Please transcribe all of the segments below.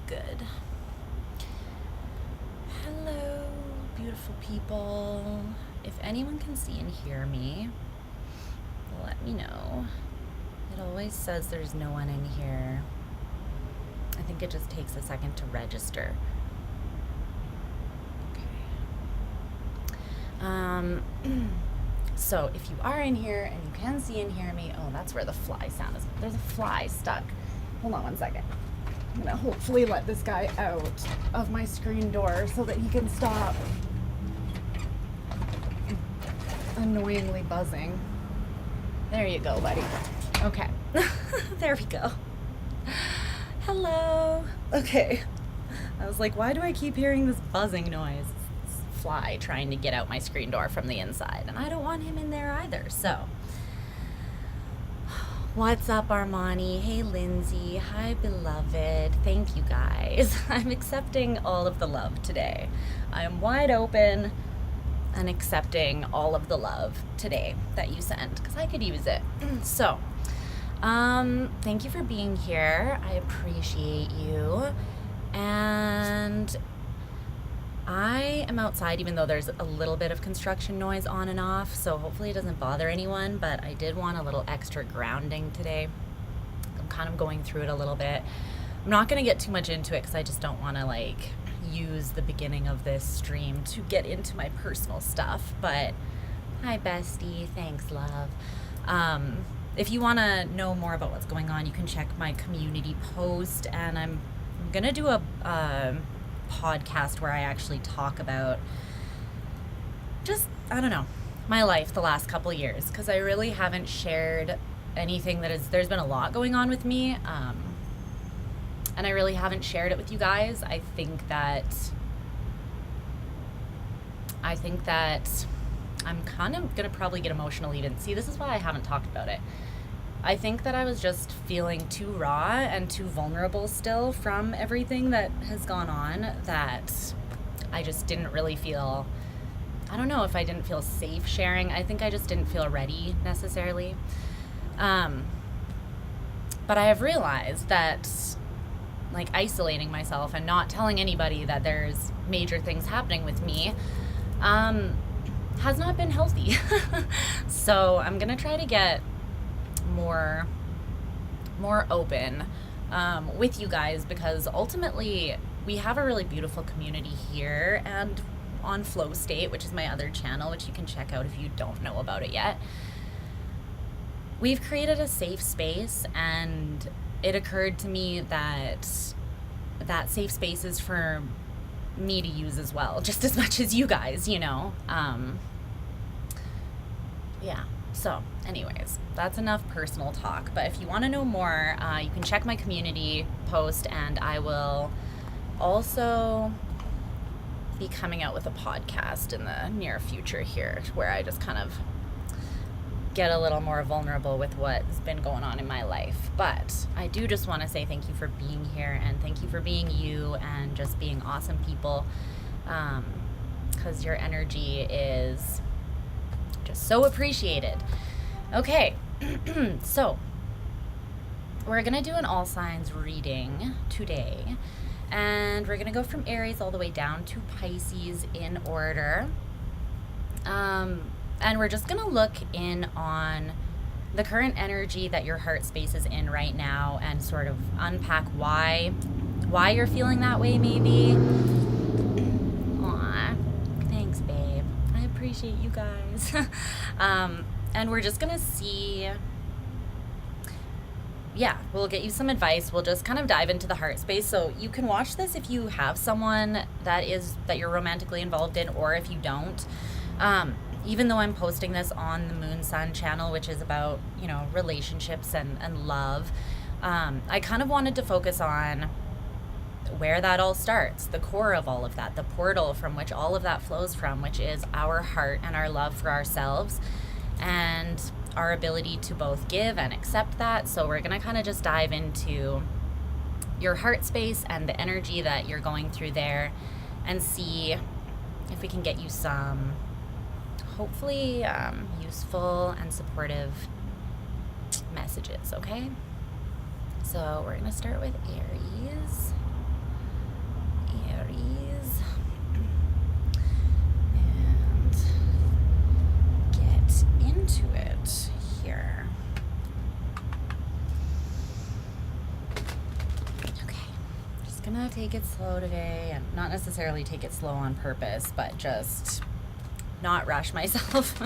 good. Hello, beautiful people. If anyone can see and hear me, let me know. It always says there's no one in here. I think it just takes a second to register. Okay. So if you are in here and you can see and hear me, oh, that's where the fly sound is. There's a fly stuck. Hold on one second. I'm gonna hopefully let this guy out of my screen door so that he can stop annoyingly buzzing. There you go, buddy. Okay. There we go. Hello. Okay. I was like, why do I keep hearing this buzzing noise? It's a fly trying to get out my screen door from the inside, and I don't want him in there either, so. What's up, Armani? Hey, Lindsay. Hi, beloved. Thank you, guys. I'm accepting all of the love today. I am wide open and accepting all of the love today that you sent, because I could use it. So, thank you for being here. I appreciate you. And I am outside, even though there's a little bit of construction noise on and off, so hopefully it doesn't bother anyone, but I did want a little extra grounding today. I'm kind of going through it a little bit. I'm not going to get too much into it because I just don't want to, like, use the beginning of this stream to get into my personal stuff, but hi, bestie. Thanks, love. If you want to know more about what's going on, you can check my community post, and I'm going to do a podcast where I actually talk about just, I don't know, my life the last couple years, because I really haven't shared anything there's been a lot going on with me, and I really haven't shared it with you guys. I think that I'm kind of gonna probably get emotional even. See, this is why I haven't talked about it. I think that I was just feeling too raw and too vulnerable still from everything that has gone on, that I just didn't really feel, I don't know if I didn't feel safe sharing. I think I just didn't feel ready necessarily. But I have realized that, like, isolating myself and not telling anybody that there's major things happening with me has not been healthy. So I'm gonna try to get more open with you guys, because ultimately we have a really beautiful community here and on Flow State, which is my other channel, which you can check out if you don't know about it yet. We've created a safe space, and it occurred to me that that safe space is for me to use as well, just as much as you guys, you know. Yeah. So anyways, that's enough personal talk. But if you want to know more, you can check my community post, and I will also be coming out with a podcast in the near future here, where I just kind of get a little more vulnerable with what's been going on in my life. But I do just want to say thank you for being here, and thank you for being you and just being awesome people, because your energy is just so appreciated. Okay, so we're gonna do an all signs reading today, and we're gonna go from Aries all the way down to Pisces in order, and we're just gonna look in on the current energy that your heart space is in right now, and sort of unpack why you're feeling that way, maybe. Aw, thanks, babe. I appreciate you guys. And we're just gonna see, yeah, we'll get you some advice. We'll just kind of dive into the heart space. So you can watch this if you have someone that you're romantically involved in, or if you don't. Even though I'm posting this on the Moon Sun channel, which is about, you know, relationships and love, I kind of wanted to focus on where that all starts, the core of all of that, the portal from which all of that flows from, which is our heart and our love for ourselves, and our ability to both give and accept that. So we're going to kind of just dive into your heart space and the energy that you're going through there, and see if we can get you some hopefully useful and supportive messages, okay? So we're going to start with Aries. Aries. And get into it here. Okay, just gonna take it slow today, and not necessarily take it slow on purpose, but just not rush myself.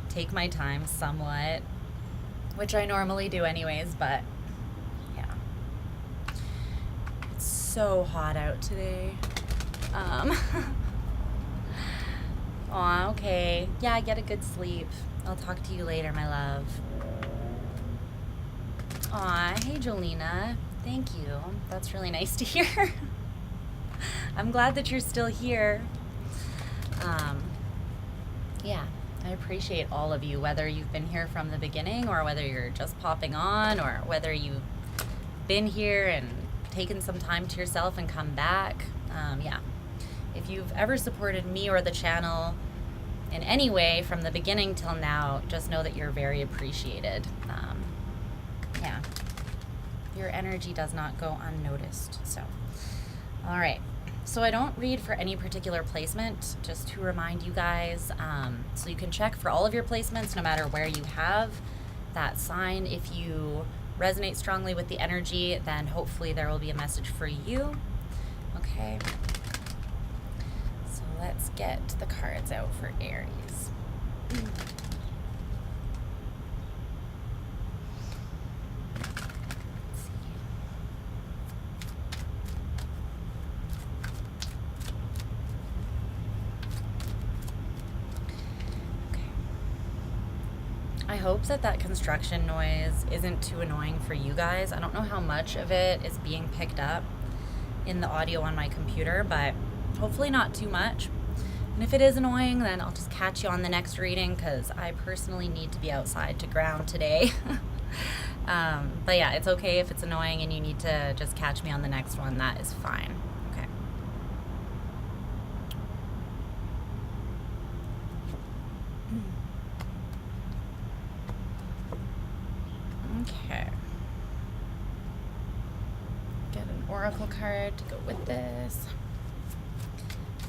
Take my time somewhat, which I normally do anyways, but yeah. It's so hot out today. Aw, okay. Yeah, get a good sleep. I'll talk to you later, my love. Aw, hey Jolena. Thank you. That's really nice to hear. I'm glad that you're still here. Yeah, I appreciate all of you, whether you've been here from the beginning or whether you're just popping on or whether you've been here and taken some time to yourself and come back. Yeah, if you've ever supported me or the channel in any way from the beginning till now, just know that you're very appreciated. Yeah, your energy does not go unnoticed. So, all right. So I don't read for any particular placement, just to remind you guys. So you can check for all of your placements, no matter where you have that sign. If you resonate strongly with the energy, then hopefully there will be a message for you. Okay. So let's get the cards out for Aries. I hope that that construction noise isn't too annoying for you guys. I don't know how much of it is being picked up in the audio on my computer, but hopefully not too much. And if it is annoying, then I'll just catch you on the next reading, because I personally need to be outside to ground today. But yeah, it's okay if it's annoying and you need to just catch me on the next one. That is fine. Okay. Okay. Get an oracle card to go with this.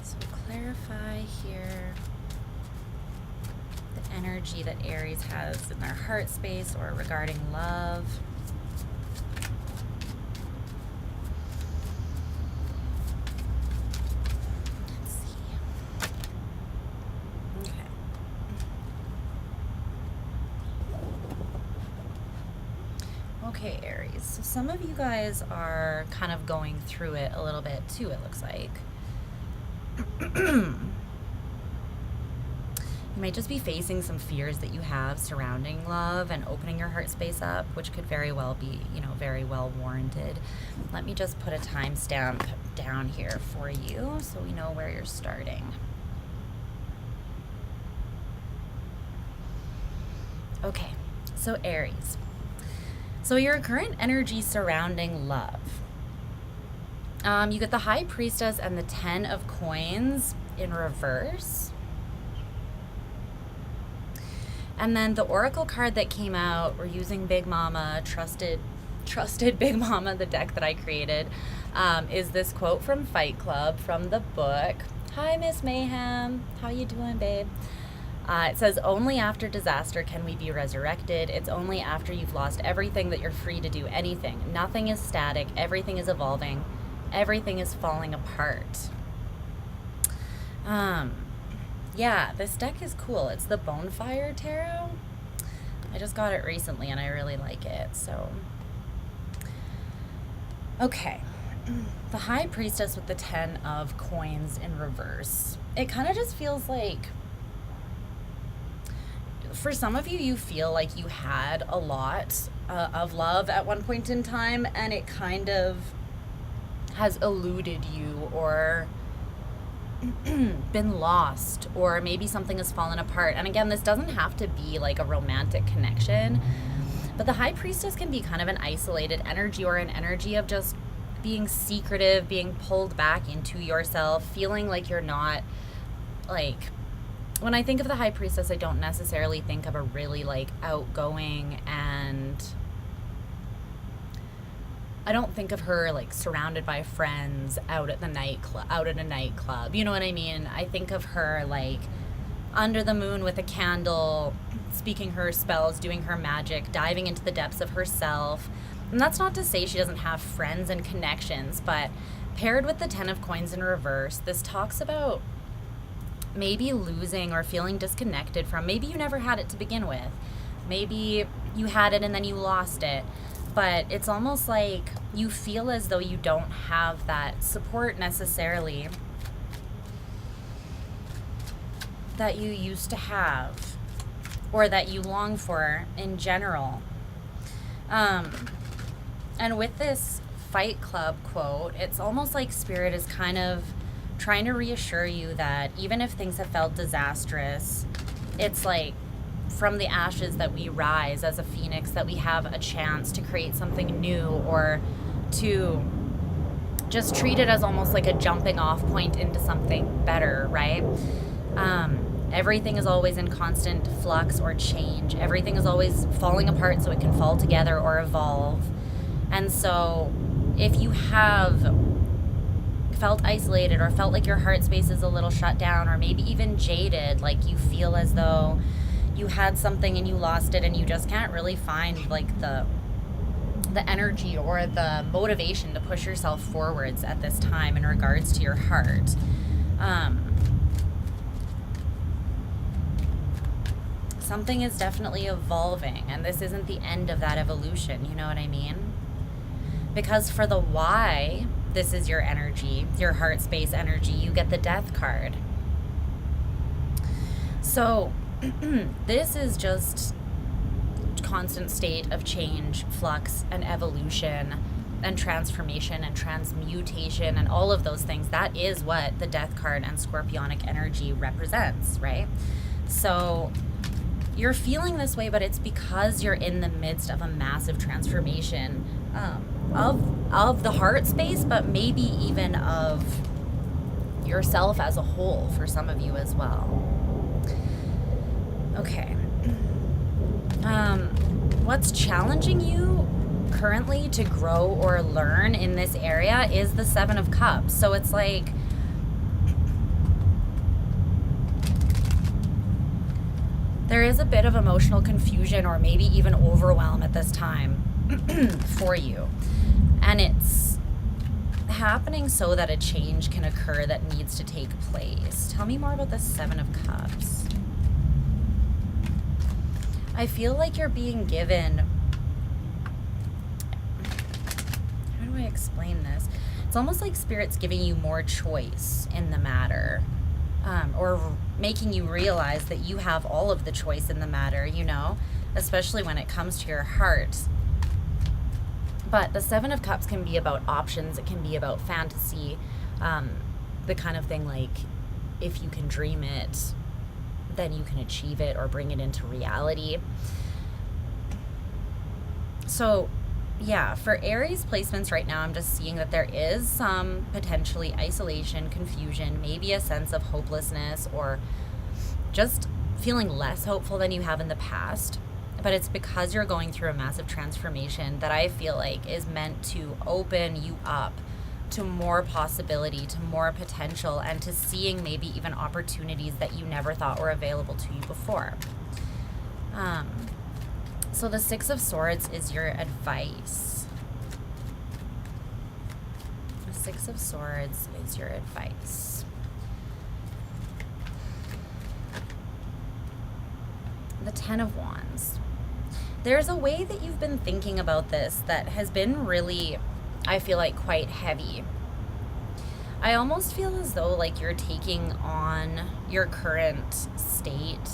So clarify here the energy that Aries has in their heart space or regarding love. Let's see. Okay. Okay, Aries. So some of you guys are kind of going through it a little bit too, it looks like. You might just be facing some fears that you have surrounding love and opening your heart space up, which could very well be, you know, very well warranted. Let me just put a timestamp down here for you so we know where you're starting. Okay, so Aries. So your current energy surrounding love. You get the High Priestess and the 10 of Coins in reverse. And then the Oracle card that came out, we're using Big Mama, trusted Big Mama, the deck that I created, is this quote from Fight Club from the book. Hi, Miss Mayhem. How you doing, babe? It says, only after disaster can we be resurrected. It's only after you've lost everything that you're free to do anything. Nothing is static. Everything is evolving. Everything is falling apart. Yeah, this deck is cool. It's the Bonfire Tarot. I just got it recently and I really like it, so. Okay. The High Priestess with the 10 of Coins in reverse. It kind of just feels like, for some of you, you feel like you had a lot of love at one point in time, and it kind of has eluded you or been lost, or maybe something has fallen apart. And again, this doesn't have to be like a romantic connection, but the High Priestess can be kind of an isolated energy, or an energy of just being secretive, being pulled back into yourself, feeling like you're not, like, when I think of the High Priestess, I don't necessarily think of a really like outgoing and I don't think of her like surrounded by friends out at a nightclub. You know what I mean? I think of her like under the moon with a candle, speaking her spells, doing her magic, diving into the depths of herself. And that's not to say she doesn't have friends and connections, but paired with the 10 of coins in reverse, this talks about maybe losing or feeling disconnected from, maybe you never had it to begin with. Maybe you had it and then you lost it. But it's almost like you feel as though you don't have that support necessarily that you used to have or that you long for in general. And with this Fight Club quote, it's almost like Spirit is kind of trying to reassure you that even if things have felt disastrous, it's like from the ashes that we rise as a phoenix, that we have a chance to create something new, or to just treat it as almost like a jumping off point into something better, right? Everything is always in constant flux or change. Everything is always falling apart so it can fall together or evolve. And so if you have felt isolated or felt like your heart space is a little shut down, or maybe even jaded, like you feel as though you had something and you lost it and you just can't really find like the energy or the motivation to push yourself forwards at this time in regards to your heart. Something is definitely evolving, and this isn't the end of that evolution, you know what I mean? Because for the why, this is your energy, your heart space energy, you get the Death card. So this is just constant state of change, flux, and evolution, and transformation, and transmutation, and all of those things. That is what the Death card and Scorpionic energy represents, right? So you're feeling this way, but it's because you're in the midst of a massive transformation of the heart space, but maybe even of yourself as a whole for some of you as well. Okay. What's challenging you currently to grow or learn in this area is the 7 of Cups. So it's like there is a bit of emotional confusion or maybe even overwhelm at this time for you. And it's happening so that a change can occur that needs to take place. Tell me more about the 7 of Cups. I feel like you're being given... How do I explain this? It's almost like Spirit's giving you more choice in the matter. Or making you realize that you have all of the choice in the matter, you know, especially when it comes to your heart. But the 7 of Cups can be about options. It can be about fantasy, the kind of thing like if you can dream it, then you can achieve it or bring it into reality. So yeah, for Aries placements right now, I'm just seeing that there is some potentially isolation, confusion, maybe a sense of hopelessness, or just feeling less hopeful than you have in the past. But it's because you're going through a massive transformation that I feel like is meant to open you up to more possibility, to more potential, and to seeing maybe even opportunities that you never thought were available to you before. So the 6 of Swords is your advice. The 6 of Swords is your advice. The 10 of Wands. There's a way that you've been thinking about this that has been really, I feel like, quite heavy. I almost feel as though like you're taking on your current state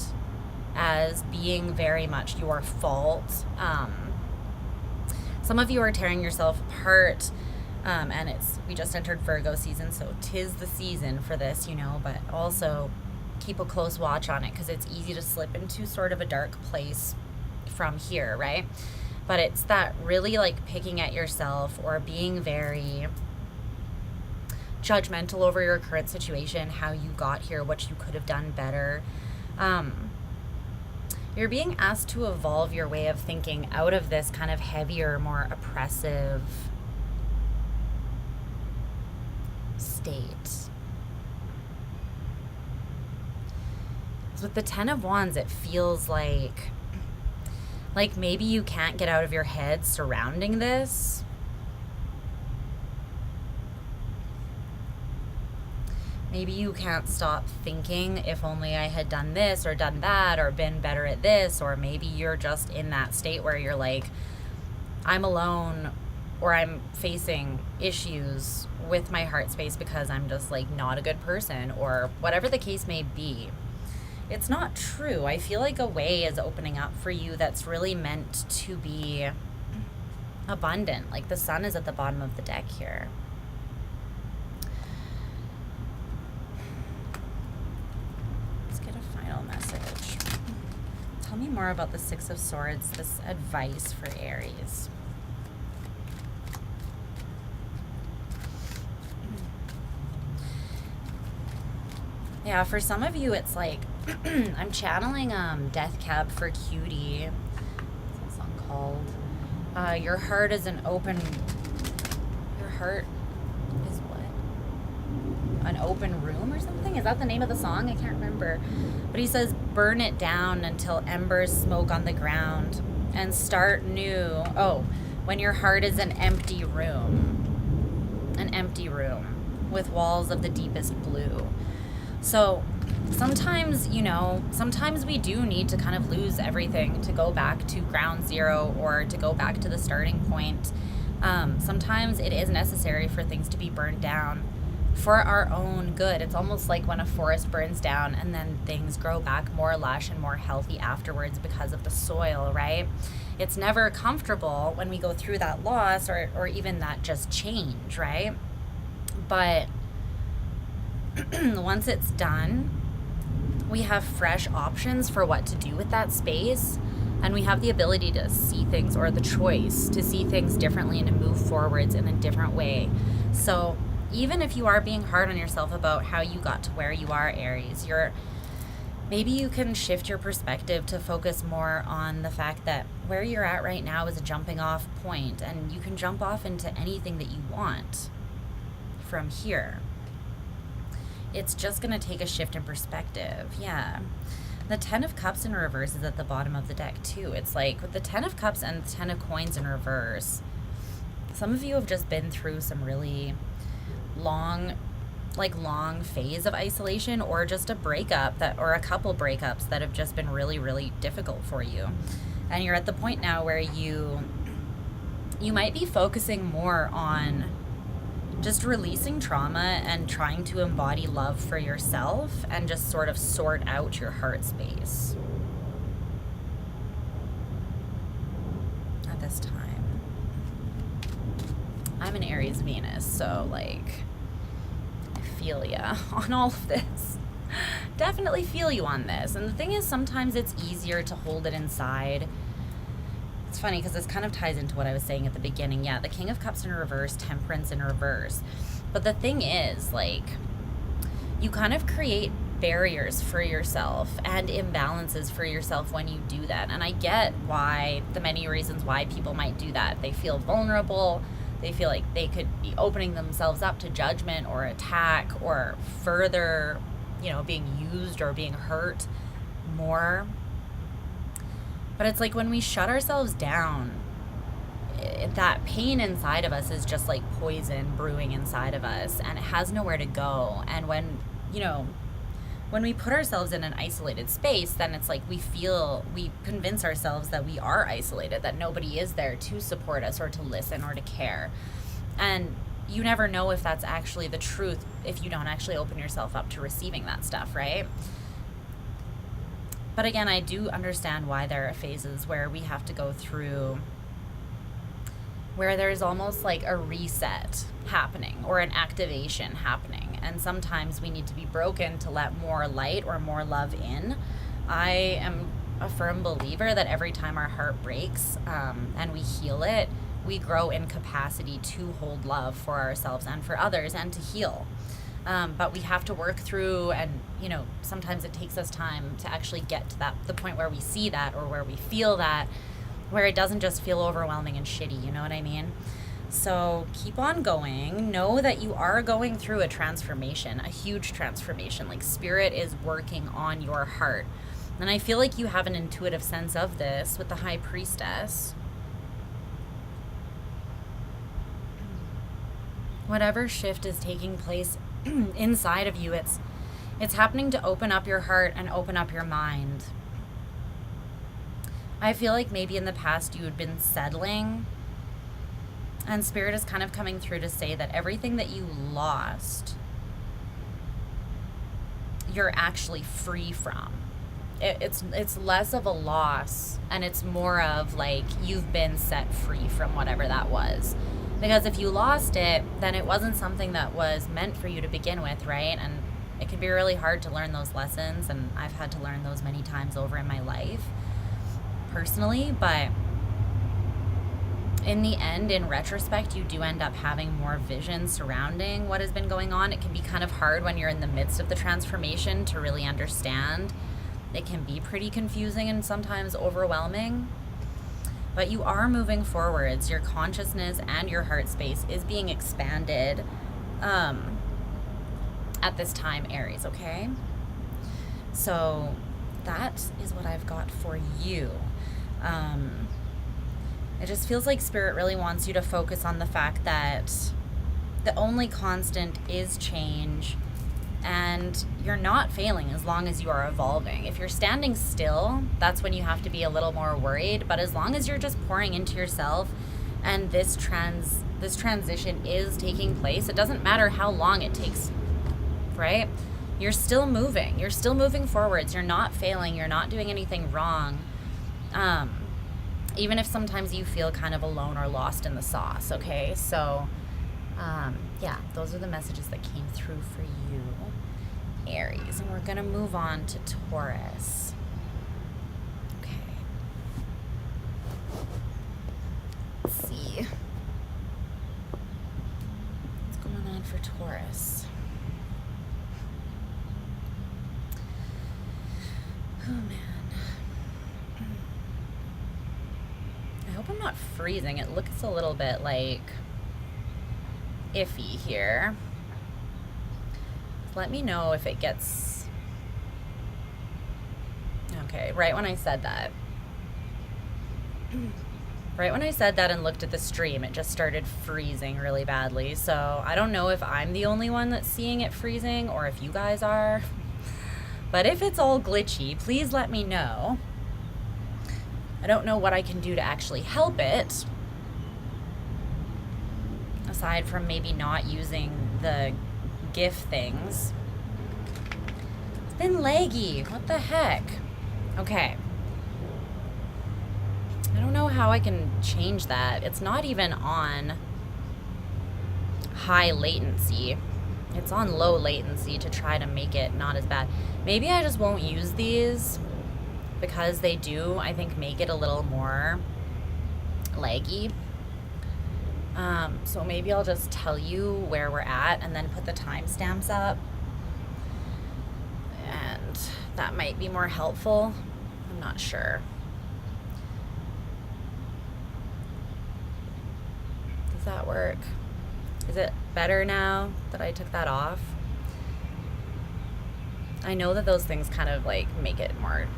as being very much your fault. Some of you are tearing yourself apart, and we just entered Virgo season, so 'tis the season for this, you know, but also keep a close watch on it because it's easy to slip into sort of a dark place from here, right? But it's that really like picking at yourself or being very judgmental over your current situation, how you got here, what you could have done better. You're being asked to evolve your way of thinking out of this kind of heavier, more oppressive state. With the Ten of Wands, it feels like maybe you can't get out of your head surrounding this. Maybe you can't stop thinking, if only I had done this or done that or been better at this. Or maybe you're just in that state where you're like, I'm alone, or I'm facing issues with my heart space because I'm just like not a good person, or whatever the case may be. It's not true. I feel like a way is opening up for you that's really meant to be abundant. Like the sun is at the bottom of the deck here. Let's get a final message. Tell me more about the Six of Swords, this advice for Aries. Yeah, for some of you, it's like, I'm channeling Death Cab for Cutie. What's that song called? Your heart is an open... Your heart is what? An open room or something? Is that the name of the song? I can't remember. But he says, burn it down until embers smoke on the ground and start new. Oh, when your heart is an empty room. An empty room with walls of the deepest blue. So sometimes, you know, sometimes we do need to kind of lose everything to go back to ground zero or to go back to the starting point. Sometimes it is necessary for things to be burned down for our own good. It's almost like when a forest burns down and then things grow back more lush and more healthy afterwards because of the soil, right? It's never comfortable when we go through that loss or even that just change, right? But once it's done, we have fresh options for what to do with that space, and we have the ability to see things, or the choice to see things differently and to move forwards in a different way. So even if you are being hard on yourself about how you got to where you are, Aries, maybe you can shift your perspective to focus more on the fact that where you're at right now is a jumping off point, and you can jump off into anything that you want from here. It's just going to take a shift in perspective. Yeah. The Ten of Cups in reverse is at the bottom of the deck too. It's like with the Ten of Cups and the Ten of Coins in reverse, some of you have just been through some really long phase of isolation, or just a breakup or a couple breakups that have just been really, really difficult for you. And you're at the point now where you might be focusing more on just releasing trauma and trying to embody love for yourself and just sort of sort out your heart space at this time. I'm an Aries Venus, so like I feel ya on all of this. Definitely feel you on this. And the thing is, sometimes it's easier to hold it inside. It's funny because this kind of ties into what I was saying at the beginning. Yeah, the King of Cups in reverse, Temperance in reverse. But the thing is, like, you kind of create barriers for yourself and imbalances for yourself when you do that. And I get why, the many reasons why people might do that. They feel vulnerable. They feel like they could be opening themselves up to judgment or attack or further, you know, being used or being hurt more. But it's like when we shut ourselves down, that pain inside of us is just like poison brewing inside of us, and it has nowhere to go. And when we put ourselves in an isolated space, then it's like we convince ourselves that we are isolated, that nobody is there to support us or to listen or to care. And you never know if that's actually the truth if you don't actually open yourself up to receiving that stuff, right? But again, I do understand why there are phases where we have to go through, where there's almost like a reset happening or an activation happening. And sometimes we need to be broken to let more light or more love in. I am a firm believer that every time our heart breaks and we heal it, we grow in capacity to hold love for ourselves and for others and to heal. But we have to work through, and sometimes it takes us time to actually get to the point where we see that, or where we feel that, where it doesn't just feel overwhelming and shitty, you know what I mean? So keep on going. Know that you are going through a transformation, a huge transformation. Like Spirit is working on your heart. And I feel like you have an intuitive sense of this with the High Priestess. Whatever shift is taking place inside of you, it's happening to open up your heart and open up your mind. I feel like maybe in the past you had been settling, and Spirit is kind of coming through to say that everything that you lost, you're actually free from. It's less of a loss, and it's more of like you've been set free from whatever that was. Because if you lost it, then it wasn't something that was meant for you to begin with, right? And it can be really hard to learn those lessons, and I've had to learn those many times over in my life personally, but in the end, in retrospect, you do end up having more vision surrounding what has been going on. It can be kind of hard when you're in the midst of the transformation to really understand. It can be pretty confusing and sometimes overwhelming, but you are moving forwards. Your consciousness and your heart space is being expanded at this time, Aries, okay? So that is what I've got for you. It just feels like Spirit really wants you to focus on the fact that the only constant is change, and you're not failing as long as you are evolving. If you're standing still, that's when you have to be a little more worried, but as long as you're just pouring into yourself and this transition is taking place, it doesn't matter how long it takes, right? You're still moving. You're still moving forwards. You're not failing. You're not doing anything wrong. Even if sometimes you feel kind of alone or lost in the sauce, okay? So, yeah, those are the messages that came through for you, Aries. And we're going to move on to Taurus. Okay. Let's see. What's going on for Taurus? Oh, man. I hope I'm not freezing. It looks a little bit like iffy here. Let me know if it gets... Okay, right when I said that. Right when I said that and looked at the stream, it just started freezing really badly. So I don't know if I'm the only one that's seeing it freezing or if you guys are. But if it's all glitchy, please let me know. I don't know what I can do to actually help it, aside from maybe not using the GIF things. It's been laggy. What the heck? Okay. I don't know how I can change that. It's not even on high latency. It's on low latency to try to make it not as bad. Maybe I just won't use these, because they do, I think, make it a little more laggy. So maybe I'll just tell you where we're at and then put the timestamps up. And that might be more helpful. I'm not sure. Does that work? Is it better now that I took that off? I know that those things kind of like make it more...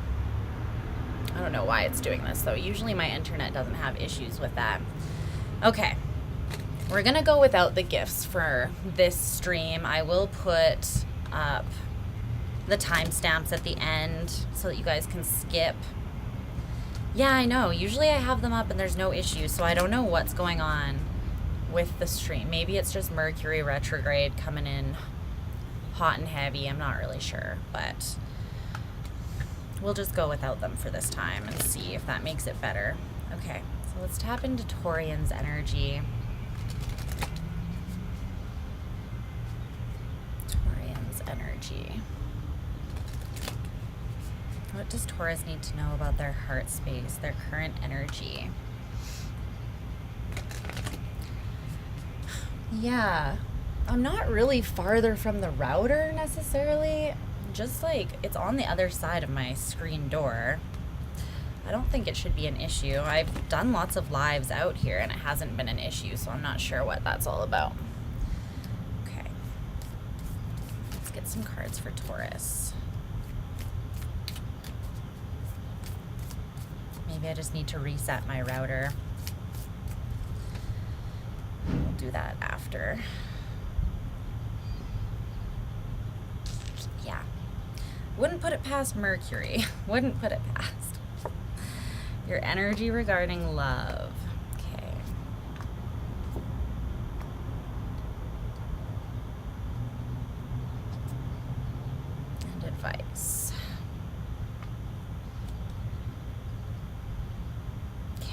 I don't know why it's doing this, though. Usually my internet doesn't have issues with that. Okay. We're going to go without the GIFs for this stream. I will put up the timestamps at the end so that you guys can skip. Yeah, I know. Usually I have them up and there's no issue, so I don't know what's going on with the stream. Maybe it's just Mercury retrograde coming in hot and heavy. I'm not really sure, but... we'll just go without them for this time and see if that makes it better. Okay, so let's tap into Taurian's energy. Taurian's energy. What does Taurus need to know about their heart space, their current energy? Yeah, I'm not really farther from the router necessarily. Just like it's on the other side of my screen door. I don't think it should be an issue. I've done lots of lives out here and it hasn't been an issue, so I'm not sure what that's all about. Okay. Let's get some cards for Taurus. Maybe I just need to reset my router. We'll do that after. Yeah. Wouldn't put it past Mercury. Wouldn't put it past. Your energy regarding love. Okay. And advice. Okay.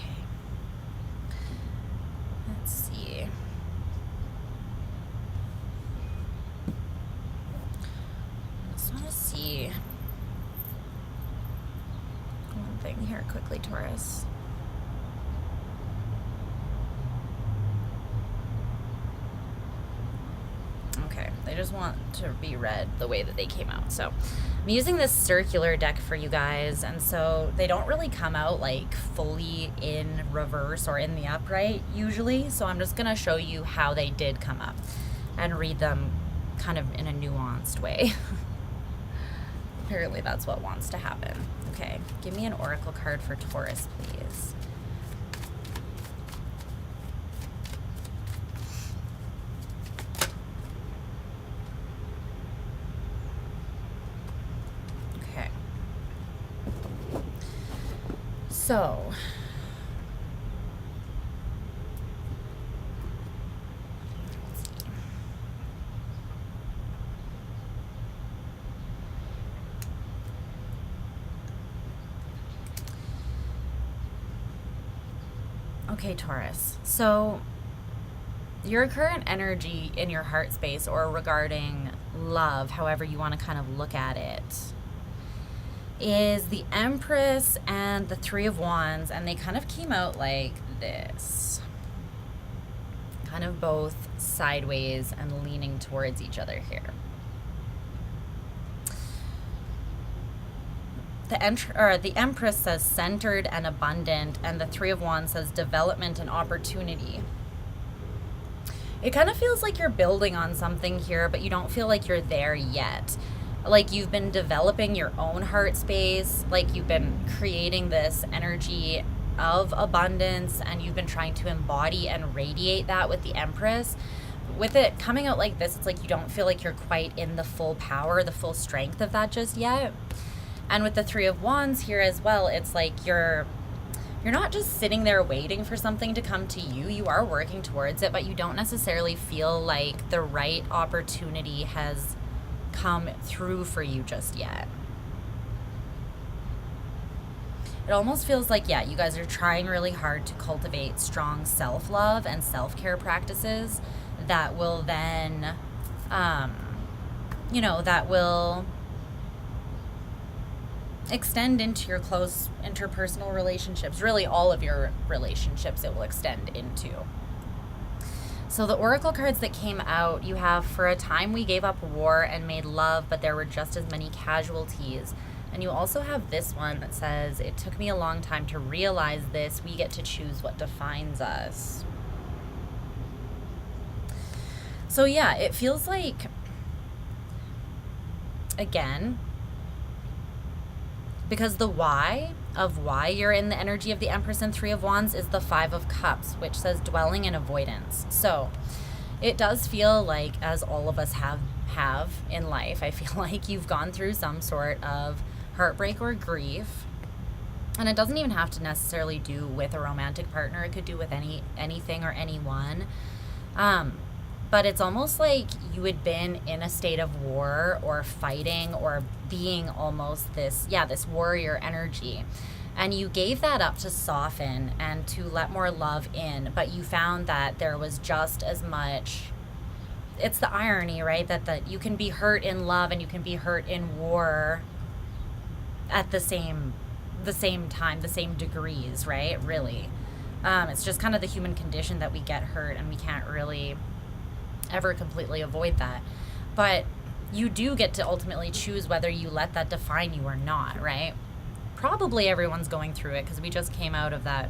Let's see. I just want to see one thing here quickly, Taurus. Okay, they just want to be read the way that they came out. So I'm using this circular deck for you guys, and so they don't really come out like fully in reverse or in the upright usually. So I'm just gonna show you how they did come up and read them kind of in a nuanced way. Apparently that's what wants to happen. Okay, give me an oracle card for Taurus, please. Okay. So, okay, Taurus. So your current energy in your heart space or regarding love, however you want to kind of look at it, is the Empress and the Three of Wands, and they kind of came out like this. Kind of both sideways and leaning towards each other here. The Empress says centered and abundant, and the Three of Wands says development and opportunity. It kind of feels like you're building on something here, but you don't feel like you're there yet. Like you've been developing your own heart space, like you've been creating this energy of abundance, and you've been trying to embody and radiate that with the Empress. With it coming out like this, it's like you don't feel like you're quite in the full power, the full strength of that just yet. And with the Three of Wands here as well, it's like you're not just sitting there waiting for something to come to you. You are working towards it, but you don't necessarily feel like the right opportunity has come through for you just yet. It almost feels like, yeah, you guys are trying really hard to cultivate strong self-love and self-care practices that will then, that will extend into your close interpersonal relationships. Really, all of your relationships it will extend into. So the oracle cards that came out, you have, for a time we gave up war and made love, but there were just as many casualties. And you also have this one that says, it took me a long time to realize this. We get to choose what defines us. So yeah, it feels like, again, because the why of why you're in the energy of the Empress and Three of Wands is the Five of Cups, which says dwelling and avoidance. So it does feel like, as all of us have in life, I feel like you've gone through some sort of heartbreak or grief. And it doesn't even have to necessarily do with a romantic partner. It could do with anything or anyone. But it's almost like you had been in a state of war or fighting or being almost this warrior energy. And you gave that up to soften and to let more love in. But you found that there was just as much, it's the irony, right? That you can be hurt in love and you can be hurt in war at the same time, the same degrees, right? Really. It's just kind of the human condition that we get hurt and we can't really ever completely avoid that. But you do get to ultimately choose whether you let that define you or not, right? probably everyone's going through it because we just came out of that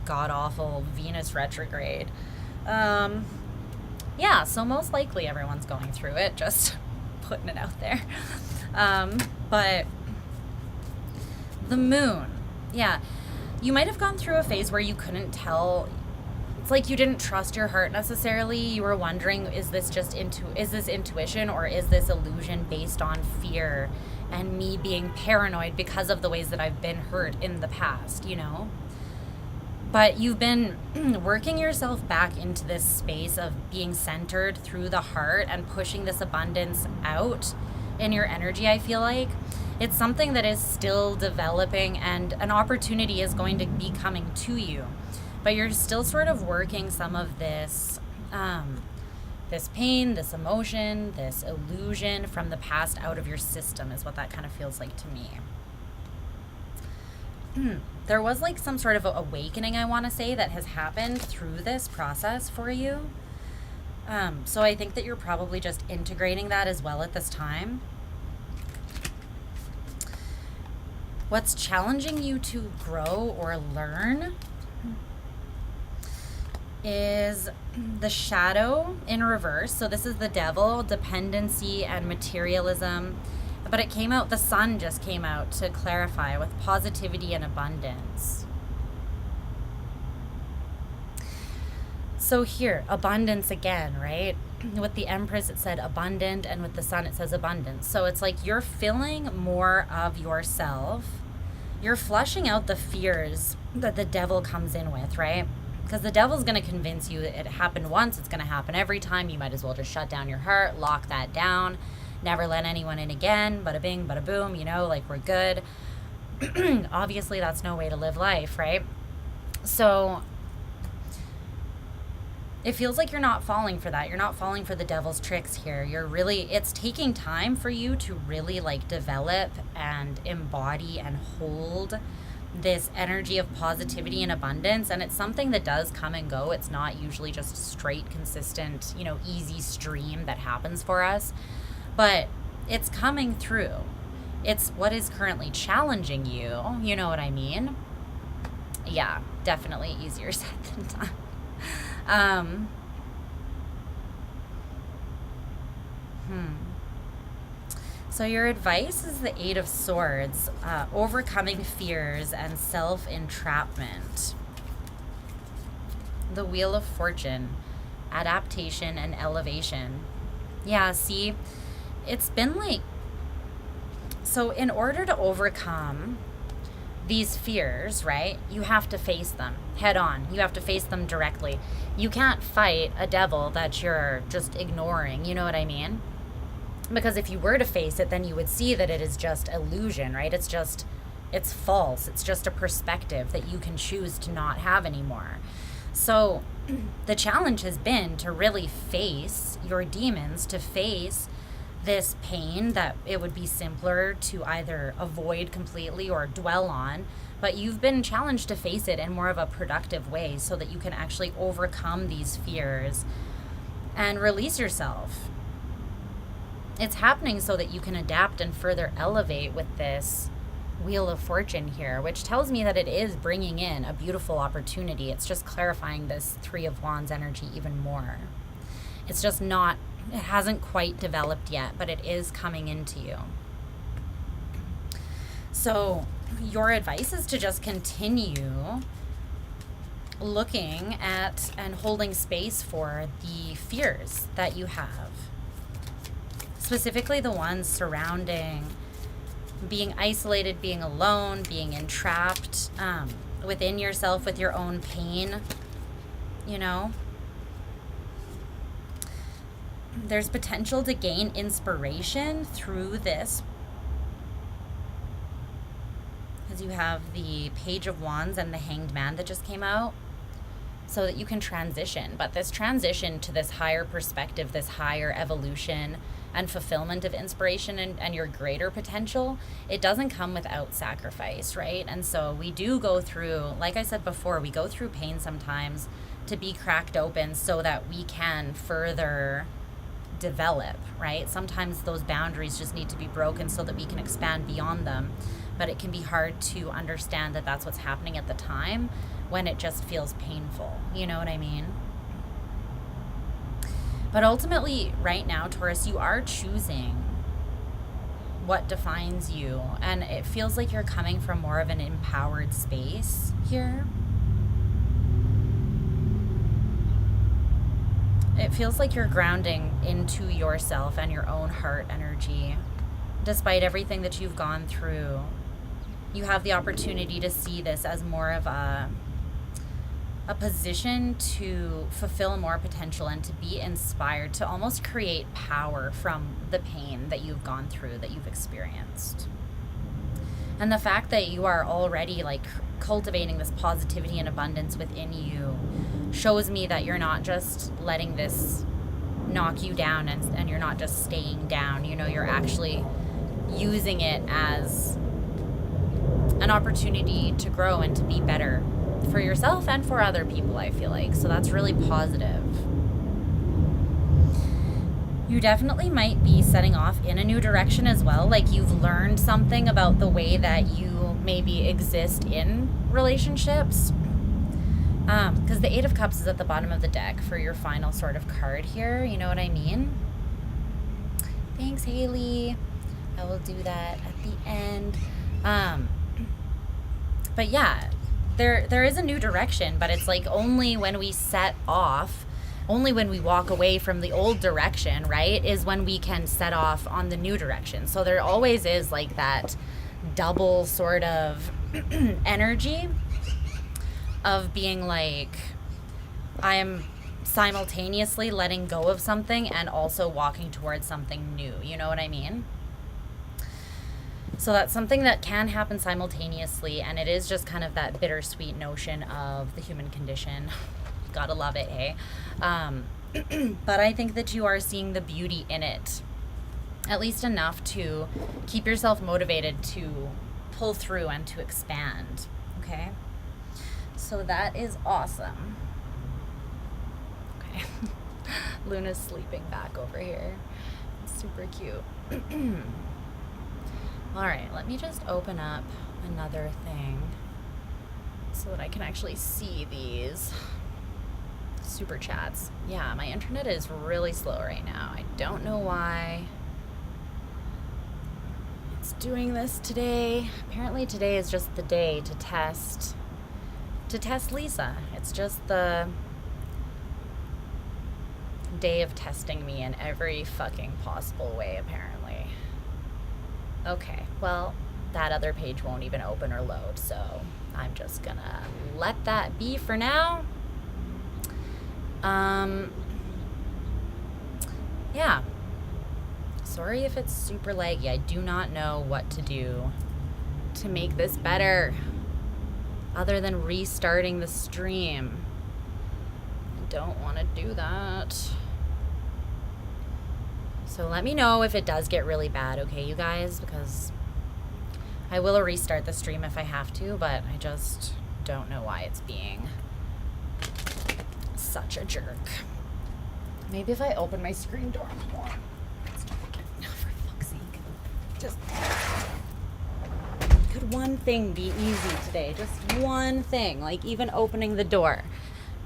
god-awful Venus retrograde. Yeah, so most likely everyone's going through it, just putting it out there. But the moon, yeah, you might have gone through a phase where you couldn't tell. It's like you didn't trust your heart necessarily. You were wondering, is this just is this intuition, or is this illusion based on fear and me being paranoid because of the ways that I've been hurt in the past, you know? But you've been working yourself back into this space of being centered through the heart and pushing this abundance out in your energy, I feel like. It's something that is still developing, and an opportunity is going to be coming to you. But you're still sort of working some of this, this pain, this emotion, this illusion from the past out of your system is what that kind of feels like to me. There was like some sort of awakening, I want to say, that has happened through this process for you. So I think that you're probably just integrating that as well at this time. What's challenging you to grow or learn is the shadow in reverse. So this is the devil, dependency and materialism. But it came out, the sun just came out to clarify with positivity and abundance. So here, abundance again, right? With the Empress, it said abundant, and with the sun, it says abundance. So it's like you're filling more of yourself. You're flushing out the fears that the devil comes in with, right? Because the devil's going to convince you that it happened once, it's going to happen every time. You might as well just shut down your heart, lock that down. Never let anyone in again, bada bing, bada boom, you know, like we're good. Obviously, that's no way to live life, right? So it feels like you're not falling for that. You're not falling for the devil's tricks here. It's taking time for you to really like develop and embody and hold this energy of positivity and abundance. And it's something that does come and go. It's not usually just a straight, consistent, you know, easy stream that happens for us. But it's coming through. It's what is currently challenging you. You know what I mean? Yeah, definitely easier said than done. So your advice is the Eight of Swords, overcoming fears and self-entrapment. The Wheel of Fortune, adaptation and elevation. Yeah, see, it's been like, so in order to overcome these fears, right, you have to face them head on. You have to face them directly. You can't fight a devil that you're just ignoring, you know what I mean? Because if you were to face it, then you would see that it is just illusion, right? It's false. It's just a perspective that you can choose to not have anymore. So the challenge has been to really face your demons, to face this pain that it would be simpler to either avoid completely or dwell on. But you've been challenged to face it in more of a productive way so that you can actually overcome these fears and release yourself. It's happening so that you can adapt and further elevate with this Wheel of Fortune here, which tells me that it is bringing in a beautiful opportunity. It's just clarifying this Three of Wands energy even more. It's just not, it hasn't quite developed yet, but it is coming into you. So your advice is to just continue looking at and holding space for the fears that you have. Specifically the ones surrounding being isolated, being alone, being entrapped within yourself with your own pain, you know. There's potential to gain inspiration through this, because you have the Page of Wands and the Hanged Man that just came out, so that you can transition. But this transition to this higher perspective, this higher evolution and fulfillment of inspiration and your greater potential, it doesn't come without sacrifice, right? And so we do go through, like I said before, we go through pain sometimes to be cracked open so that we can further develop, right? Sometimes those boundaries just need to be broken so that we can expand beyond them. but it can be hard to understand that that's what's happening at the time when it just feels painful. You know what I mean? But ultimately, right now, Taurus, you are choosing what defines you, and it feels like you're coming from more of an empowered space here. It feels like you're grounding into yourself and your own heart energy. Despite everything that you've gone through, you have the opportunity to see this as more of a position to fulfill more potential and to be inspired, to almost create power from the pain that you've gone through, that you've experienced. And the fact that you are already like cultivating this positivity and abundance within you shows me that you're not just letting this knock you down and you're not just staying down. You know, you're actually using it as an opportunity to grow and to be better for yourself and for other people, I feel like. So that's really positive. You definitely might be setting off in a new direction as well. Like you've learned something about the way that you maybe exist in relationships. Because the Eight of Cups is at the bottom of the deck for your final sort of card here. You know what I mean? Thanks, Haley. I will do that at the end. But yeah, there is a new direction, but it's like only when we set off, only when we walk away from the old direction, right, is when we can set off on the new direction. So there always is like that double sort of energy of being like, I am simultaneously letting go of something and also walking towards something new. You know what I mean? So that's something that can happen simultaneously, and it is just kind of that bittersweet notion of the human condition. Gotta love it, hey? But I think that you are seeing the beauty in it, at least enough to keep yourself motivated to pull through and to expand, okay? So that is awesome. Okay. Luna's sleeping back over here. It's super cute. All right, let me just open up another thing so that I can actually see these super chats. Yeah, my internet is really slow right now. I don't know why it's doing this today. Apparently today is just the day to test Lisa. It's just the day of testing me in every fucking possible way, apparently. Okay, well, that other page won't even open or load, so I'm just gonna let that be for now. Yeah. Sorry if it's super laggy. I do not know what to do to make this better other than restarting the stream. I don't want to do that. So let me know if it does get really bad, okay, you guys? Because I will restart the stream if I have to, but I just don't know why it's being such a jerk. Maybe if I open my screen door more. No, for fuck's sake. Just could one thing be easy today? Just one thing, like even opening the door.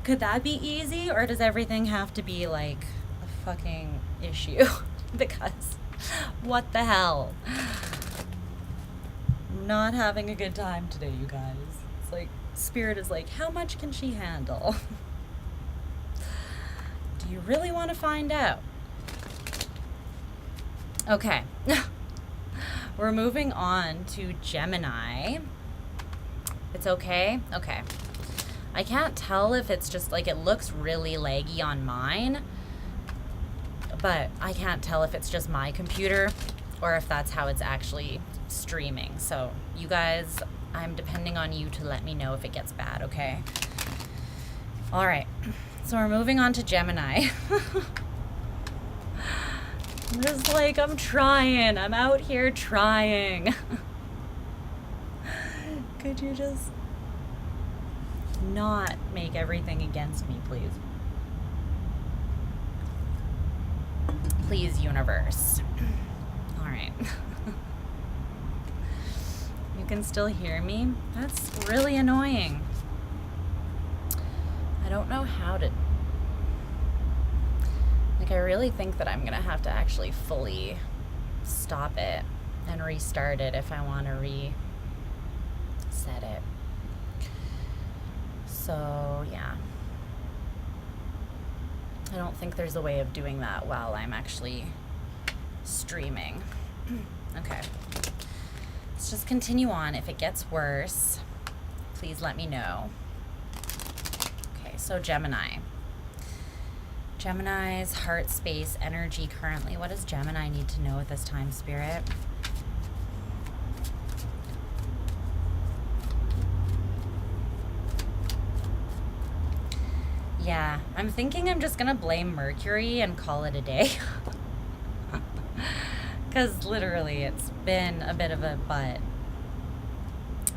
Could that be easy, or does everything have to be like a fucking issue? Because what the hell? Not having a good time today, you guys. It's like Spirit is like, how much can she handle? Do you really want to find out? Okay. We're moving on to Gemini. It's okay? Okay. I can't tell if it's just like, it looks really laggy on mine, but I can't tell if it's just my computer or if that's how it's actually streaming. So you guys, I'm depending on you to let me know if it gets bad, okay? All right, so we're moving on to Gemini. I'm just like, I'm trying. I'm out here trying. Could you just not make everything against me, please? Please, universe. All right. Let me You can still hear me? That's really annoying. I don't know how to... Like, I really think that I'm going to have to actually fully stop it and restart it if I want to reset it. So, yeah. I don't think there's a way of doing that while I'm actually streaming. Okay. Let's just continue on. If it gets worse, please let me know. Okay, so Gemini. Gemini's heart space energy currently. What does Gemini need to know at this time, Spirit? Yeah, I'm thinking I'm just gonna blame Mercury and call it a day. Because literally it's been a bit of a butt.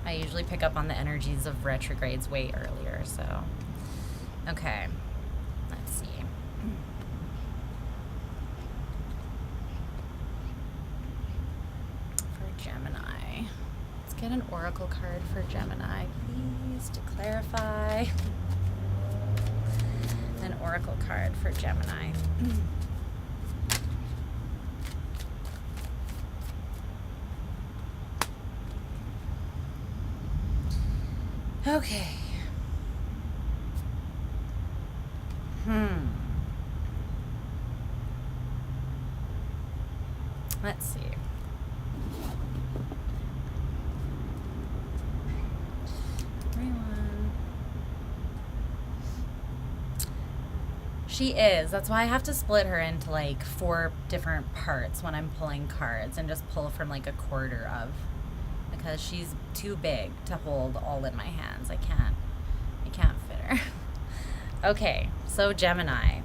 I usually pick up on the energies of retrogrades way earlier, so. Okay, let's see. For Gemini. Let's get an oracle card for Gemini, please, to clarify. An oracle card for Gemini. Okay. Let's see. Everyone. She is. That's why I have to split her into like 4 different parts when I'm pulling cards and just pull from like a quarter of. Because she's too big to hold all in my hands. I can't fit her. Okay, so Gemini.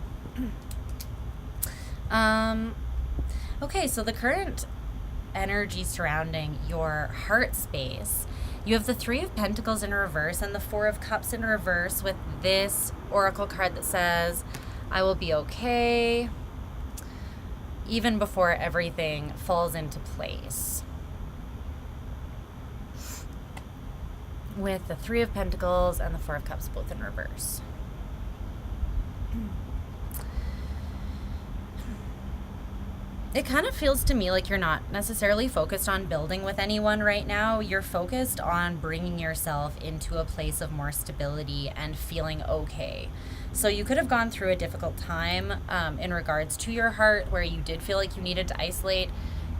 Okay, so the current energy surrounding your heart space, you have the 3 of Pentacles in reverse and the 4 of Cups in reverse with this oracle card that says, I will be okay, even before everything falls into place. With the 3 of Pentacles and the 4 of Cups both in reverse. It kind of feels to me like you're not necessarily focused on building with anyone right now. You're focused on bringing yourself into a place of more stability and feeling okay. So you could have gone through a difficult time in regards to your heart where you did feel like you needed to isolate.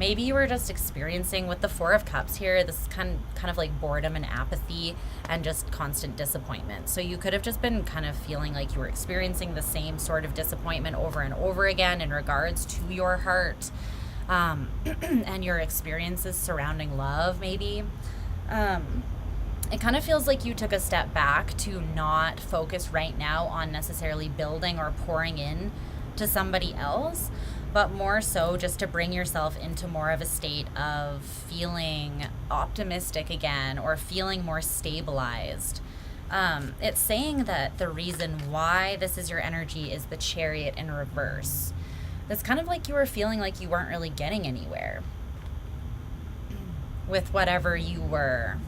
Maybe you were just experiencing with the 4 of Cups here, this kind of like boredom and apathy and just constant disappointment. So you could have just been kind of feeling like you were experiencing the same sort of disappointment over and over again in regards to your heart and your experiences surrounding love, maybe. It kind of feels like you took a step back to not focus right now on necessarily building or pouring in to somebody else, but more so just to bring yourself into more of a state of feeling optimistic again or feeling more stabilized. It's saying that the reason why this is your energy is the Chariot in reverse. It's kind of like you were feeling like you weren't really getting anywhere with whatever you were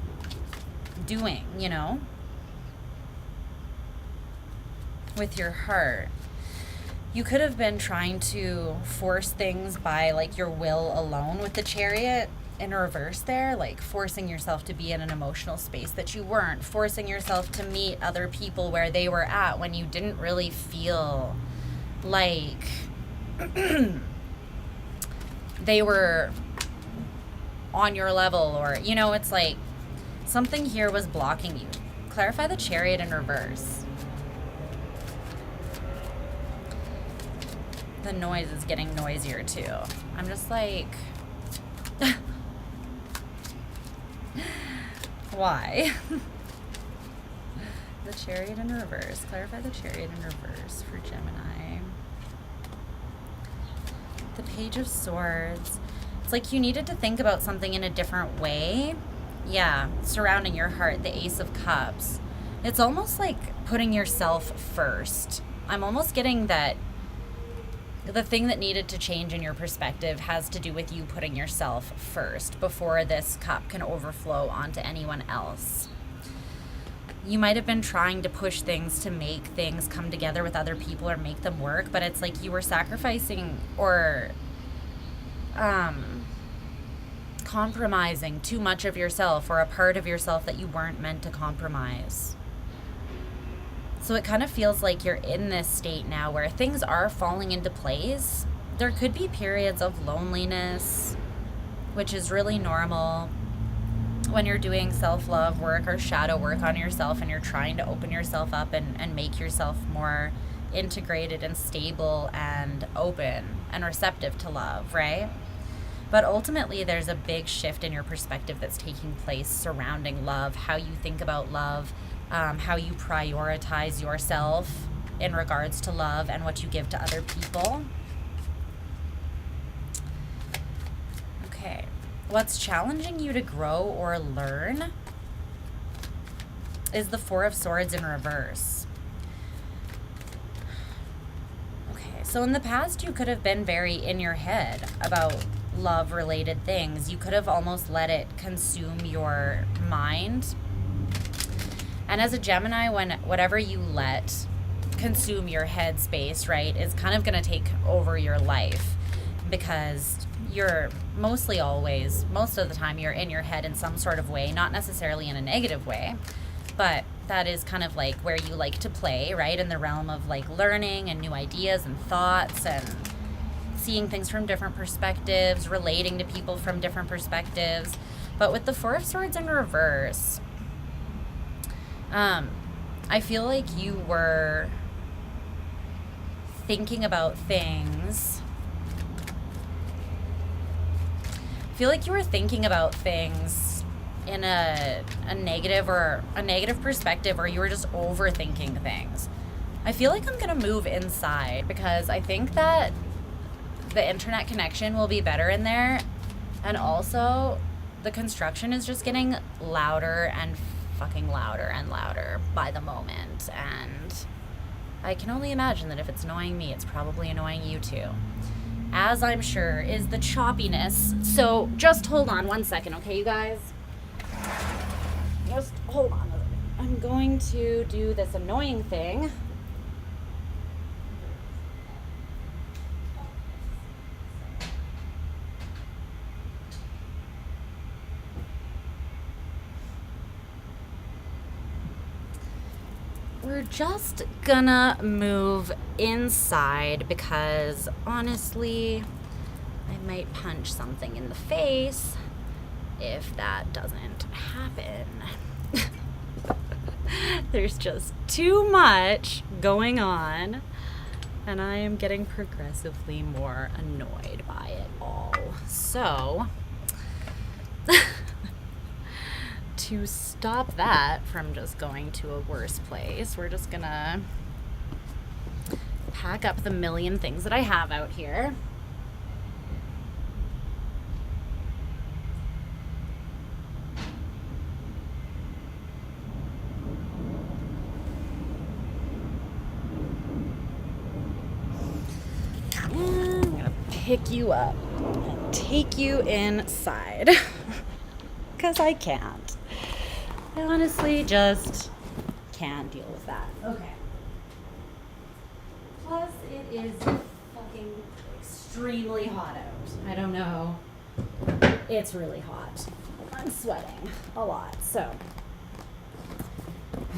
doing, you know, with your heart. You could have been trying to force things by like your will alone with the Chariot in reverse there, like forcing yourself to be in an emotional space that you weren't, forcing yourself to meet other people where they were at when you didn't really feel like they were on your level, or, you know, it's like something here was blocking you. Clarify the Chariot in reverse. The noise is getting noisier too. I'm just like, why? The Chariot in reverse. Clarify the Chariot in reverse for Gemini. The Page of Swords. It's like you needed to think about something in a different way. Yeah, surrounding your heart. The Ace of Cups. It's almost like putting yourself first. I'm almost getting that the thing that needed to change in your perspective has to do with you putting yourself first before this cup can overflow onto anyone else. You might have been trying to push things to make things come together with other people or make them work, but it's like you were sacrificing or compromising too much of yourself or a part of yourself that you weren't meant to compromise. So it kind of feels like you're in this state now where things are falling into place. There could be periods of loneliness, which is really normal when you're doing self-love work or shadow work on yourself and you're trying to open yourself up and make yourself more integrated and stable and open and receptive to love, right? But ultimately, there's a big shift in your perspective that's taking place surrounding love, how you think about love, how you prioritize yourself in regards to love and what you give to other people. Okay. What's challenging you to grow or learn is the Four of Swords in reverse. Okay, so in the past, you could have been very in your head about love-related things. You could have almost let it consume your mind. And as a Gemini, when whatever you let consume your head space, right, is kind of going to take over your life, because you're mostly always, most of the time, you're in your head in some sort of way, not necessarily in a negative way, but that is kind of like where you like to play, right, in the realm of like learning and new ideas and thoughts and seeing things from different perspectives, relating to people from different perspectives. But with the Four of Swords in reverse, I feel like you were thinking about things. I feel like you were thinking about things in a negative perspective, or you were just overthinking things. I feel like I'm gonna move inside because I think that the internet connection will be better in there, and also the construction is just getting louder and fucking louder and louder by the moment, and I can only imagine that if it's annoying me, it's probably annoying you too, as I'm sure is the choppiness. So just hold on one second, okay, you guys? Just hold on. I'm going to do this annoying thing. We're just gonna move inside because honestly, I might punch something in the face if that doesn't happen. There's just too much going on, and I am getting progressively more annoyed by it all. So, to stop that from just going to a worse place, we're just gonna pack up the million things that I have out here. And I'm gonna pick you up and take you inside because I can't. I honestly just can't deal with that. Okay. Plus, it is fucking extremely hot out. I don't know. It's really hot. I'm sweating a lot. So,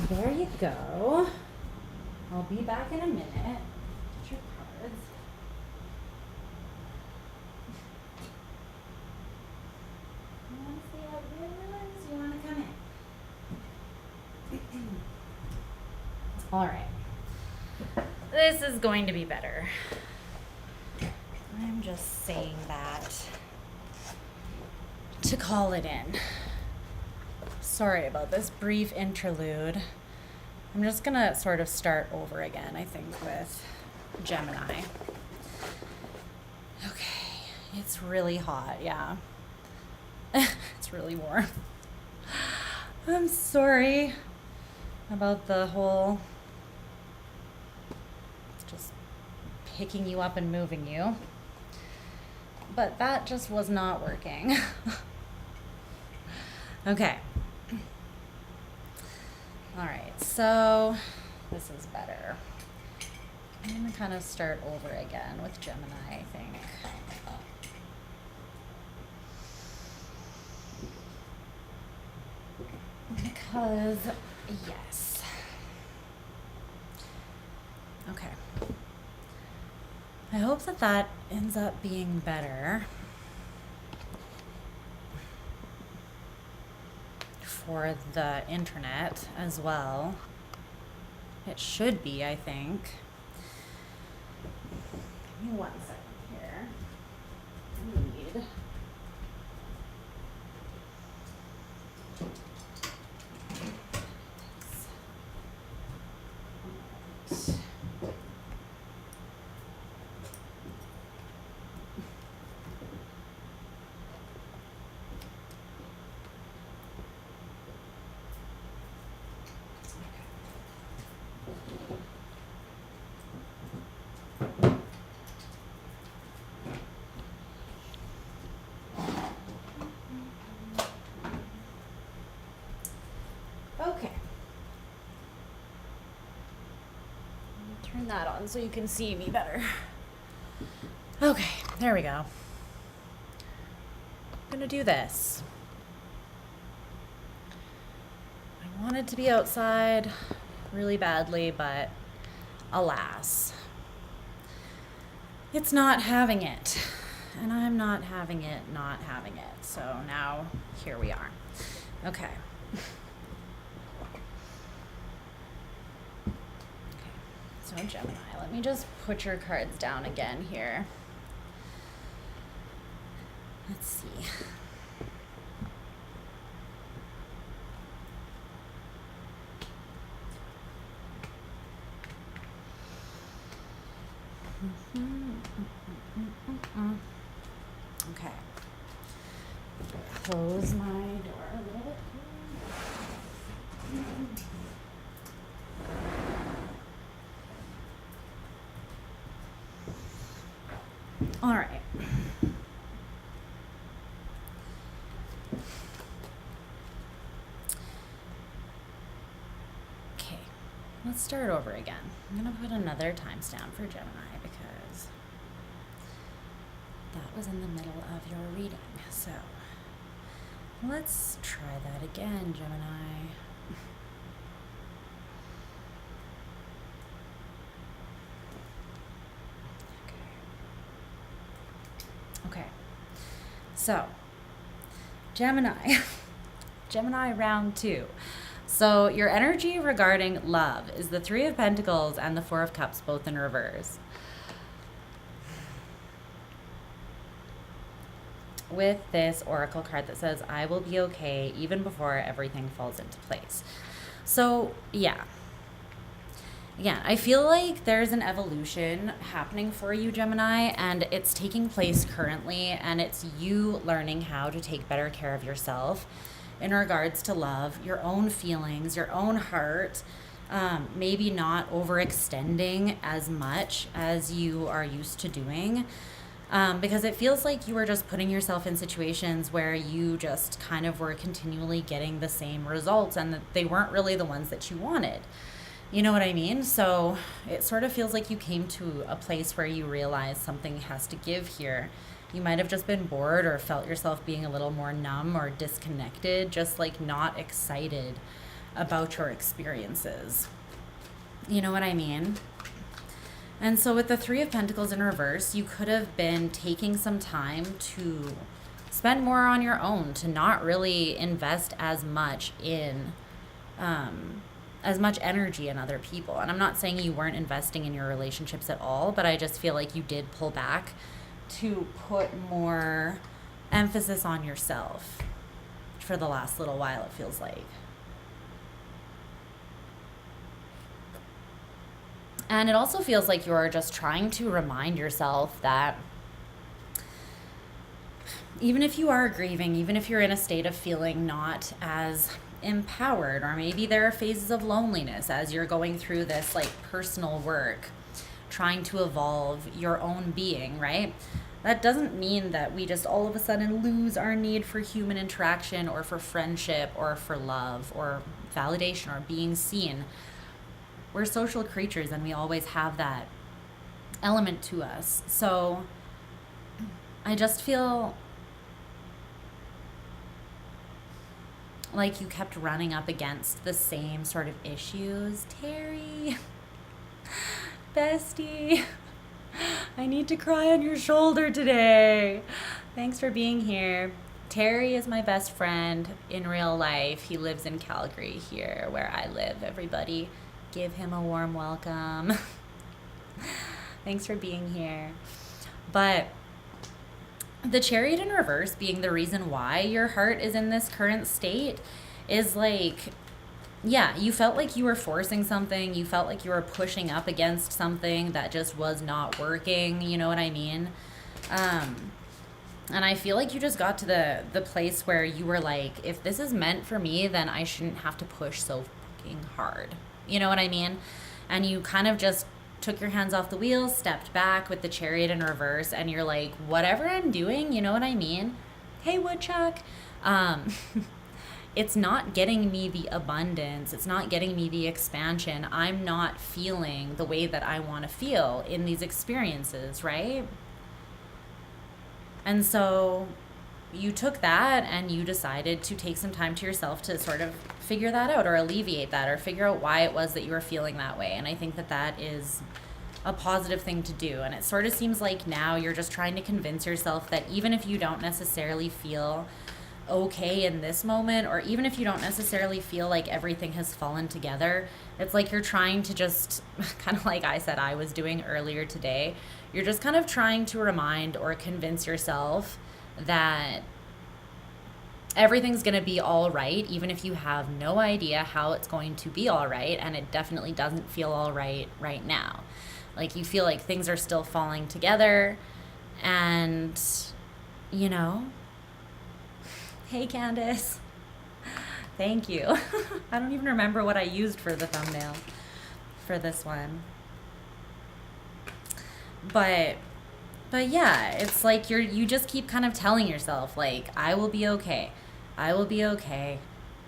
there you go. I'll be back in a minute. Get your cards. You want to see how good it is? You want to come in? All right. This is going to be better. I'm just saying that to call it in. Sorry about this brief interlude. I'm just gonna sort of start over again, I think, with Gemini. Okay, it's really hot, yeah. It's really warm. I'm sorry about the whole just picking you up and moving you. But that just was not working. Okay. All right, so this is better. I'm gonna kind of start over again with Gemini, I think. Because, yes. Okay. I hope that that ends up being better for the internet as well. It should be, I think. Give me 1 second here. I need... Okay. Turn that on so you can see me better. Okay, there we go. I'm gonna do this. I wanted to be outside really badly, but alas, it's not having it. And I'm not having it, not having it. So now, here we are. Okay. So Gemini, let me just put your cards down again here. Let's see. Okay. Close my door a little bit. All right. Okay, let's start over again. I'm gonna put another timestamp for Gemini because that was in the middle of your reading. So let's try that again, Gemini. Okay, so Gemini, Gemini round 2. So your energy regarding love is the 3 of Pentacles and the 4 of Cups, both in reverse. With this oracle card that says, I will be okay even before everything falls into place. So yeah. Again, I feel like there's an evolution happening for you, Gemini, and it's taking place currently, and it's you learning how to take better care of yourself in regards to love, your own feelings, your own heart, maybe not overextending as much as you are used to doing, because it feels like you were just putting yourself in situations where you just kind of were continually getting the same results and that they weren't really the ones that you wanted. You know what I mean? So it sort of feels like you came to a place where you realize something has to give here. You might have just been bored or felt yourself being a little more numb or disconnected, just like not excited about your experiences. You know what I mean? And so with the 3 of Pentacles in reverse, you could have been taking some time to spend more on your own, to not really invest as much in as much energy in other people. And I'm not saying you weren't investing in your relationships at all, but I just feel like you did pull back to put more emphasis on yourself for the last little while, it feels like. And it also feels like you're just trying to remind yourself that even if you are grieving, even if you're in a state of feeling not as empowered, or maybe there are phases of loneliness as you're going through this like personal work, trying to evolve your own being, right? That doesn't mean that we just all of a sudden lose our need for human interaction or for friendship or for love or validation or being seen. We're social creatures and we always have that element to us. So I just feel like you kept running up against the same sort of issues. Terry, bestie, I need to cry on your shoulder today. Thanks for being here. Terry is my best friend in real life. He lives in Calgary here where I live. Everybody give him a warm welcome. Thanks for being here. But the Chariot in reverse being the reason why your heart is in this current state is like, yeah, you felt like you were forcing something. You felt like you were pushing up against something that just was not working. You know what I mean? And I feel like you just got to the place where you were like, if this is meant for me, then I shouldn't have to push so fucking hard. You know what I mean? And you kind of just took your hands off the wheel, stepped back with the Chariot in reverse, and you're like, whatever I'm doing, you know what I mean? Hey, Woodchuck. It's not getting me the abundance. It's not getting me the expansion. I'm not feeling the way that I want to feel in these experiences, right? And so you took that and you decided to take some time to yourself to sort of figure that out or alleviate that or figure out why it was that you were feeling that way. And I think that that is a positive thing to do. And it sort of seems like now you're just trying to convince yourself that even if you don't necessarily feel okay in this moment, or even if you don't necessarily feel like everything has fallen together, it's like you're trying to just, kind of like I said I was doing earlier today, you're just kind of trying to remind or convince yourself that everything's going to be all right, even if you have no idea how it's going to be all right, and it definitely doesn't feel all right right now. Like you feel like things are still falling together, and, you know, hey, Candace. Thank you. I don't even remember what I used for the thumbnail for this one. But yeah, it's like you just keep kind of telling yourself, like, I will be okay. I will be okay.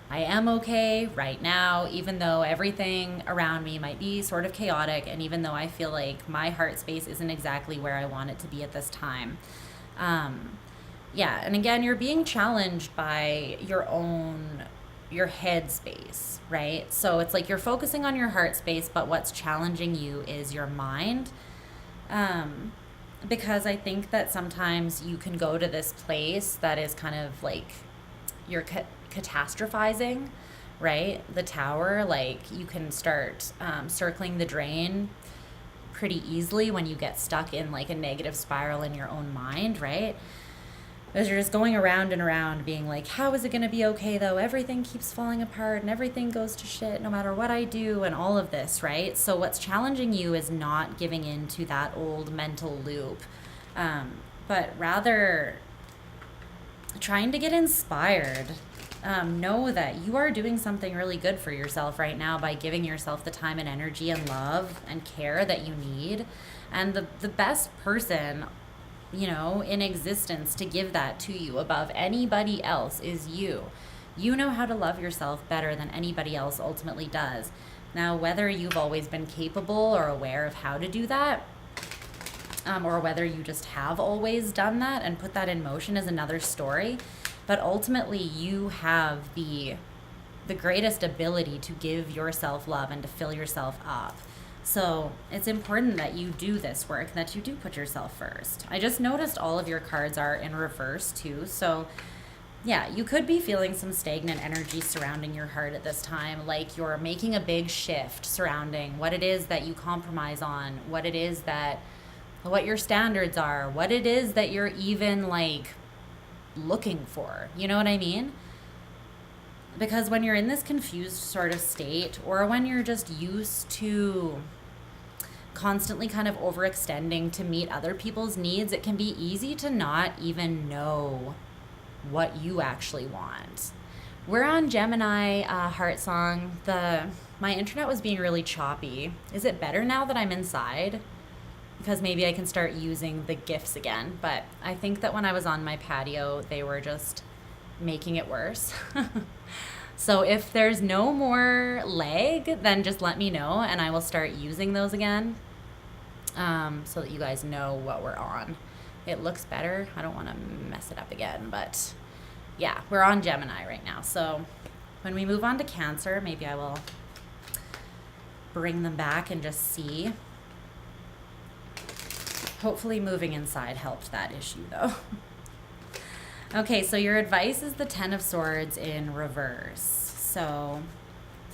I am okay right now, even though everything around me might be sort of chaotic, and even though I feel like my heart space isn't exactly where I want it to be at this time. Yeah, and again, you're being challenged by your head space, right? So it's like you're focusing on your heart space, but what's challenging you is your mind. Because I think that sometimes you can go to this place that is kind of like you're catastrophizing, right? The tower, like you can start circling the drain pretty easily when you get stuck in like a negative spiral in your own mind, right? Because you're just going around and around being like, how is it going to be okay though? Everything keeps falling apart and everything goes to shit no matter what I do and all of this, right? So what's challenging you is not giving in to that old mental loop, but rather trying to get inspired. Know that you are doing something really good for yourself right now by giving yourself the time and energy and love and care that you need. And the best person, you know, in existence to give that to you above anybody else is you. You know how to love yourself better than anybody else ultimately does. Now, whether you've always been capable or aware of how to do that, or whether you just have always done that and put that in motion is another story. But ultimately, you have the greatest ability to give yourself love and to fill yourself up. So it's important that you do this work, that you do put yourself first. I just noticed all of your cards are in reverse too. So yeah, you could be feeling some stagnant energy surrounding your heart at this time. Like you're making a big shift surrounding what it is that you compromise on, what your standards are, what it is that you're even like looking for. You know what I mean? Because when you're in this confused sort of state, or when you're just used to constantly kind of overextending to meet other people's needs, it can be easy to not even know what you actually want. We're on Gemini, Heart Song. My internet was being really choppy. Is it better now that I'm inside? because maybe I can start using the gifts again. But I think that when I was on my patio, they were just making it worse. So if there's no more leg, then just let me know and I will start using those again, so that you guys know what we're on. It looks better. I don't want to mess it up again, but yeah, we're on Gemini right now. So when we move on to Cancer, maybe I will bring them back and just see. Hopefully moving inside helped that issue though. Okay, so your advice is the Ten of Swords in reverse. So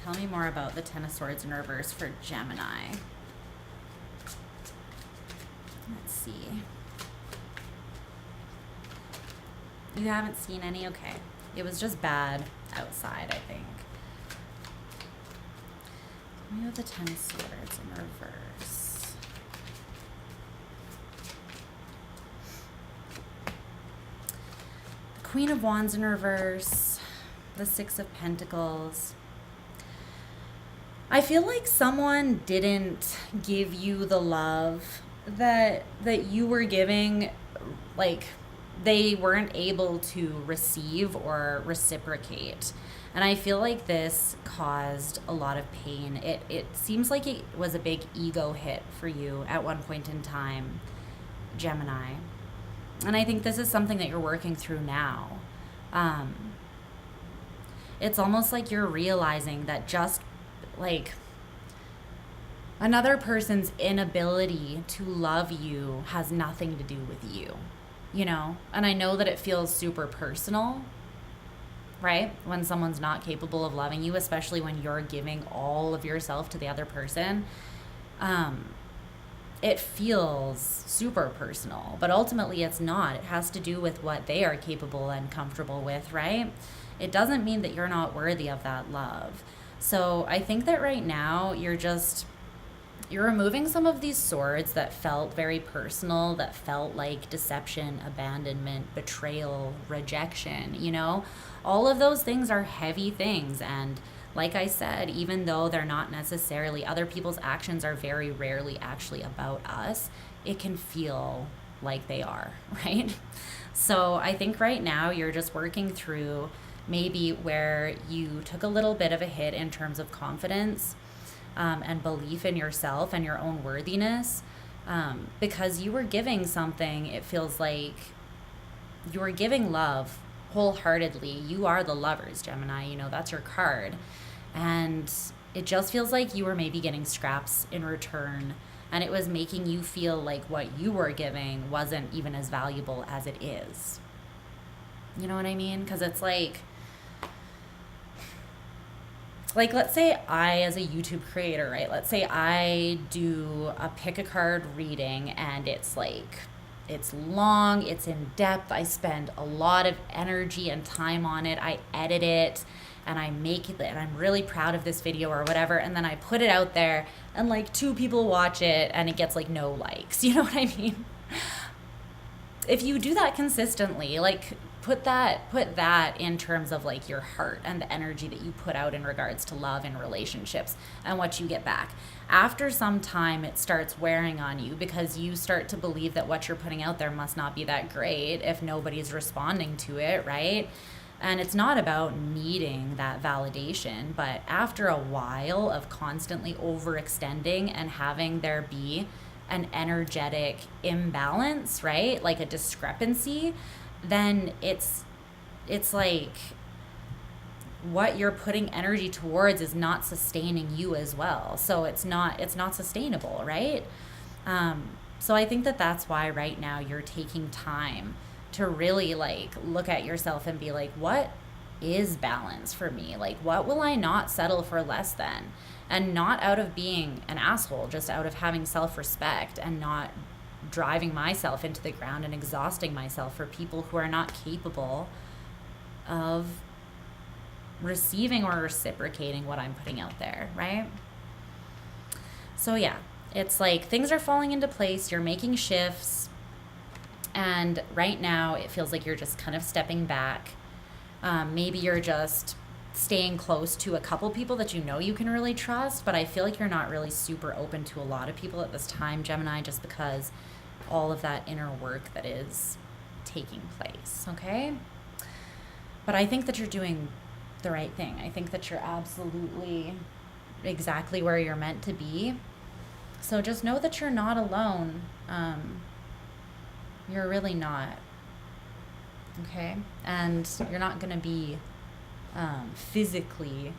tell me more about the Ten of Swords in reverse for Gemini. Let's see. You haven't seen any? Okay. It was just bad outside, I think. We have the Ten of Swords in reverse. The Queen of Wands in reverse. The Six of Pentacles. I feel like someone didn't give you the love that you were giving. Like, they weren't able to receive or reciprocate. And I feel like this caused a lot of pain. It seems like it was a big ego hit for you at one point in time, Gemini. And I think this is something that you're working through now. It's almost like you're realizing that just like another person's inability to love you has nothing to do with you, you know? And I know that it feels super personal, right? When someone's not capable of loving you, especially when you're giving all of yourself to the other person, it feels super personal, but ultimately it's not. It has to do with what they are capable and comfortable with, right? It doesn't mean that you're not worthy of that love. So I think that right now you're removing some of these swords that felt very personal, that felt like deception, abandonment, betrayal, rejection, you know? All of those things are heavy things. And like I said, even though they're not necessarily, other people's actions are very rarely actually about us, it can feel like they are, right? So I think right now you're just working through maybe where you took a little bit of a hit in terms of confidence, and belief in yourself and your own worthiness, because you were giving something. It feels like you were giving love wholeheartedly. You are the Lovers, Gemini, you know, that's your card. And it just feels like you were maybe getting scraps in return, and it was making you feel like what you were giving wasn't even as valuable as it is. You know what I mean? Because it's like, let's say I, as a YouTube creator, right? Let's say I do a pick a card reading, and it's like, it's long, it's in depth. I spend a lot of energy and time on it. I edit it and I make it, and I'm really proud of this video or whatever. And then I put it out there and like 2 people watch it and it gets like no likes. You know what I mean? If you do that consistently, like put that in terms of like your heart and the energy that you put out in regards to love and relationships and what you get back. After some time, it starts wearing on you because you start to believe that what you're putting out there must not be that great if nobody's responding to it, right? And it's not about needing that validation, but after a while of constantly overextending and having there be an energetic imbalance, right? Like a discrepancy, then it's like what you're putting energy towards is not sustaining you as well. So it's not sustainable, right? So I think that that's why right now you're taking time to really like look at yourself and be like, what is balance for me? Like, what will I not settle for less than? And not out of being an asshole, just out of having self-respect and not driving myself into the ground and exhausting myself for people who are not capable of receiving or reciprocating what I'm putting out there, right? So yeah, it's like things are falling into place, you're making shifts, and right now it feels like you're just kind of stepping back. Maybe you're just staying close to a couple people that you know you can really trust, but I feel like you're not really super open to a lot of people at this time, Gemini, just because all of that inner work that is taking place, okay? But I think that you're doing the right thing. I think that you're absolutely exactly where you're meant to be. So just know that you're not alone. You're really not, okay? And you're not going to be physically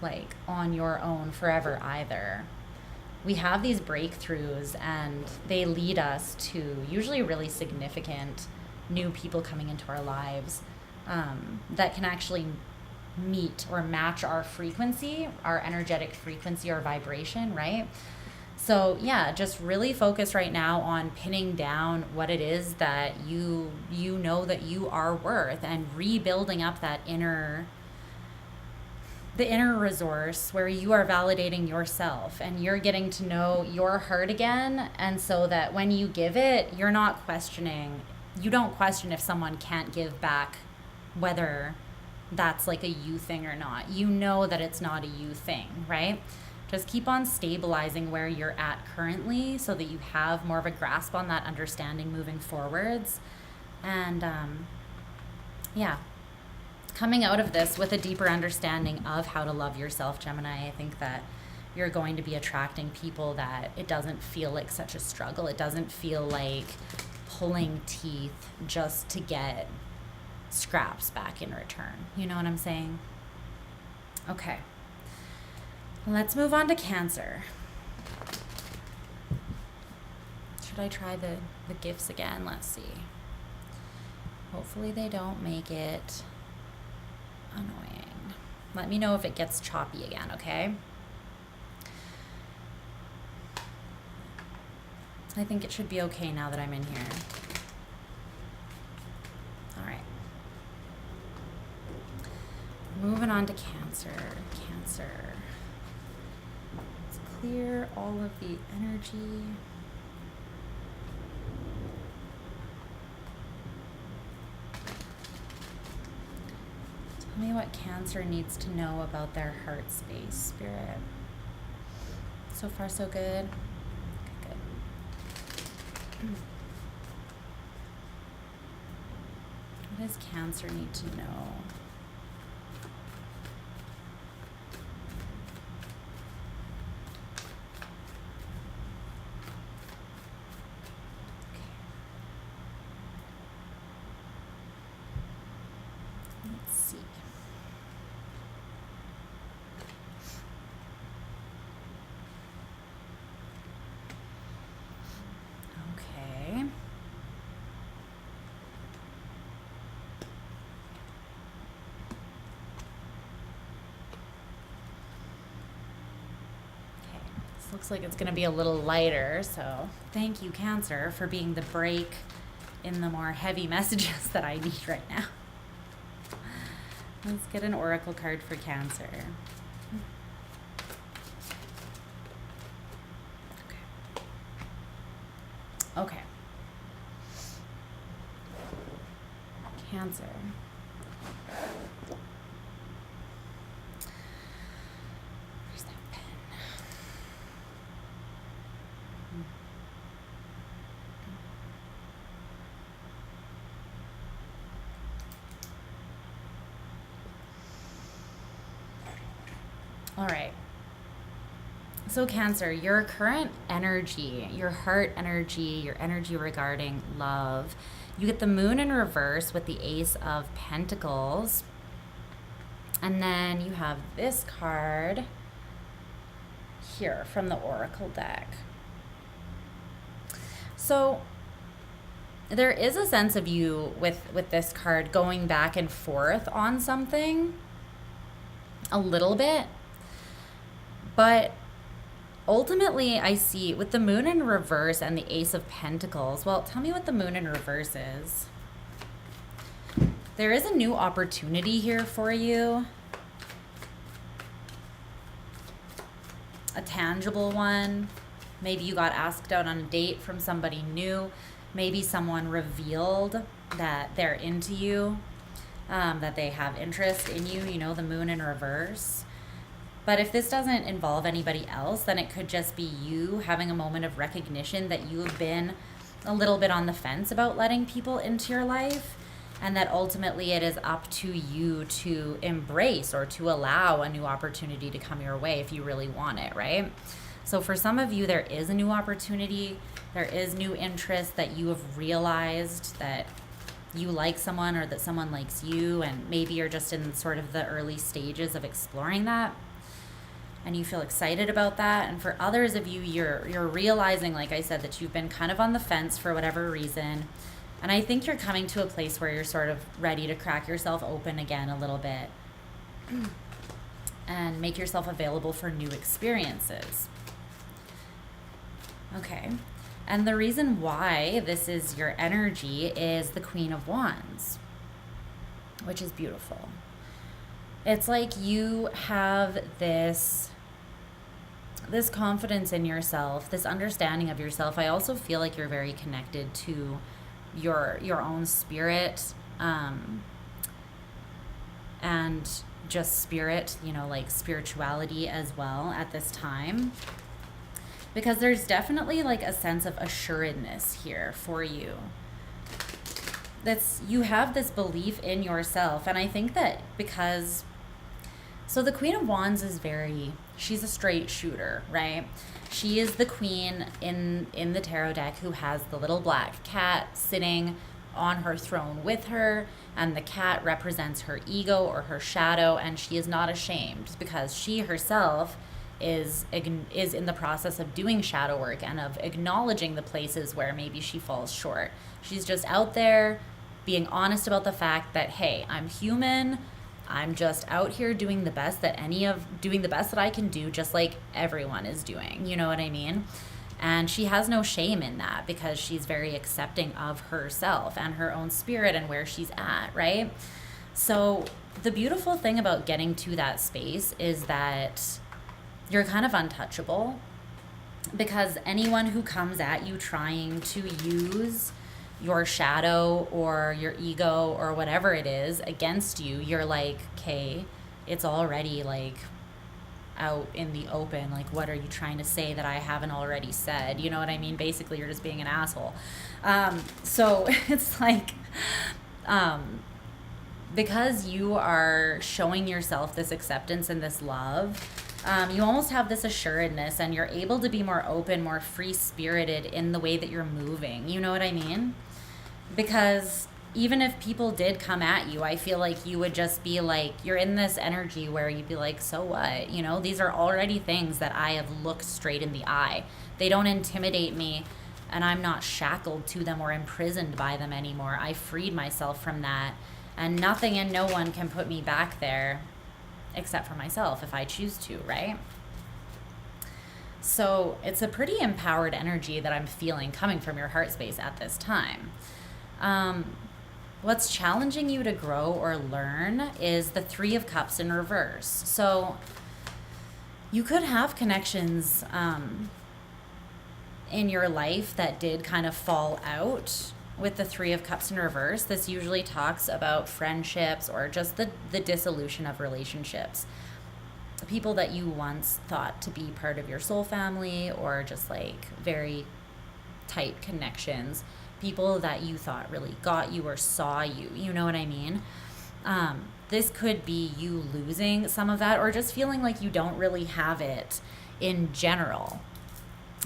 like on your own forever either. We have these breakthroughs and they lead us to usually really significant new people coming into our lives that can actually meet or match our frequency, our energetic frequency or vibration, right? So yeah, just really focus right now on pinning down what it is that you know that you are worth, and rebuilding up that the inner resource where you are validating yourself and you're getting to know your heart again. And so that when you give it, you're not questioning, you don't question if someone can't give back, whether that's like a you thing or not. You know that it's not a you thing, right? Just keep on stabilizing where you're at currently so that you have more of a grasp on that understanding moving forwards. And yeah, coming out of this with a deeper understanding of how to love yourself, Gemini, I think that you're going to be attracting people that it doesn't feel like such a struggle. It doesn't feel like pulling teeth just to get scraps back in return. You know what I'm saying? Okay. Let's move on to Cancer. Should I try the gifts again? Let's see. Hopefully they don't make it annoying. Let me know if it gets choppy again, okay? I think it should be okay now that I'm in here. All right. Moving on to Cancer. Cancer. Let's clear all of the energy. Tell me what Cancer needs to know about their heart space, Spirit. So far, so good. Okay, good. What does Cancer need to know? Looks like it's going to be a little lighter, so thank you, Cancer, for being the break in the more heavy messages that I need right now. Let's get an oracle card for Cancer. Okay. Cancer. All right. So Cancer, your current energy, your heart energy, your energy regarding love, you get the Moon in reverse with the Ace of Pentacles. And then you have this card here from the Oracle deck. So there is a sense of you with this card going back and forth on something a little bit. But ultimately, I see with the Moon in reverse and the Ace of Pentacles, well, tell me what the Moon in reverse is. There is a new opportunity here for you. A tangible one. Maybe you got asked out on a date from somebody new. Maybe someone revealed that they're into you. that they have interest in you, you know, the moon in reverse. But if this doesn't involve anybody else, then it could just be you having a moment of recognition that you have been a little bit on the fence about letting people into your life, and that ultimately it is up to you to embrace or to allow a new opportunity to come your way if you really want it, right? So for some of you, there is a new opportunity, there is new interest that you have realized that you like someone or that someone likes you, and maybe you're just in sort of the early stages of exploring that, and you feel excited about that. And for others of you, you're realizing, like I said, that you've been kind of on the fence for whatever reason. And I think you're coming to a place where you're sort of ready to crack yourself open again a little bit and make yourself available for new experiences. Okay. And the reason why this is your energy is the Queen of Wands, which is beautiful. It's like you have this confidence in yourself, this understanding of yourself. I also feel like you're very connected to your own spirit, and just spirit, you know, like spirituality as well at this time. Because there's definitely like a sense of assuredness here for you. You have this belief in yourself. And I think that because, so the Queen of Wands is she's a straight shooter, right? She is the queen in the tarot deck who has the little black cat sitting on her throne with her, and the cat represents her ego or her shadow, and she is not ashamed because she herself is in the process of doing shadow work and of acknowledging the places where maybe she falls short. She's just out there being honest about the fact that, hey, I'm human. I'm just out here doing the best that I can do, just like everyone is doing. You know what I mean? And she has no shame in that because she's very accepting of herself and her own spirit and where she's at, right? So the beautiful thing about getting to that space is that you're kind of untouchable, because anyone who comes at you trying to use your shadow or your ego or whatever it is against you, you're like, okay, it's already like out in the open. Like, what are you trying to say that I haven't already said? You know what I mean? Basically, you're just being an asshole. So it's like, because you are showing yourself this acceptance and this love, you almost have this assuredness, and you're able to be more open, more free-spirited in the way that you're moving. You know what I mean? Because even if people did come at you, I feel like you would just be like, you're in this energy where you'd be like, so what? You know, these are already things that I have looked straight in the eye. They don't intimidate me, and I'm not shackled to them or imprisoned by them anymore. I freed myself from that, and nothing and no one can put me back there except for myself if I choose to, right? So it's a pretty empowered energy that I'm feeling coming from your heart space at this time. What's challenging you to grow or learn is the Three of Cups in reverse. So you could have connections in your life that did kind of fall out with the Three of Cups in reverse. This usually talks about friendships or just the dissolution of relationships. People that you once thought to be part of your soul family, or just like very tight connections. People that you thought really got you or saw you. You know what I mean? This could be you losing some of that, or just feeling like you don't really have it in general.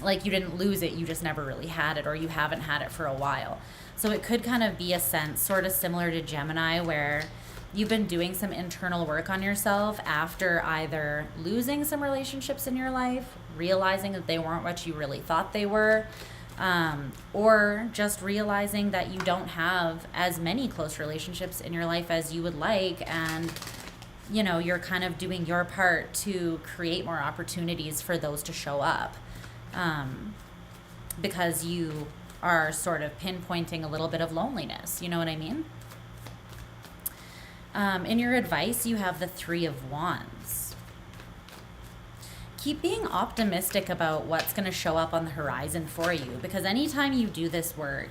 Like you didn't lose it, you just never really had it, or you haven't had it for a while. So it could kind of be a sense sort of similar to Gemini, where you've been doing some internal work on yourself after either losing some relationships in your life, realizing that they weren't what you really thought they were, or just realizing that you don't have as many close relationships in your life as you would like, and you know, you're kind of doing your part to create more opportunities for those to show up, because you are sort of pinpointing a little bit of loneliness. You know what I mean? In your advice, you have the Three of Wands. Keep being optimistic about what's going to show up on the horizon for you, because anytime you do this work,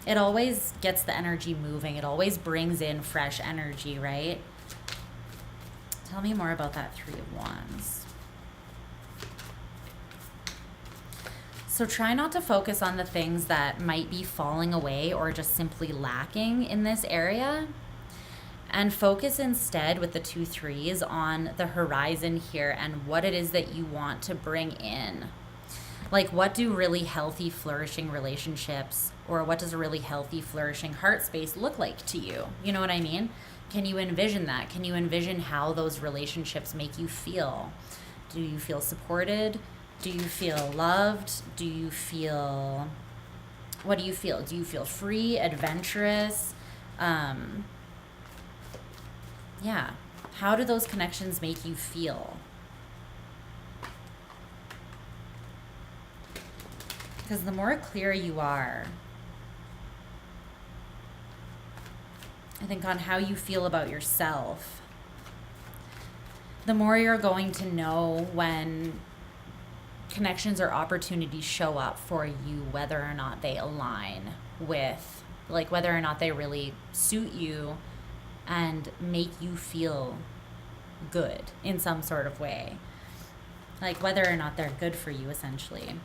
It always gets the energy moving. It always brings in fresh energy, right? Tell me more about that Three of Wands. So try not to focus on the things that might be falling away or just simply lacking in this area. And focus instead with the 2 threes on the horizon here and what it is that you want to bring in. Like, what do really healthy, flourishing relationships, or what does a really healthy, flourishing heart space look like to you? You know what I mean? Can you envision that? Can you envision how those relationships make you feel? Do you feel supported? Do you feel loved? Do you feel, what do you feel? Do you feel free, adventurous? Yeah. How do those connections make you feel? Because the more clear you are, I think, on how you feel about yourself, the more you're going to know when connections or opportunities show up for you, whether or not they align with, like, whether or not they really suit you and make you feel good in some sort of way. Like, whether or not they're good for you, essentially.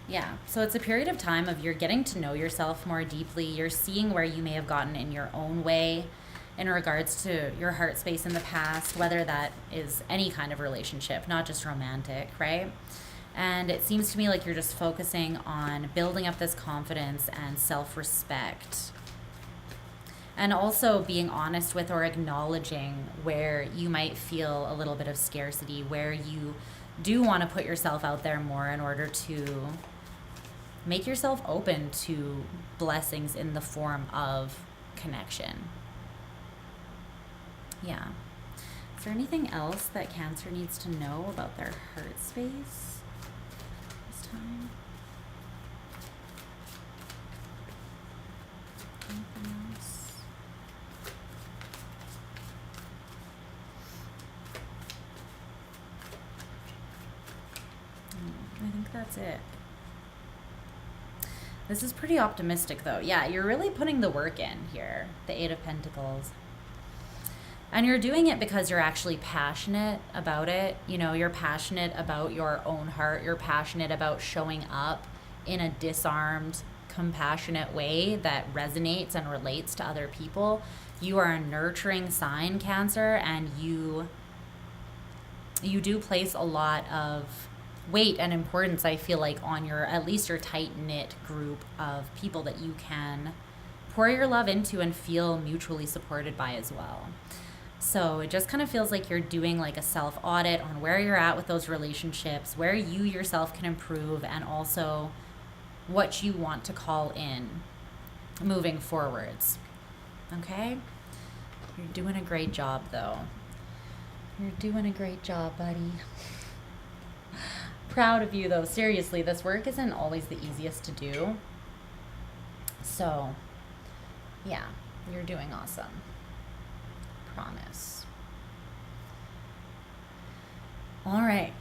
Yeah, so it's a period of time of you're getting to know yourself more deeply. You're seeing where you may have gotten in your own way in regards to your heart space in the past, whether that is any kind of relationship, not just romantic, right? And it seems to me like you're just focusing on building up this confidence and self-respect. And also being honest with or acknowledging where you might feel a little bit of scarcity, where you do want to put yourself out there more in order to make yourself open to blessings in the form of connection. Yeah. Is there anything else that Cancer needs to know about their heart space this time? Anything else? I think that's it. This is pretty optimistic, though. Yeah, you're really putting the work in here, the Eight of Pentacles. And you're doing it because you're actually passionate about it. You know, you're passionate about your own heart. You're passionate about showing up in a disarmed, compassionate way that resonates and relates to other people. You are a nurturing sign, Cancer, and you do place a lot of weight and importance, I feel like, on your, at least your tight-knit group of people that you can pour your love into and feel mutually supported by as well. So it just kind of feels like you're doing like a self-audit on where you're at with those relationships, where you yourself can improve, and also what you want to call in moving forwards. Okay? You're doing a great job, though. You're doing a great job, buddy. Proud of you, though. Seriously, this work isn't always the easiest to do. So, yeah, you're doing awesome. Promise. All right.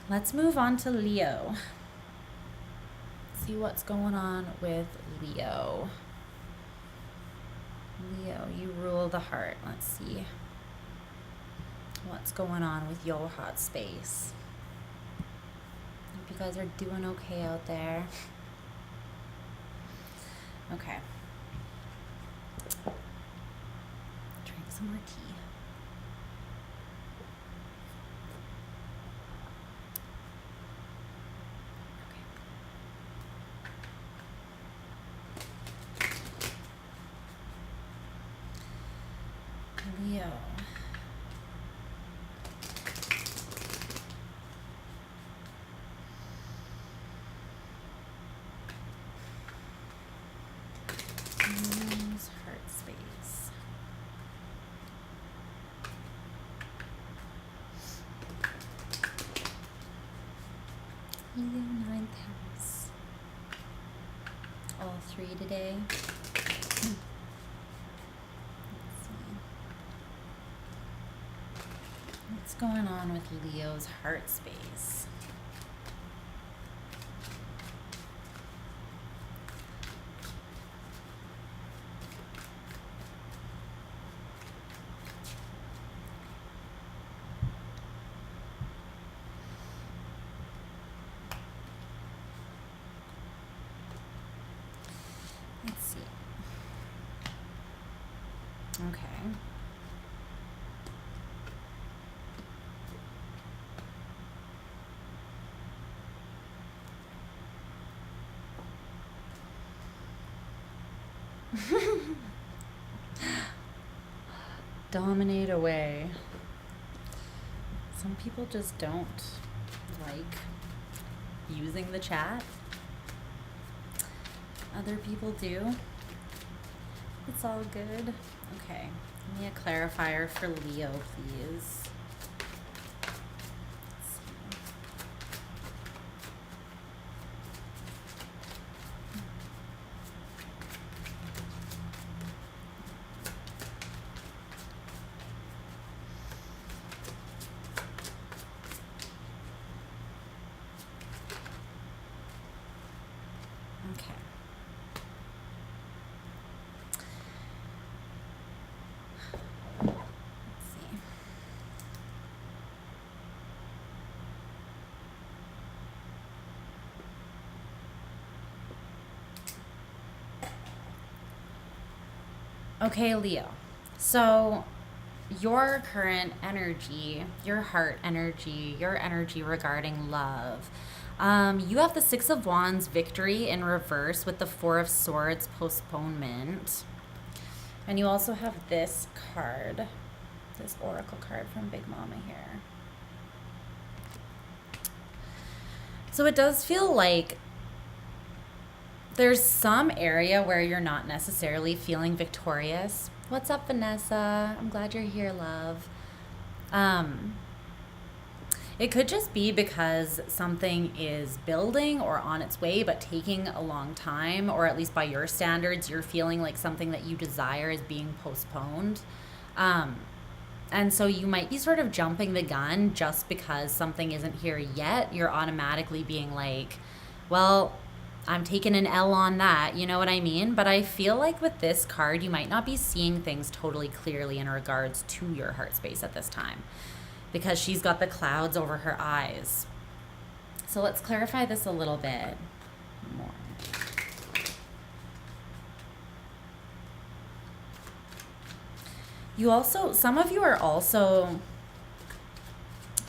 Let's move on to Leo. See what's going on with Leo. Leo, you rule the heart. Let's see what's going on with your heart space. Hope you guys are doing okay out there. Okay. Drink some more tea. Leo. Leo's heart space. Leo, ninth house. All three today. What's going on with Leo's heart space? Dominate away. Some people just don't like using the chat. Other people do. It's all good. Okay, give me a clarifier for Leo, please. Okay, Leo. So your current energy, your heart energy, your energy regarding love. You have the Six of Wands, victory in reverse with the Four of Swords, postponement. And you also have this card, this oracle card from Big Mama here. So it does feel like there's some area where you're not necessarily feeling victorious. What's up, Vanessa? I'm glad you're here, love. It could just be because something is building or on its way, but taking a long time, or at least by your standards, you're feeling like something that you desire is being postponed. And so you might be sort of jumping the gun just because something isn't here yet. You're automatically being like, well, I'm taking an L on that, you know what I mean? But I feel like with this card, you might not be seeing things totally clearly in regards to your heart space at this time, because she's got the clouds over her eyes. So let's clarify this a little bit more. You also, some of you are also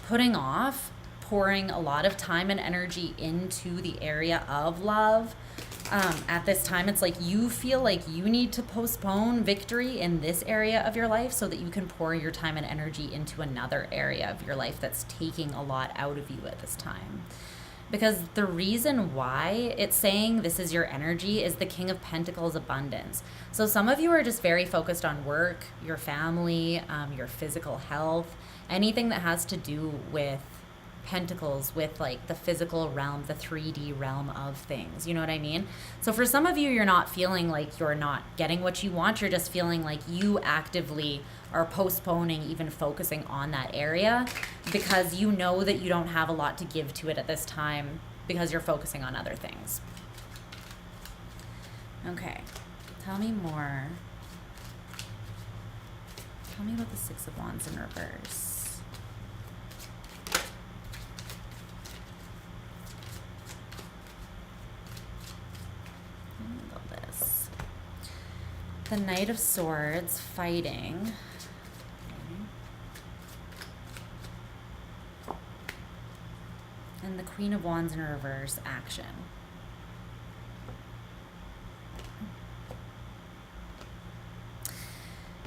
putting off pouring a lot of time and energy into the area of love. At this time, it's like you feel like you need to postpone victory in this area of your life so that you can pour your time and energy into another area of your life that's taking a lot out of you at this time. Because the reason why it's saying this is your energy is the King of Pentacles, abundance. So some of you are just very focused on work, your family, your physical health, anything that has to do with Pentacles, with like the physical realm, the 3D realm of things, you know what I mean? So for some of you, you're not feeling like you're not getting what you want, you're just feeling like you actively are postponing even focusing on that area because you know that you don't have a lot to give to it at this time because you're focusing on other things. Okay, tell me more. Tell me about the Six of Wands in reverse. The Knight of Swords, fighting. And the Queen of Wands in reverse, action.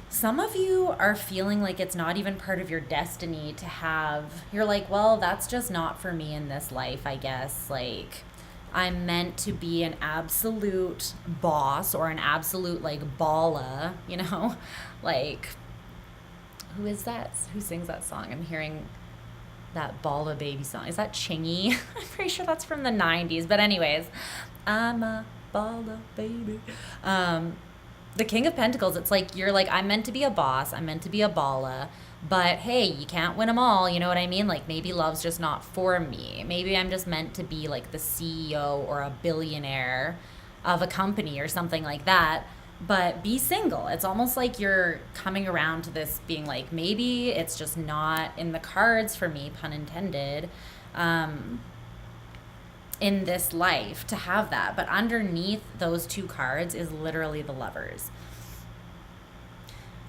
Some of you are feeling like it's not even part of your destiny to have, you're like, well, that's just not for me in this life, I guess. Like, I'm meant to be an absolute boss or an absolute like balla, you know, like, who is that? Who sings that song? I'm hearing that Balla Baby song. Is that Chingy? I'm pretty sure that's from the 90s. But anyways, I'm a Balla Baby. The King of Pentacles, it's like, you're like, I'm meant to be a boss. I'm meant to be a balla. But hey, you can't win them all, you know what I mean? Like, maybe love's just not for me. Maybe I'm just meant to be like the CEO or a billionaire of a company or something like that. But be single. It's almost like you're coming around to this being like, maybe it's just not in the cards for me, pun intended, in this life to have that. But underneath those two cards is literally the Lovers.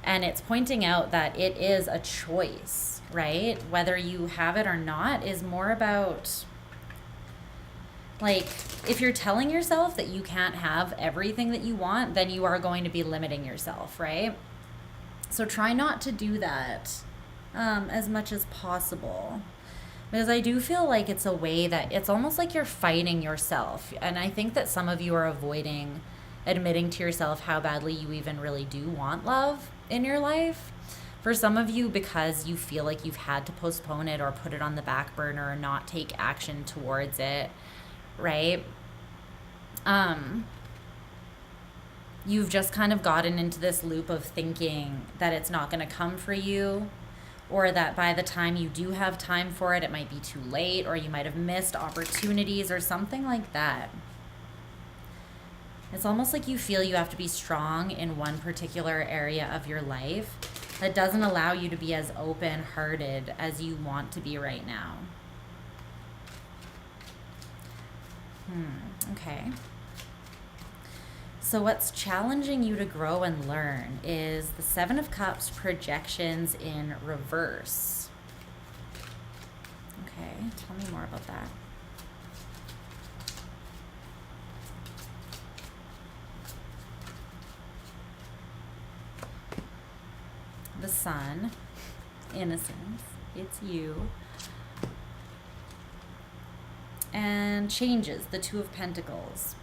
And it's pointing out that it is a choice, right? Whether you have it or not is more about Like, if you're telling yourself that you can't have everything that you want, then you are going to be limiting yourself, right? So try not to do that as much as possible. Because I do feel like it's a way that it's almost like you're fighting yourself. And I think that some of you are avoiding admitting to yourself how badly you even really do want love in your life. For some of you, because you feel like you've had to postpone it or put it on the back burner or not take action towards it, right? You've just kind of gotten into this loop of thinking that it's not going to come for you, or that by the time you do have time for it, it might be too late, or you might have missed opportunities or something like that. It's almost like you feel you have to be strong in one particular area of your life that doesn't allow you to be as open-hearted as you want to be right now. Okay. So what's challenging you to grow and learn is the Seven of Cups projections in reverse. Okay, tell me more about that. The Sun, innocence, it's you. And changes, the Two of Pentacles.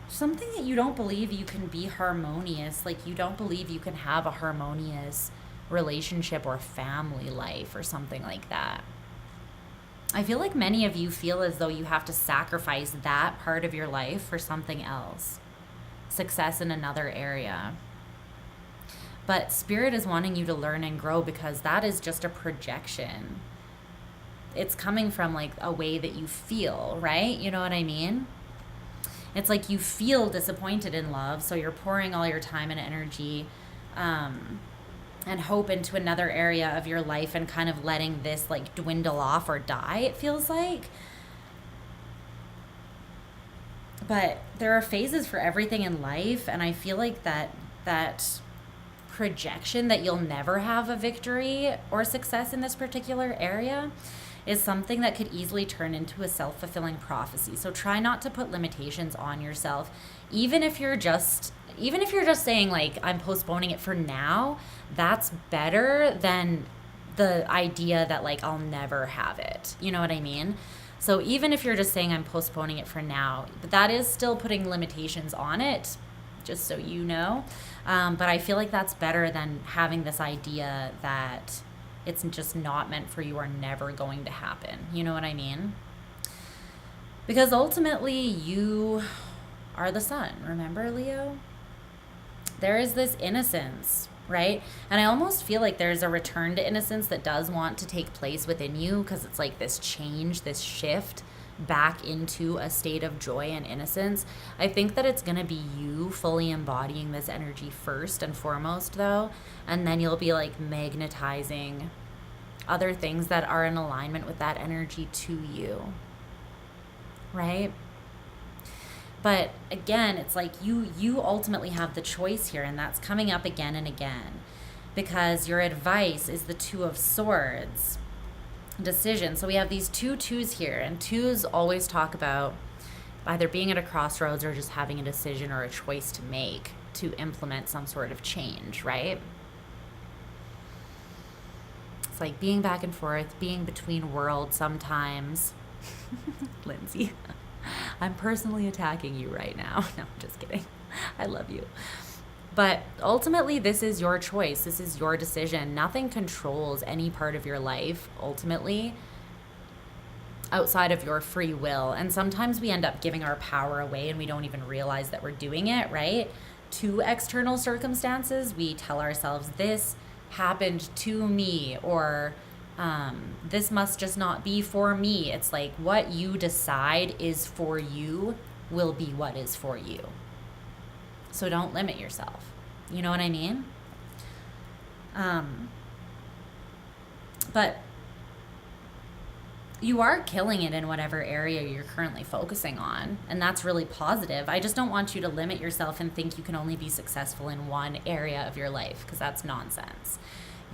Something that you don't believe you can be harmonious, like you don't believe you can have a harmonious relationship or family life or something like that. I feel like many of you feel as though you have to sacrifice that part of your life for something else. Success in another area. But Spirit is wanting you to learn and grow, because that is just a projection. It's coming from like a way that you feel, right? You know what I mean? It's like you feel disappointed in love, so you're pouring all your time and energy and hope into another area of your life and kind of letting this like dwindle off or die, it feels like. But there are phases for everything in life, and I feel like that projection that you'll never have a victory or success in this particular area is something that could easily turn into a self-fulfilling prophecy. So try not to put limitations on yourself, even if you're just saying like, I'm postponing it for now. That's better than the idea that like I'll never have it. You know what I mean? So even if you're just saying I'm postponing it for now, but that is still putting limitations on it, just so you know. But I feel like that's better than having this idea that it's just not meant for you or never going to happen. You know what I mean? Because ultimately you are the sun. Remember, Leo? There is this innocence, right? And I almost feel like there's a return to innocence that does want to take place within you, because it's like this change, this shift back into a state of joy and innocence. I think that it's going to be you fully embodying this energy first and foremost, though, and then you'll be like magnetizing other things that are in alignment with that energy to you, right? But again, it's like you ultimately have the choice here, and that's coming up again and again, because your advice is the Two of Swords. Decision. So we have these two twos here, and twos always talk about either being at a crossroads or just having a decision or a choice to make to implement some sort of change, right? It's like being back and forth, being between worlds sometimes. Lindsay, I'm personally attacking you right now. No, I'm just kidding. I love you. But ultimately, this is your choice. This is your decision. Nothing controls any part of your life, ultimately, outside of your free will. And sometimes we end up giving our power away and we don't even realize that we're doing it, right? To external circumstances, we tell ourselves, this happened to me, or this must just not be for me. It's like what you decide is for you will be what is for you. So don't limit yourself. You know what I mean? But you are killing it in whatever area you're currently focusing on, and that's really positive. I just don't want you to limit yourself and think you can only be successful in one area of your life, because that's nonsense.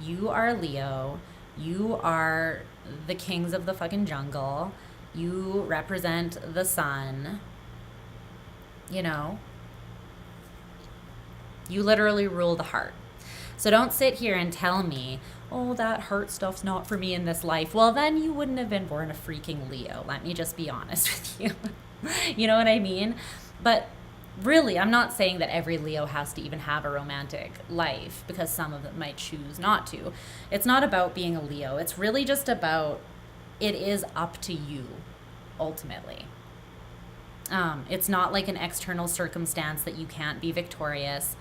You are Leo. You are the kings of the fucking jungle. You represent the sun. You know, you literally rule the heart. So don't sit here and tell me, oh, that heart stuff's not for me in this life. Well, then you wouldn't have been born a freaking Leo. Let me just be honest with you. You know what I mean? But really, I'm not saying that every Leo has to even have a romantic life, because some of them might choose not to. It's not about being a Leo. It's really just about, it is up to you, ultimately. It's not like an external circumstance that you can't be victorious.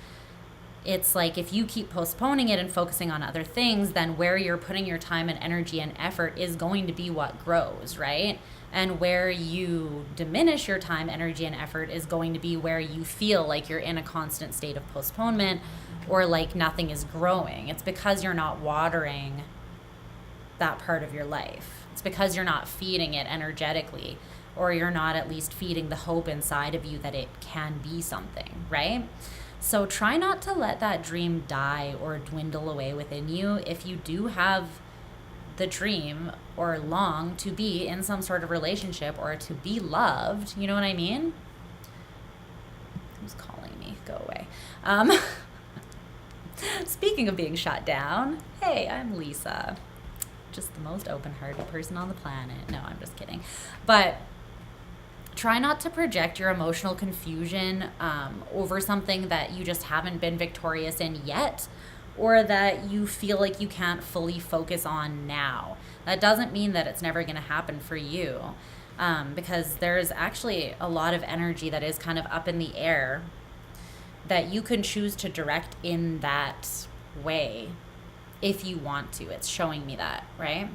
It's like, if you keep postponing it and focusing on other things, then where you're putting your time and energy and effort is going to be what grows, right? And where you diminish your time, energy, and effort is going to be where you feel like you're in a constant state of postponement, or like nothing is growing. It's because you're not watering that part of your life. It's because you're not feeding it energetically, or you're not at least feeding the hope inside of you that it can be something, right? So try not to let that dream die or dwindle away within you. If you do have the dream or long to be in some sort of relationship or to be loved, you know what I mean? Who's calling me? Go away. Speaking of being shut down, hey, I'm Lisa. Just the most open-hearted person on the planet. No, I'm just kidding. But try not to project your emotional confusion over something that you just haven't been victorious in yet, or that you feel like you can't fully focus on now. That doesn't mean that it's never going to happen for you, because there's actually a lot of energy that is kind of up in the air that you can choose to direct in that way if you want to. It's showing me that, right?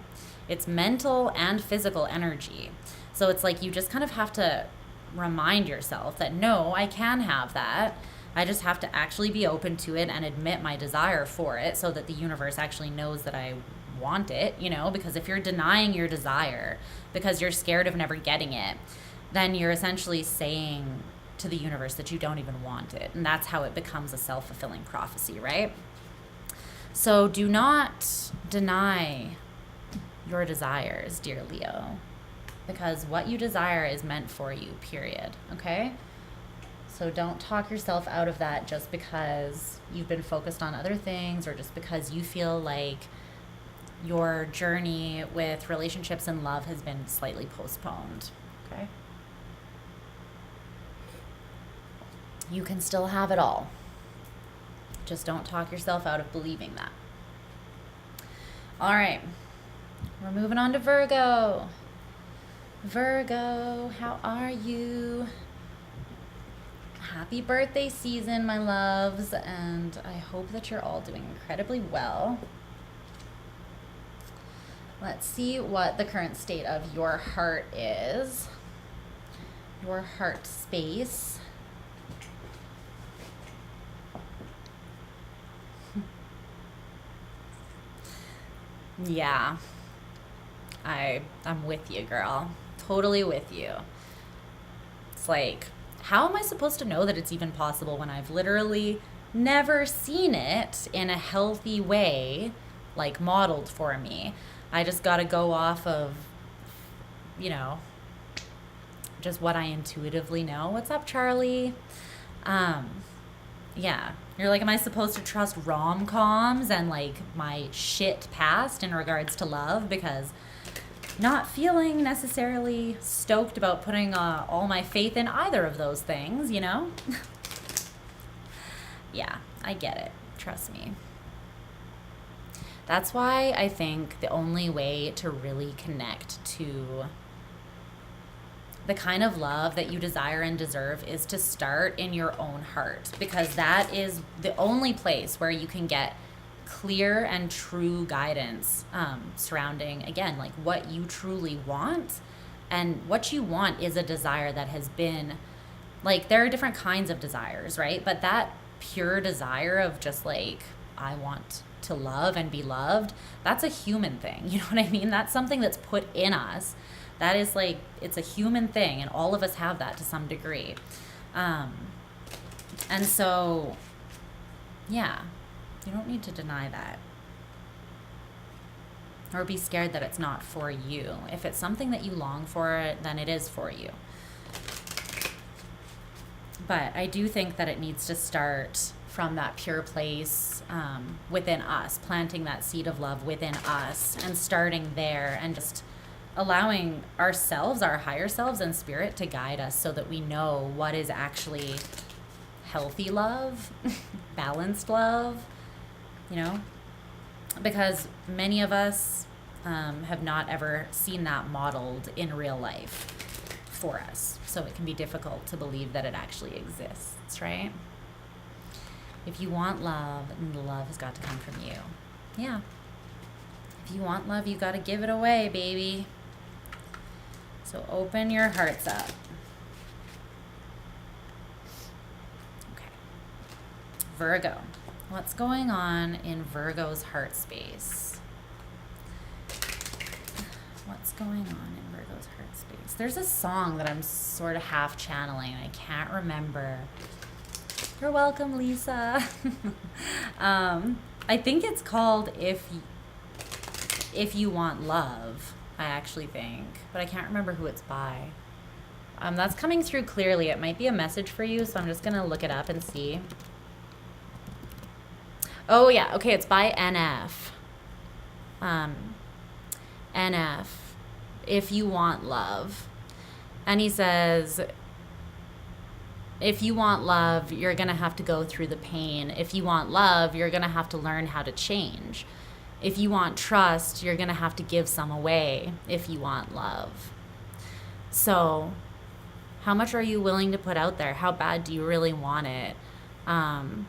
It's mental and physical energy. So it's like, you just kind of have to remind yourself that, no, I can have that. I just have to actually be open to it and admit my desire for it, so that the universe actually knows that I want it, you know? Because if you're denying your desire because you're scared of never getting it, then you're essentially saying to the universe that you don't even want it. And that's how it becomes a self-fulfilling prophecy, right? So do not deny your desires, dear Leo, because what you desire is meant for you, period, okay? So don't talk yourself out of that just because you've been focused on other things, or just because you feel like your journey with relationships and love has been slightly postponed, okay? You can still have it all. Just don't talk yourself out of believing that. All right, we're moving on to Virgo. Virgo, how are you? Happy birthday season, my loves, and I hope that you're all doing incredibly well. Let's see what the current state of your heart is. Your heart space. Yeah, I'm with you, girl. Totally with you. It's like, how am I supposed to know that it's even possible when I've literally never seen it in a healthy way, like modeled for me? I just got to go off of, you know, just what I intuitively know. What's up, Charlie? Yeah. You're like, am I supposed to trust rom-coms and like my shit past in regards to love? Because not feeling necessarily stoked about putting all my faith in either of those things, you know? Yeah, I get it. Trust me. That's why I think the only way to really connect to the kind of love that you desire and deserve is to start in your own heart, because that is the only place where you can get clear and true guidance surrounding, again, like what you truly want. And what you want is a desire that has been, like, there are different kinds of desires, right? But that pure desire of just like, I want to love and be loved, that's a human thing. You know what I mean? That's something that's put in us. That is like, it's a human thing, and all of us have that to some degree. And so, yeah, you don't need to deny that. or be scared that it's not for you. If it's something that you long for, then it is for you. But I do think that it needs to start from that pure place within us, planting that seed of love within us and starting there and just allowing ourselves, our higher selves and spirit to guide us so that we know what is actually healthy love, balanced love, you know, because many of us have not ever seen that modeled in real life for us. So it can be difficult to believe that it actually exists, right? If you want love, then the love has got to come from you. Yeah. If you want love, you got to give it away, baby. So open your hearts up. Okay. Virgo. What's going on in Virgo's heart space? What's going on in Virgo's heart space? There's a song that I'm sort of half channeling. I can't remember. You're welcome, Lisa. I think it's called If You Want Love, I actually think. But I can't remember who it's by. That's coming through clearly. It might be a message for you, so I'm just going to look it up and see. Oh, yeah. Okay, it's by NF. NF, If You Want Love. And he says, if you want love, you're going to have to go through the pain. If you want love, you're going to have to learn how to change. If you want trust, you're going to have to give some away if you want love. So how much are you willing to put out there? How bad do you really want it?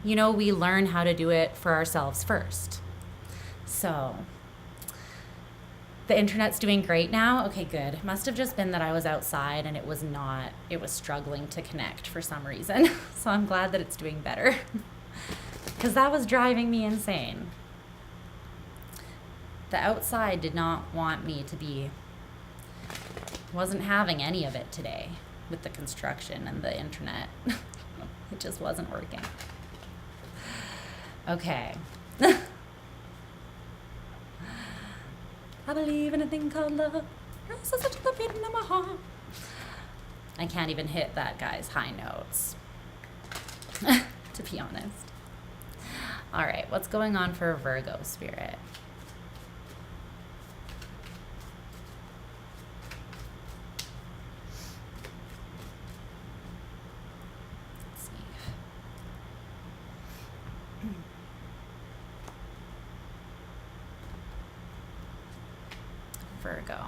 You know, we learn how to do it for ourselves first. So the internet's doing great now. Okay, good. It must have just been that I was outside and it was struggling to connect for some reason. So I'm glad that it's doing better because that was driving me insane. The outside did not want me to be, wasn't having any of it today with the construction and the internet. It just wasn't working. Okay. I believe in a thing called love. I can't even hit that guy's high notes, to be honest. All right, what's going on for Virgo spirit? Let's see. Virgo.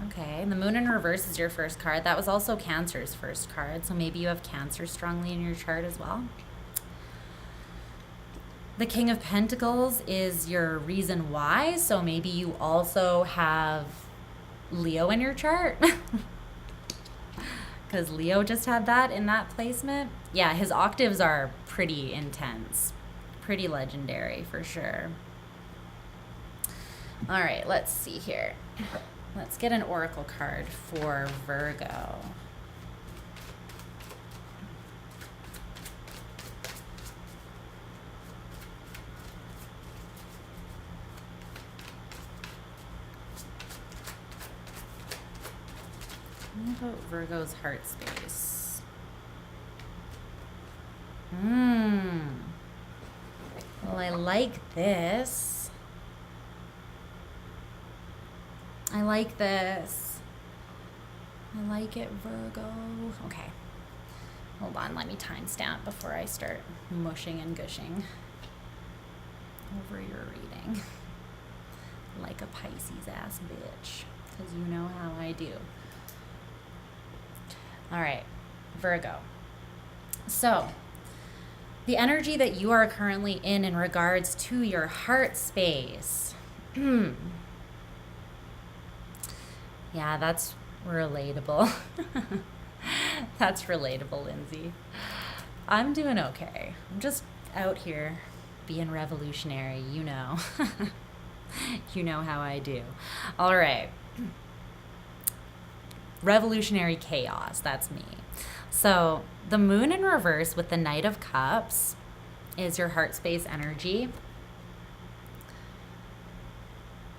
Okay. The moon in reverse is your first card. That was also Cancer's first card, so maybe you have Cancer strongly in your chart as well. The King of Pentacles is your reason why, so maybe you also have Leo in your chart. Because Leo just had that in that placement. Yeah, his octaves are pretty intense. Pretty legendary for sure. All right, let's see here. Let's get an oracle card for Virgo. What about Virgo's heart space? Well, I like this. I like this. I like it, Virgo. Okay. Hold on, let me timestamp before I start mushing and gushing over your reading. Like a Pisces ass bitch. Because you know how I do. All right, Virgo. So, the energy that you are currently in regards to your heart space. Yeah, that's relatable. That's relatable, Lindsay. I'm doing okay. I'm just out here being revolutionary, you know. You know how I do. All right. Revolutionary chaos, that's me. So the moon in reverse with the Knight of Cups is your heart space energy.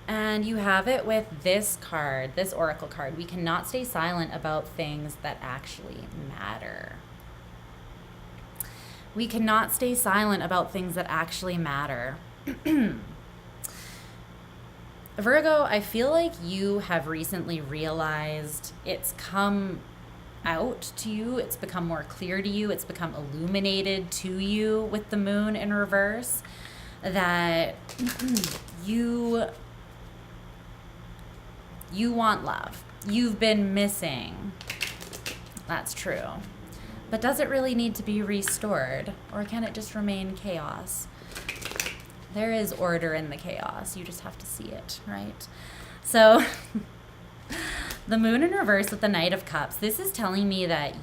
And you have it with this card, this oracle card. We cannot stay silent about things that actually matter. We cannot stay silent about things that actually matter. Virgo, I feel like you have recently realized it's come out to you. It's become more clear to you. It's become illuminated to you with the moon in reverse that you want love. You've been missing. That's true. But does it really need to be restored? Or can it just remain chaos? There is order in the chaos. You just have to see it, right? So the moon in reverse with the Knight of Cups, this is telling me that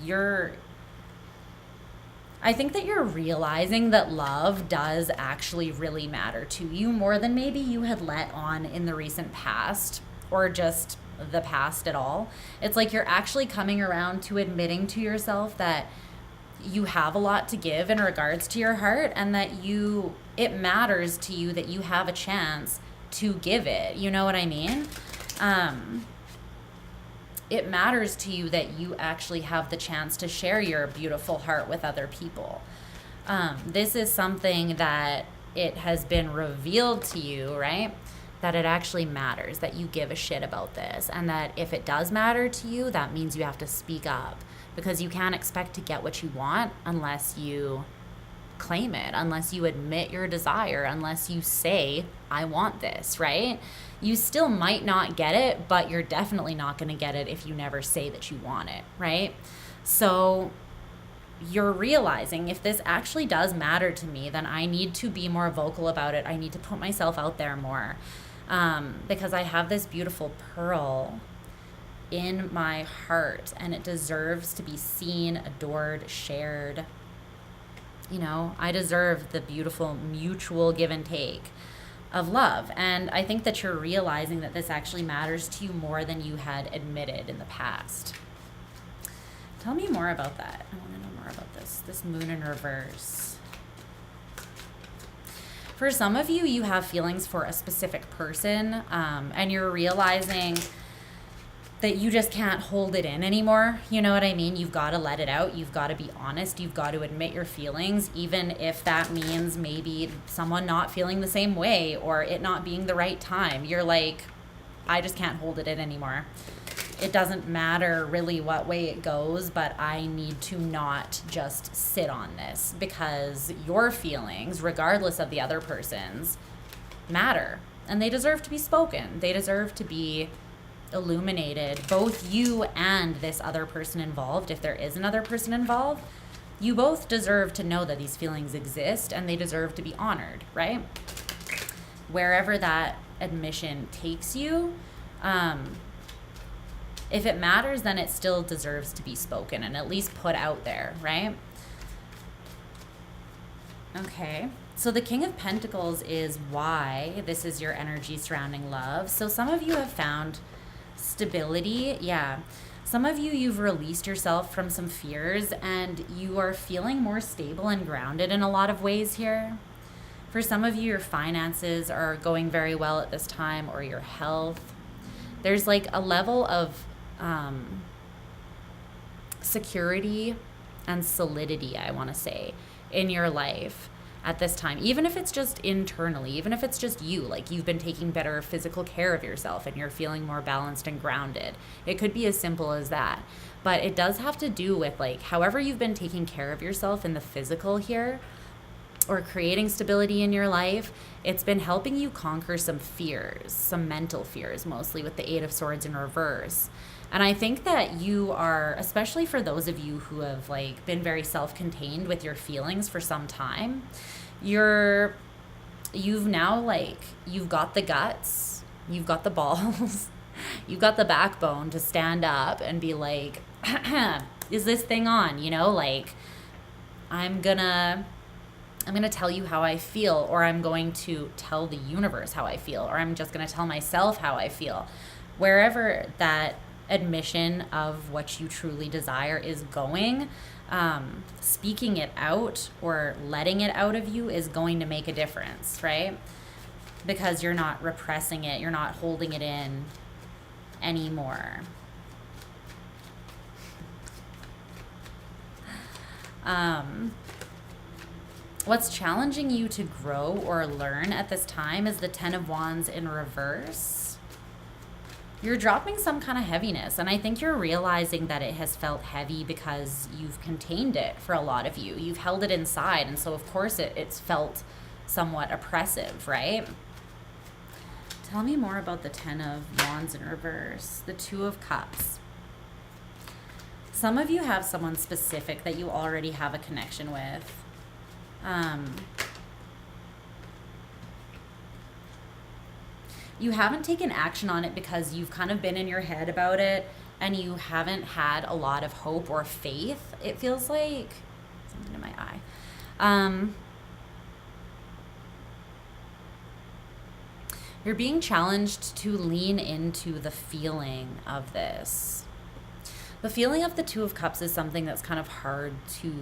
I think that you're realizing that love does actually really matter to you more than maybe you had let on in the recent past or just the past at all. It's like you're actually coming around to admitting to yourself that you have a lot to give in regards to your heart, and that it matters to you that you have a chance to give it. You know what I mean? It matters to you that you actually have the chance to share your beautiful heart with other people. This is something that it has been revealed to you, right? That it actually matters, that you give a shit about this, and that if it does matter to you, that means you have to speak up, because you can't expect to get what you want unless you claim it, unless you admit your desire, unless you say, I want this, right? You still might not get it, but you're definitely not going to get it if you never say that you want it, right? So you're realizing, if this actually does matter to me, then I need to be more vocal about it. I need to put myself out there more, because I have this beautiful pearl in my heart, and it deserves to be seen, adored, shared. You know, I deserve the beautiful mutual give and take of love. And I think that you're realizing that this actually matters to you more than you had admitted in the past. Tell me more about that. I want to know more about this moon in reverse. For some of you, you have feelings for a specific person, and you're realizing that you just can't hold it in anymore. You know what I mean? You've got to let it out. You've got to be honest. You've got to admit your feelings, even if that means maybe someone not feeling the same way or it not being the right time. You're like, I just can't hold it in anymore. It doesn't matter really what way it goes, but I need to not just sit on this, because your feelings, regardless of the other person's, matter, and they deserve to be spoken. They deserve to be illuminated, both you and this other person involved. If there is another person involved, you both deserve to know that these feelings exist, and they deserve to be honored, right? Wherever that admission takes you, if it matters, then it still deserves to be spoken and at least put out there, right? Okay, so the King of Pentacles is why this is your energy surrounding love. So some of you have found stability. Yeah. Some of you, you've released yourself from some fears, and you are feeling more stable and grounded in a lot of ways here. For some of you, your finances are going very well at this time, or your health. There's like a level of security and solidity, I want to say, in your life at this time, even if it's just internally, even if it's just you, like you've been taking better physical care of yourself and you're feeling more balanced and grounded. It could be as simple as that, but it does have to do with like however you've been taking care of yourself in the physical here, or creating stability in your life. It's been helping you conquer some fears, some mental fears, mostly with the Eight of Swords in reverse. And I think that you are, especially for those of you who have like been very self-contained with your feelings for some time, you've now like, you've got the guts, you've got the balls, you've got the backbone to stand up and be like, is this thing on? You know, like I'm gonna tell you how I feel, or I'm going to tell the universe how I feel, or I'm just gonna tell myself how I feel. Wherever that admission of what you truly desire is going, speaking it out or letting it out of you is going to make a difference, right? because you're not repressing it, you're not holding it in anymore. What's challenging you to grow or learn at this time is the Ten of Wands in reverse. You're dropping some kind of heaviness, and I think you're realizing that it has felt heavy because you've contained it for a lot of you. You've held it inside, and so of course it's felt somewhat oppressive, right? Tell me more about the Ten of Wands in reverse. The Two of Cups. Some of you have someone specific that you already have a connection with. You haven't taken action on it because you've kind of been in your head about it and you haven't had a lot of hope or faith. It feels like something in my eye. You're being challenged to lean into the feeling of this. The feeling of the Two of Cups is something that's kind of hard to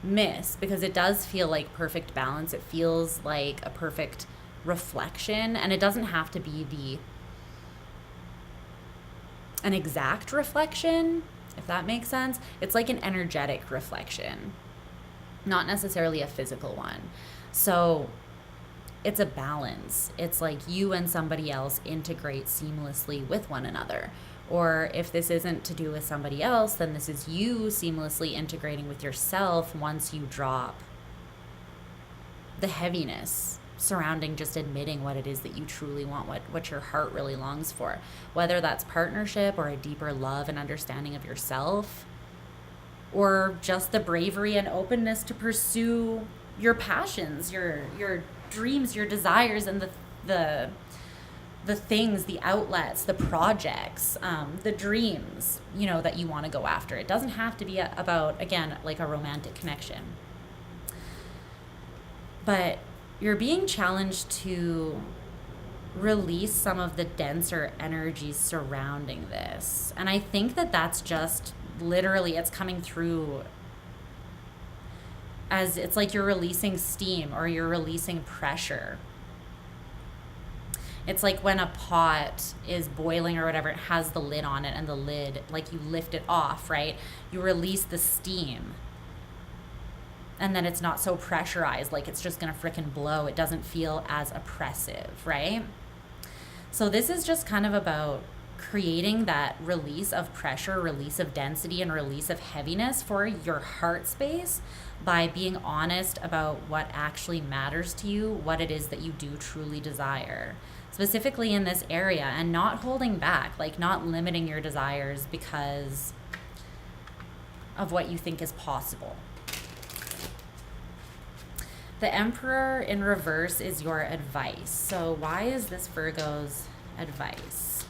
miss because it does feel like perfect balance. It feels like a perfect reflection, and it doesn't have to be an exact reflection, if that makes sense. It's like an energetic reflection, not necessarily a physical one. So it's a balance. It's like you and somebody else integrate seamlessly with one another. Or if this isn't to do with somebody else, then this is you seamlessly integrating with yourself once you drop the heaviness surrounding just admitting what it is that you truly want, what your heart really longs for. Whether that's partnership or a deeper love and understanding of yourself, or just the bravery and openness to pursue your passions, your dreams, your desires, and the things, the outlets, the projects, the dreams, you know, that you want to go after. It doesn't have to be about, again, like a romantic connection. But you're being challenged to release some of the denser energies surrounding this. And I think that that's just literally, it's coming through as it's like you're releasing steam or you're releasing pressure. It's like when a pot is boiling or whatever, it has the lid on it, and the lid, like you lift it off, right? You release the steam. And then it's not so pressurized, like it's just gonna frickin' blow. It doesn't feel as oppressive, right? So this is just kind of about creating that release of pressure, release of density, and release of heaviness for your heart space by being honest about what actually matters to you, what it is that you do truly desire, specifically in this area, and not holding back, like not limiting your desires because of what you think is possible. The Emperor in reverse is your advice. So why is this Virgo's advice?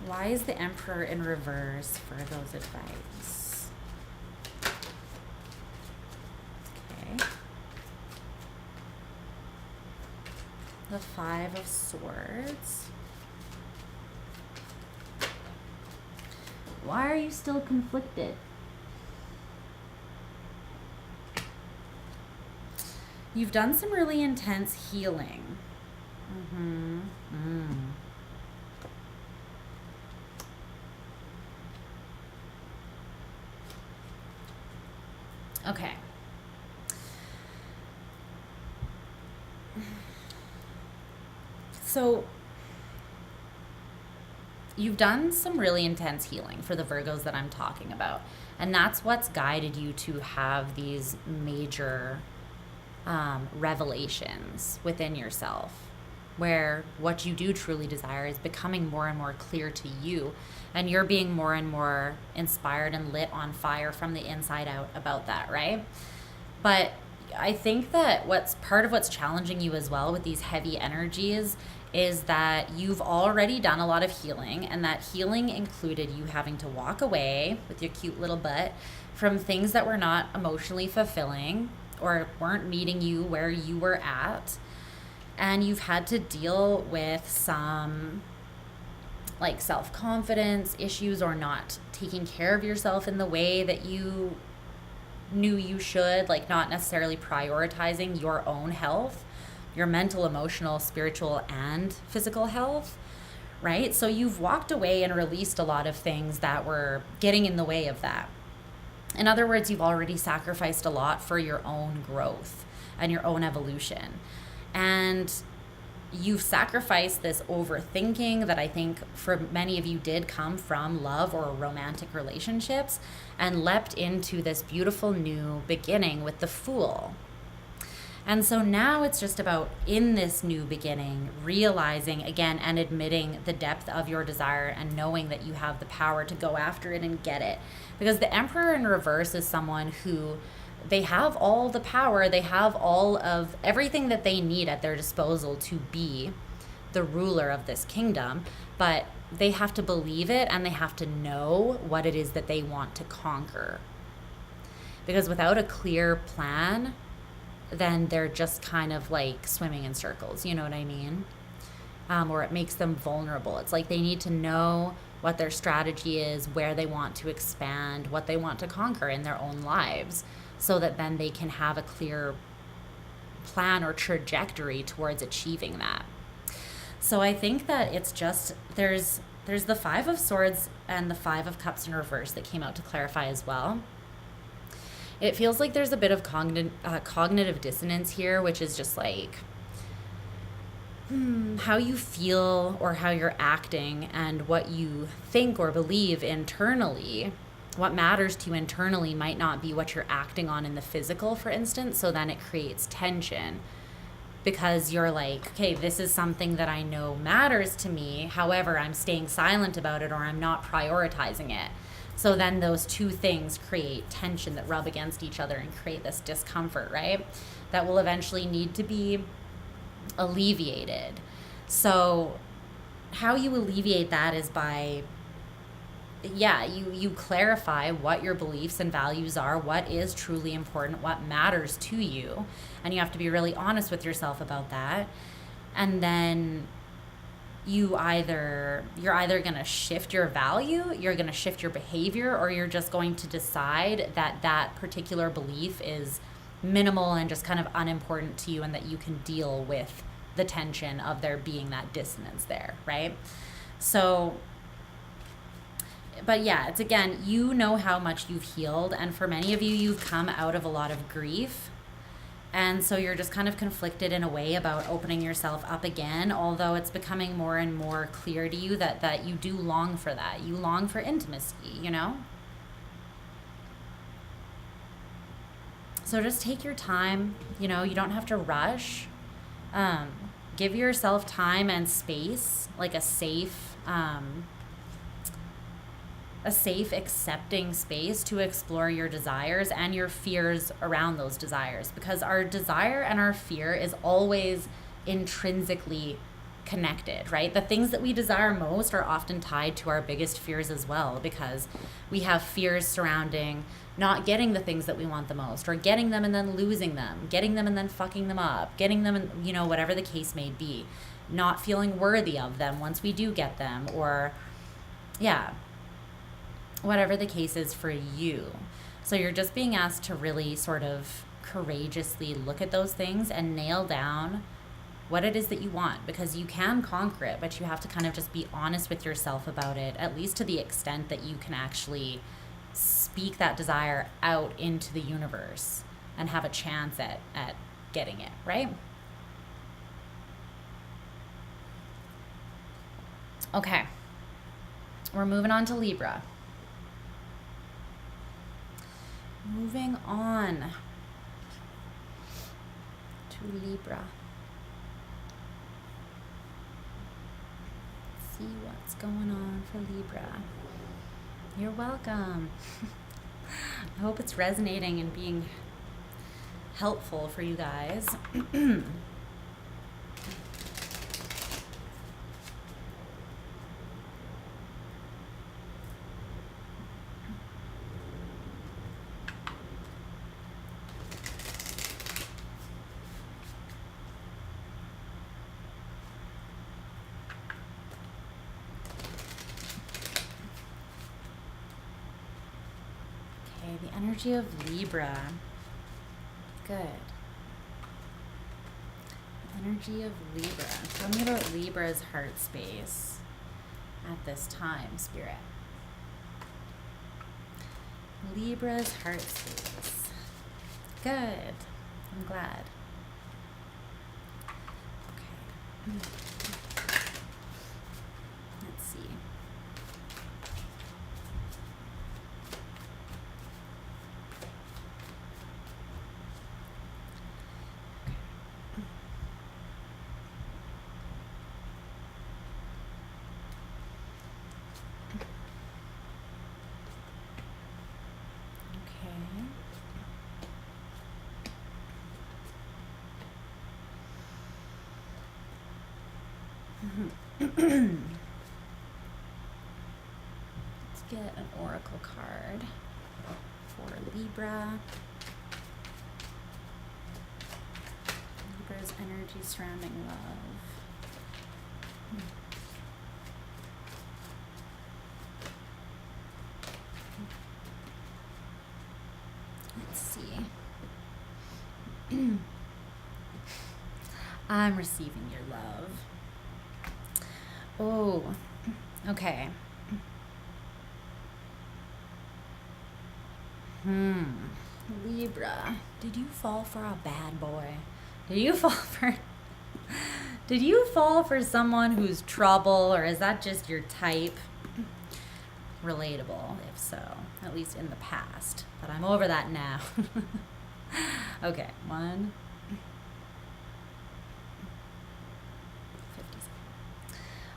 Why is the Emperor in reverse Virgo's advice? Okay. The Five of Swords. Why are you still conflicted? You've done some really intense healing. Okay. So you've done some really intense healing for the Virgos that I'm talking about. And that's what's guided you to have these major revelations within yourself, where what you do truly desire is becoming more and more clear to you, and you're being more and more inspired and lit on fire from the inside out about that, right? But I think that what's part of what's challenging you as well with these heavy energies is that you've already done a lot of healing, and that healing included you having to walk away with your cute little butt from things that were not emotionally fulfilling or weren't meeting you where you were at. And you've had to deal with some like self-confidence issues, or not taking care of yourself in the way that you knew you should, like not necessarily prioritizing your own health, your mental, emotional, spiritual, and physical health, right? So you've walked away and released a lot of things that were getting in the way of that. In other words, you've already sacrificed a lot for your own growth and your own evolution. And you've sacrificed this overthinking that I think for many of you did come from love or romantic relationships, and leapt into this beautiful new beginning with the Fool. And so now it's just about, in this new beginning, realizing again and admitting the depth of your desire and knowing that you have the power to go after it and get it. Because the Emperor in reverse is someone who, they have all the power, they have all of everything that they need at their disposal to be the ruler of this kingdom, but they have to believe it and they have to know what it is that they want to conquer. Because without a clear plan, then they're just kind of like swimming in circles, you know what I mean? Or it makes them vulnerable. It's like they need to know what their strategy is, where they want to expand, what they want to conquer in their own lives, so that then they can have a clear plan or trajectory towards achieving that. So I think that it's just, there's the Five of Swords and the Five of Cups in reverse that came out to clarify as well. It feels like there's a bit of cognitive dissonance here, which is just like how you feel or how you're acting and what you think or believe internally. What matters to you internally might not be what you're acting on in the physical, for instance. So then it creates tension because you're like, okay, this is something that I know matters to me. However, I'm staying silent about it or I'm not prioritizing it. So then those two things create tension that rub against each other and create this discomfort, right? That will eventually need to be alleviated. So how you alleviate that is by, you clarify what your beliefs and values are, what is truly important, what matters to you, and you have to be really honest with yourself about that. And then you're either going to shift your value, you're going to shift your behavior, or you're just going to decide that that particular belief is minimal and just kind of unimportant to you, and that you can deal with the tension of there being that dissonance there, right? So, but yeah, it's again, you know how much you've healed, and for many of you, you've come out of a lot of grief. And so you're just kind of conflicted in a way about opening yourself up again, although it's becoming more and more clear to you that you do long for that. You long for intimacy, you know? So just take your time, you know, you don't have to rush. Give yourself time and space, like a safe, accepting space to explore your desires and your fears around those desires, because our desire and our fear is always intrinsically connected, right? The things that we desire most are often tied to our biggest fears as well, because we have fears surrounding not getting the things that we want the most, or getting them and then losing them, getting them and then fucking them up, getting them and, you know, whatever the case may be, not feeling worthy of them once we do get them, or whatever the case is for you. So you're just being asked to really sort of courageously look at those things and nail down what it is that you want, because you can conquer it, but you have to kind of just be honest with yourself about it, at least to the extent that you can actually speak that desire out into the universe and have a chance at getting it, right? Okay, we're moving on to Libra. Moving on to Libra. Let's see what's going on for Libra. You're welcome. I hope it's resonating and being helpful for you guys. Energy of Libra. Good. Energy of Libra. Tell me about Libra's heart space at this time, Spirit. Libra's heart space. Good. I'm glad. Okay. Let's see. Let's get an oracle card for Libra. Libra's energy surrounding love. Let's see. I'm receiving your love. Oh, okay. Libra, did you fall for a bad boy? Did you fall for someone who's trouble, or is that just your type? Relatable, if so, at least in the past. But I'm over that now. Okay, 1.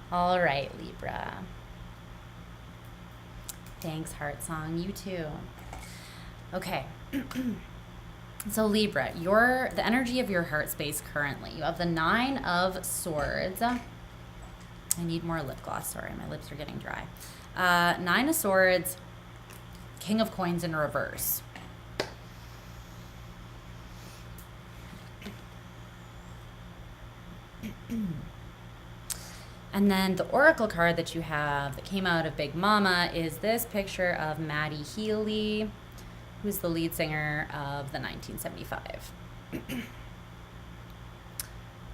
All right, Libra. Thanks, Heart Song. You too. Okay. So Libra, the energy of your heart space currently. You have the 9 of Swords. I need more lip gloss. Sorry, my lips are getting dry. 9 of Swords, King of Coins in reverse. And then the oracle card that you have that came out of Big Mama is this picture of Maddie Healy, who's the lead singer of the 1975.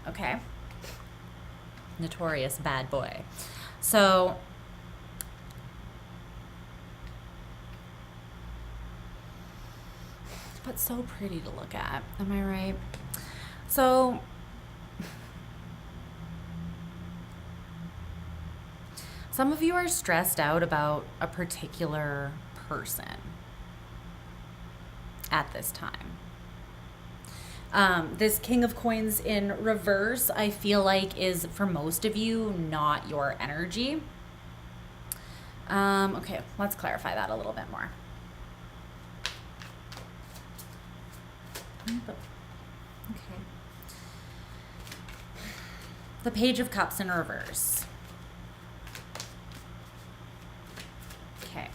Okay. Notorious bad boy. So but so pretty to look at. Am I right? So some of you are stressed out about a particular person at this time. This King of Coins in reverse, I feel like, is for most of you not your energy. Okay, let's clarify that a little bit more. Okay. The Page of Cups in reverse. Okay.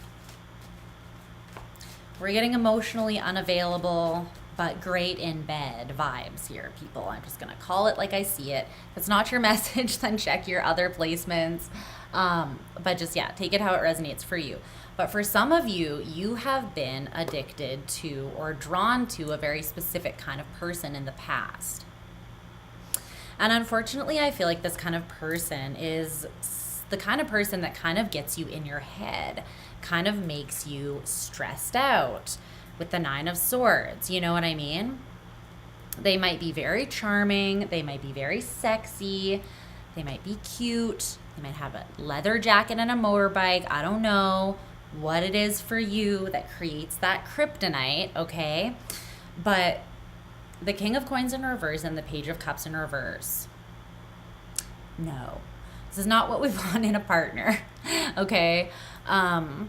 We're getting emotionally unavailable, but great in bed vibes here, people. I'm just going to call it like I see it. If it's not your message, then check your other placements. But just, yeah, take it how it resonates for you. But for some of you, you have been addicted to or drawn to a very specific kind of person in the past. And unfortunately, I feel like this kind of person is the kind of person that kind of gets you in your head, kind of makes you stressed out with the 9 of Swords. You know what I mean? They might be very charming. They might be very sexy. They might be cute. They might have a leather jacket and a motorbike. I don't know what it is for you that creates that kryptonite, okay? But the King of Coins in reverse and the Page of Cups in reverse, no. This is not what we want in a partner, okay? I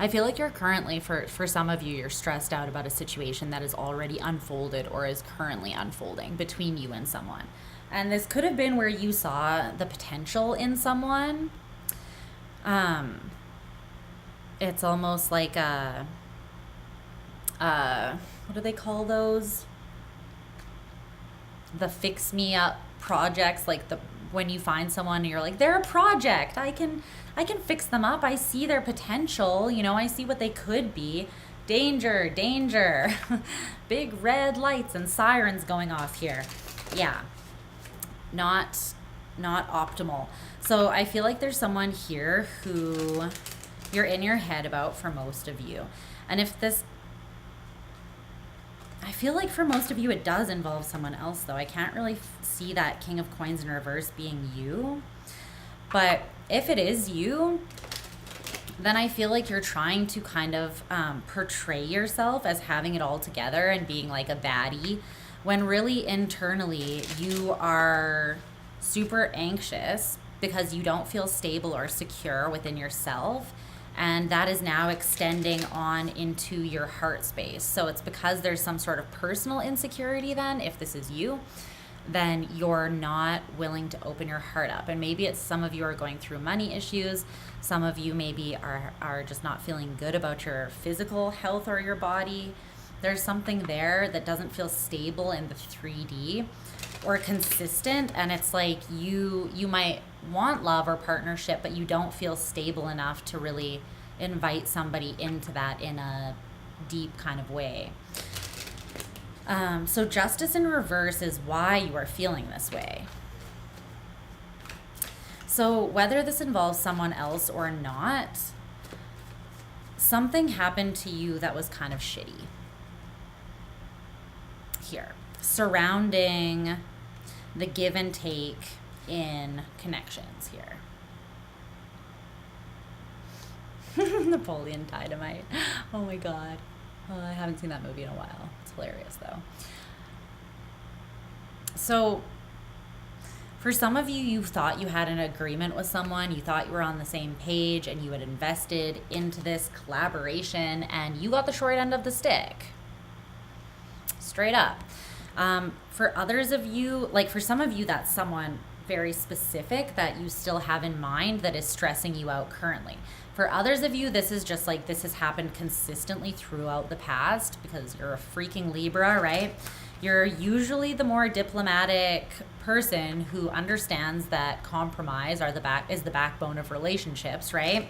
feel like you're currently, for some of you, you're stressed out about a situation that is already unfolded or is currently unfolding between you and someone. And this could have been where you saw the potential in someone. It's almost like what do they call those? The fix me up projects, like when you find someone and you're like, they're a project. I can I can fix them up. I see their potential, you know, I see what they could be. Danger, danger. Big red lights and sirens going off here. Yeah, not optimal. So I feel like there's someone here who you're in your head about for most of you. And if this, I feel like for most of you it does involve someone else though. I can't really see that King of Coins in reverse being you. But if it is you, then I feel like you're trying to kind of portray yourself as having it all together and being like a baddie, when really internally you are super anxious because you don't feel stable or secure within yourself. And that is now extending on into your heart space. So it's because there's some sort of personal insecurity then, if this is you, then you're not willing to open your heart up. And maybe it's some of you are going through money issues. Some of you maybe are just not feeling good about your physical health or your body. There's something there that doesn't feel stable in the 3D or consistent. And it's like you might want love or partnership, but you don't feel stable enough to really invite somebody into that in a deep kind of way. So justice in reverse is why you are feeling this way. So whether this involves someone else or not, something happened to you that was kind of shitty here, surrounding the give and take in connections here. Napoleon Dynamite. Oh my God. Oh, I haven't seen that movie in a while. It's hilarious though. So for some of you, you thought you had an agreement with someone, you thought you were on the same page, and you had invested into this collaboration, and you got the short end of the stick. Straight up. For others of you, like for some of you, that's someone very specific that you still have in mind that is stressing you out currently. For others of you, this is just like, this has happened consistently throughout the past because you're a freaking Libra, right? You're usually the more diplomatic person who understands that compromise is the backbone of relationships, right?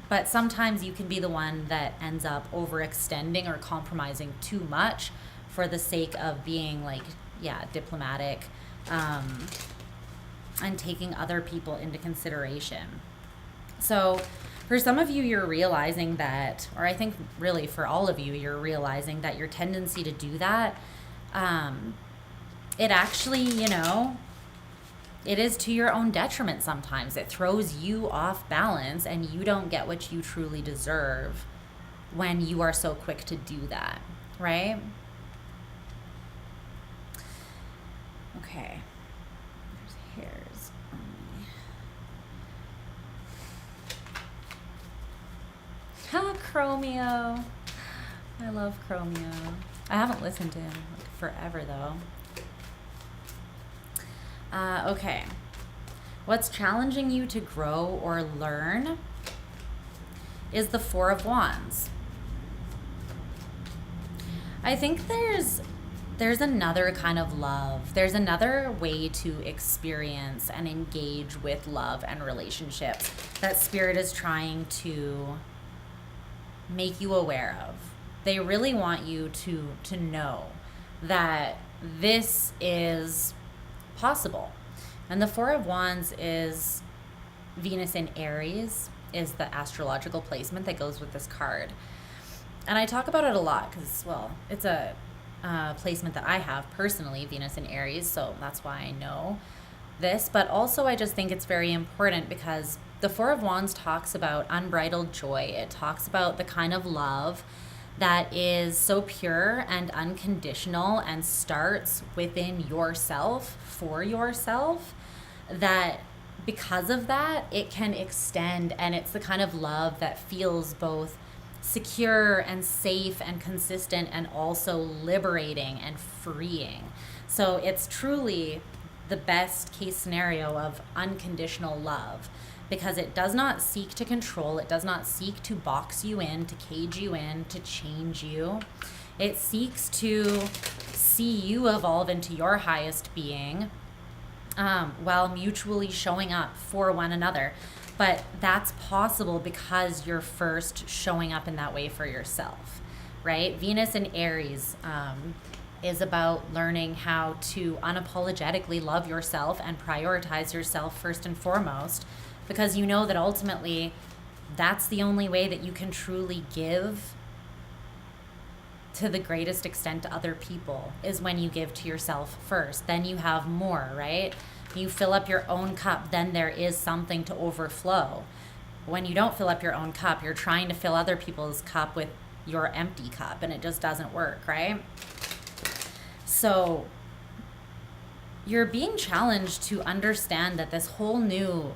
But sometimes you can be the one that ends up overextending or compromising too much for the sake of being like, yeah, diplomatic, and taking other people into consideration. So for some of you, you're realizing that, or I think really for all of you, you're realizing that your tendency to do that, it actually, you know, it is to your own detriment sometimes. It throws you off balance and you don't get what you truly deserve when you are so quick to do that, right? Okay. There's hairs on me. Ah, Chromio. I love Chromio. I haven't listened to him like forever though. Okay. What's challenging you to grow or learn is the Four of Wands. I think there's another kind of love. There's another way to experience and engage with love and relationships that Spirit is trying to make you aware of. They really want you to know that this is possible. And the Four of Wands is Venus in Aries, is the astrological placement that goes with this card. And I talk about it a lot because, well, it's a placement that I have personally, Venus in Aries, so that's why I know this. But also I just think it's very important because the Four of Wands talks about unbridled joy. It talks about the kind of love that is so pure and unconditional and starts within yourself for yourself, that because of that it can extend, and it's the kind of love that feels both secure and safe and consistent and also liberating and freeing. So it's truly the best case scenario of unconditional love, because it does not seek to control, it does not seek to box you in, to cage you in, to change you. It seeks to see you evolve into your highest being, while mutually showing up for one another. But that's possible because you're first showing up in that way for yourself, right? Venus in Aries is about learning how to unapologetically love yourself and prioritize yourself first and foremost, because you know that ultimately that's the only way that you can truly give to the greatest extent to other people, is when you give to yourself first. Then you have more, right? You fill up your own cup, then there is something to overflow. When you don't fill up your own cup, you're trying to fill other people's cup with your empty cup, and it just doesn't work, right? So you're being challenged to understand that this whole new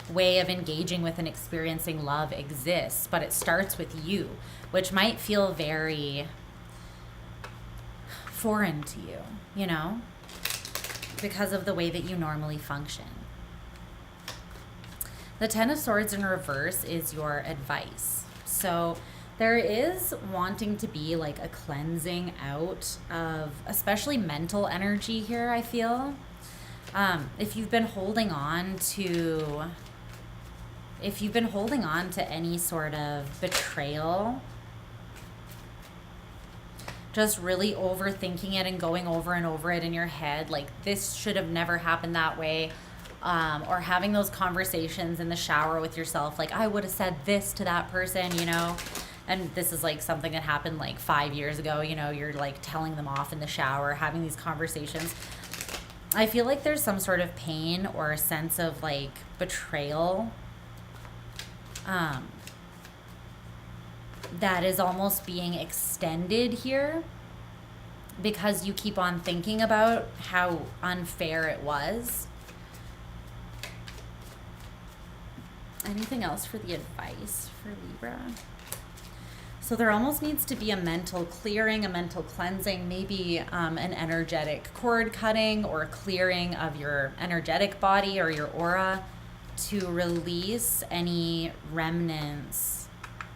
way of engaging with and experiencing love exists, but it starts with you, which might feel very foreign to you, you know, because of the way that you normally function. The Ten of Swords in reverse is your advice. So there is wanting to be like a cleansing out of especially mental energy here, I feel. If you've been holding on to any sort of betrayal, just really overthinking it and going over and over it in your head, like this should have never happened that way, or having those conversations in the shower with yourself, like I would have said this to that person, you know, and this is like something that happened like 5 years ago, you know, you're like telling them off in the shower, having these conversations. I feel like there's some sort of pain or a sense of like betrayal that is almost being extended here, because you keep on thinking about how unfair it was. Anything else for the advice for Libra? So there almost needs to be a mental clearing, a mental cleansing, maybe an energetic cord cutting or clearing of your energetic body or your aura to release any remnants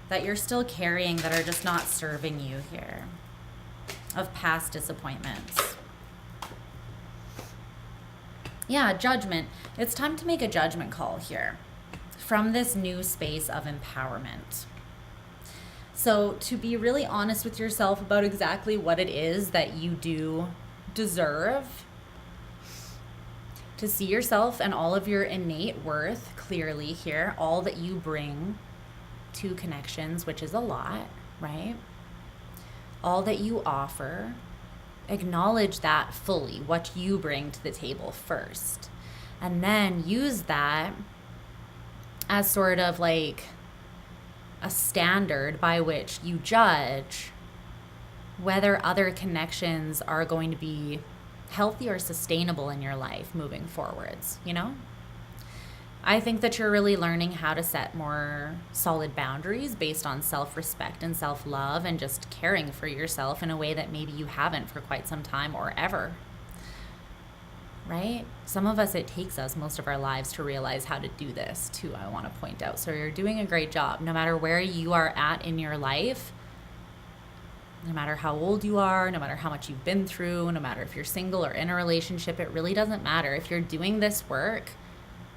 that you're still carrying that are just not serving you here, of past disappointments. Yeah, judgment. It's time to make a judgment call here from this new space of empowerment. So to be really honest with yourself about exactly what it is that you do deserve, to see yourself and all of your innate worth clearly here, all that you bring to connections, which is a lot, right? All that you offer, acknowledge that fully, what you bring to the table first, and then use that as sort of like a standard by which you judge whether other connections are going to be healthy or sustainable in your life moving forwards, you know? I think that you're really learning how to set more solid boundaries based on self-respect and self-love and just caring for yourself in a way that maybe you haven't for quite some time or ever, right? Some of us, it takes us most of our lives to realize how to do this too, I want to point out. So you're doing a great job. No matter where you are at in your life, no matter how old you are, no matter how much you've been through, no matter if you're single or in a relationship, it really doesn't matter. If you're doing this work,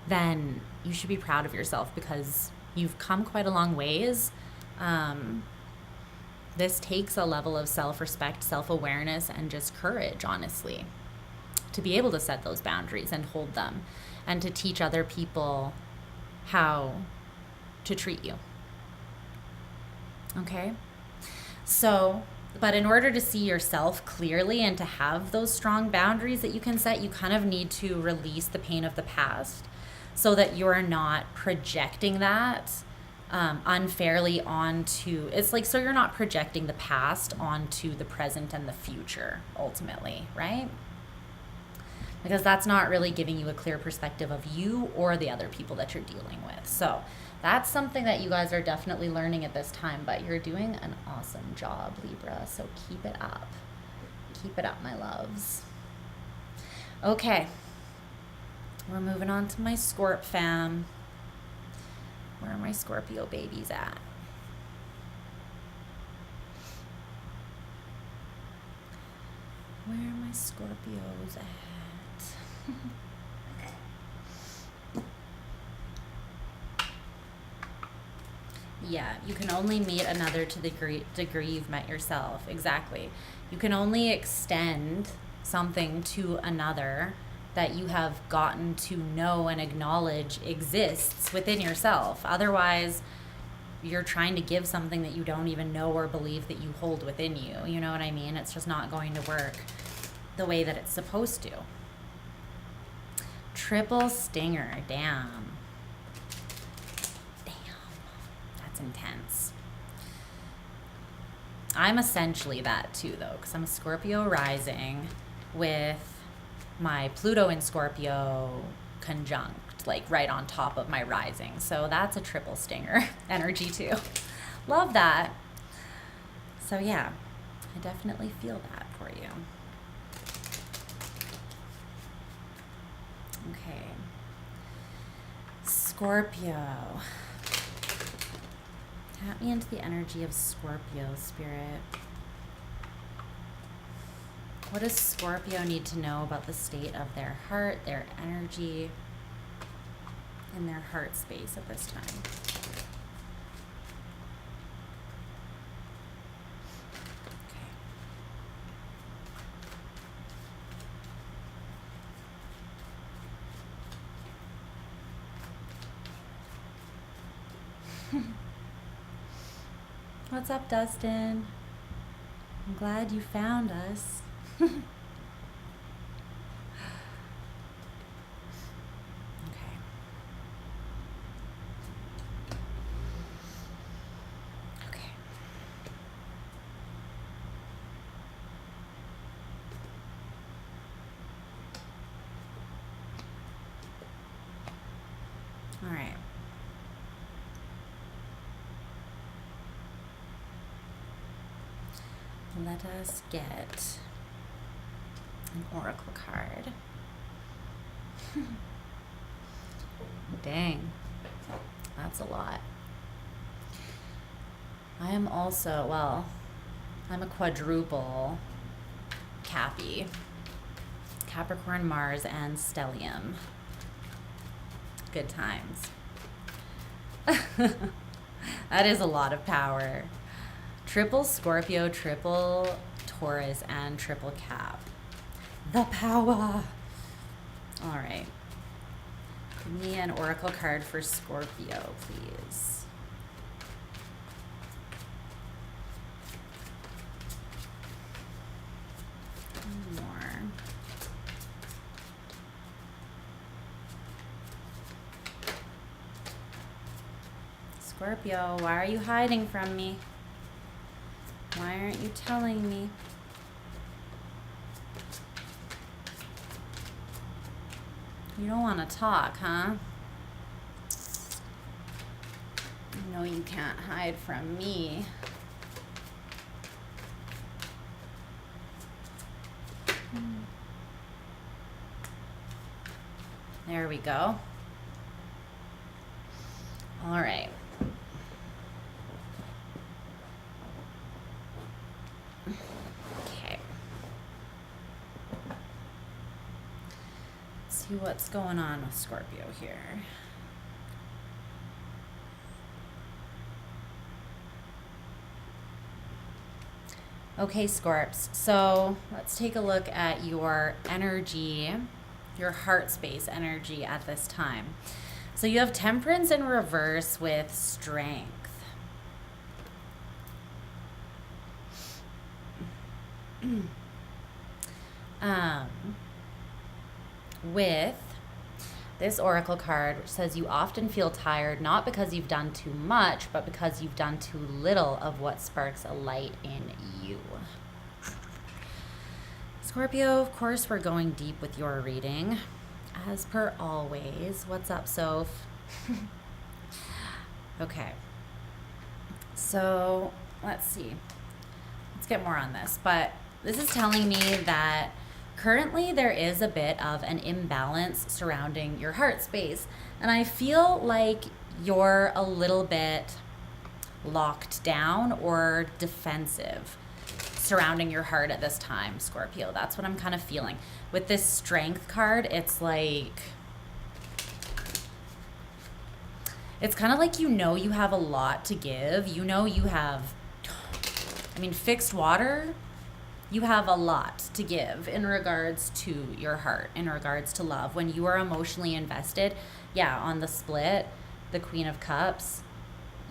then you should be proud of yourself because you've come quite a long ways. This takes a level of self-respect, self-awareness, and just courage, honestly, to be able to set those boundaries and hold them, and to teach other people how to treat you. Okay? So, but in order to see yourself clearly and to have those strong boundaries that you can set, you kind of need to release the pain of the past, so that you're not projecting that unfairly onto, it's like, so you're not projecting the past onto the present and the future, ultimately, right? Because that's not really giving you a clear perspective of you or the other people that you're dealing with. So that's something that you guys are definitely learning at this time, but you're doing an awesome job, Libra, so keep it up. Keep it up, my loves. Okay. We're moving on to my Scorp fam. Where are my Scorpio babies at? Where are my Scorpios at? Yeah, you can only meet another to the degree you've met yourself. Exactly. You can only extend something to another that you have gotten to know and acknowledge exists within yourself. Otherwise, you're trying to give something that you don't even know or believe that you hold within you. You know what I mean? It's just not going to work the way that it's supposed to. Triple stinger. Damn. That's intense. I'm essentially that too, though, because I'm a Scorpio rising with my Pluto in Scorpio conjunct, like right on top of my rising. So that's a triple stinger energy too. Love that. So yeah, I definitely feel that for you. Okay. Scorpio. Tap me into the energy of Scorpio, Spirit. What does Scorpio need to know about the state of their heart, their energy, and their heart space at this time? Okay. What's up, Dustin? I'm glad you found us. Okay. Okay. All right. Let us get an oracle card. Dang, that's a lot. I am also, well, I'm a quadruple Cappy. Capricorn, Mars, and Stellium. Good times. That is a lot of power. Triple Scorpio, triple Taurus, and triple Cap. The power. All right. Give me an oracle card for Scorpio, please. One more. Scorpio, why are you hiding from me? Why aren't you telling me? You don't want to talk, huh? You know you can't hide from me. There we go. All right. Okay. Let's see what's going on with Scorpio here. Okay, Scorps, so let's take a look at your energy, your heart space energy at this time. So you have Temperance in reverse with Strength. With this oracle card, which says you often feel tired, not because you've done too much, but because you've done too little of what sparks a light in you. Scorpio, of course, we're going deep with your reading, as per always. What's up, Soph? Okay. So, let's see. Let's get more on this. But this is telling me that currently there is a bit of an imbalance surrounding your heart space. And I feel like you're a little bit locked down or defensive surrounding your heart at this time, Scorpio. That's what I'm kind of feeling. With this Strength card, it's like it's kind of like, you know, you have a lot to give. You know, you have, I mean, fixed water, you have a lot to give in regards to your heart, in regards to love. When you are emotionally invested, yeah, on the split, the Queen of Cups,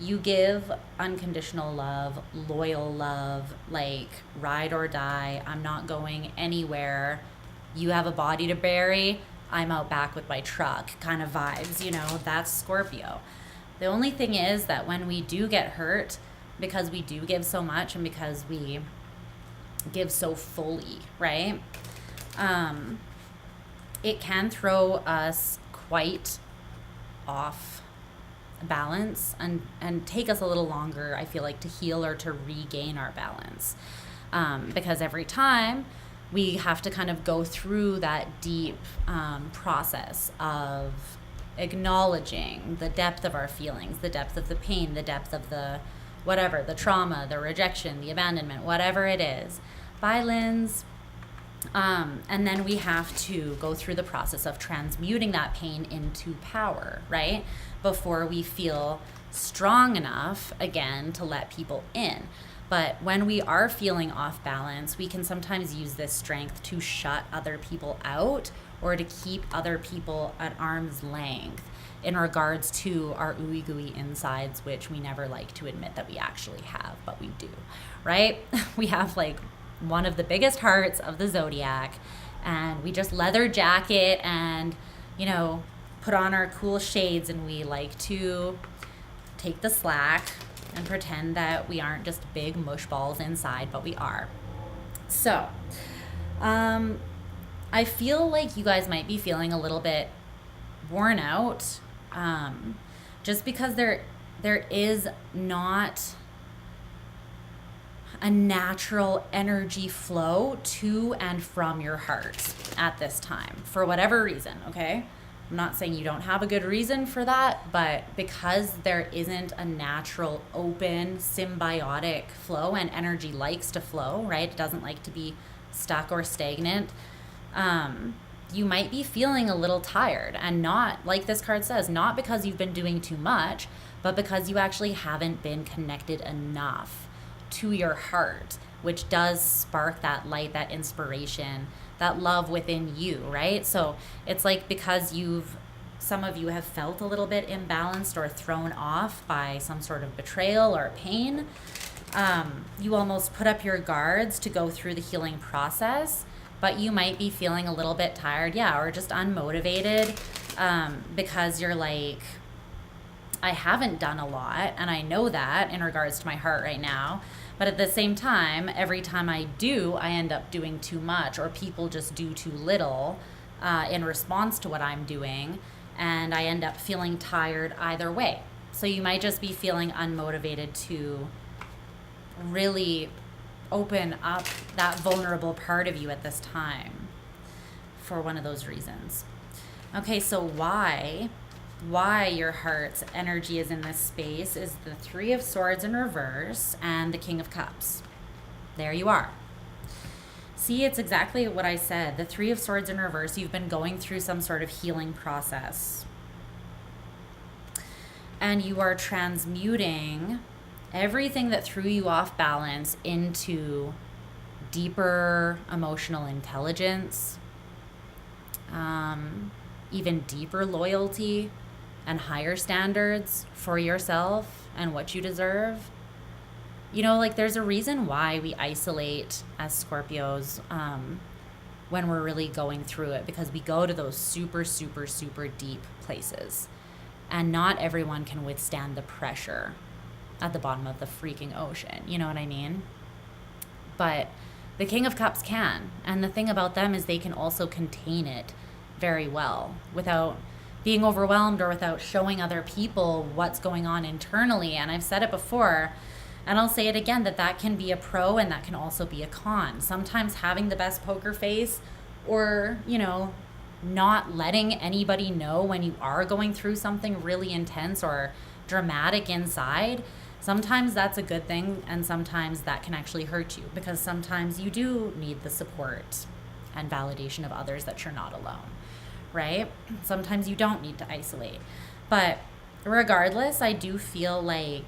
you give unconditional love, loyal love, like ride or die. I'm not going anywhere. You have a body to bury. I'm out back with my truck kind of vibes, you know, that's Scorpio. The only thing is that when we do get hurt, because we do give so much and because we give so fully, right? It can throw us quite off balance and take us a little longer, I feel like, to heal or to regain our balance. Because every time we have to kind of go through that deep process of acknowledging the depth of our feelings, the depth of the pain, the depth of the whatever, the trauma, the rejection, the abandonment, whatever it is. Bye, Linz. And then we have to go through the process of transmuting that pain into power, right? Before we feel strong enough again to let people in. But when we are feeling off balance, we can sometimes use this strength to shut other people out or to keep other people at arm's length in regards to our ooey gooey insides, which we never like to admit that we actually have, but we do, right? We have like one of the biggest hearts of the zodiac, and we just leather jacket and, you know, put on our cool shades, and we like to take the slack and pretend that we aren't just big mush balls inside, but we are. So, I feel like you guys might be feeling a little bit worn out, just because there is not a natural energy flow to and from your heart at this time, for whatever reason, okay? I'm not saying you don't have a good reason for that, but because there isn't a natural, open, symbiotic flow, and energy likes to flow, right? It doesn't like to be stuck or stagnant. You might be feeling a little tired, and not, like this card says, not because you've been doing too much, but because you actually haven't been connected enough to your heart, which does spark that light, that inspiration, that love within you, right? So it's like, because some of you have felt a little bit imbalanced or thrown off by some sort of betrayal or pain, you almost put up your guards to go through the healing process, but you might be feeling a little bit tired, yeah, or just unmotivated, because you're like, I haven't done a lot, and I know that in regards to my heart right now. But at the same time, every time I do, I end up doing too much, or people just do too little in response to what I'm doing, and I end up feeling tired either way. So you might just be feeling unmotivated to really open up that vulnerable part of you at this time for one of those reasons. Okay, so why your heart's energy is in this space is the Three of Swords in reverse and the King of Cups. There you are. See, it's exactly what I said. The Three of Swords in reverse, you've been going through some sort of healing process. And you are transmuting everything that threw you off balance into deeper emotional intelligence, even deeper loyalty and higher standards for yourself and what you deserve. You know, like, there's a reason why we isolate as Scorpios when we're really going through it, because we go to those super, super, super deep places. And not everyone can withstand the pressure at the bottom of the freaking ocean. You know what I mean? But the King of Cups can. And the thing about them is they can also contain it very well without being overwhelmed or without showing other people what's going on internally. And I've said it before, and I'll say it again, that can be a pro and that can also be a con. Sometimes having the best poker face, or, you know, not letting anybody know when you are going through something really intense or dramatic inside, sometimes that's a good thing, and sometimes that can actually hurt you, because sometimes you do need the support and validation of others that you're not alone, right? Sometimes you don't need to isolate. But regardless, I do feel like,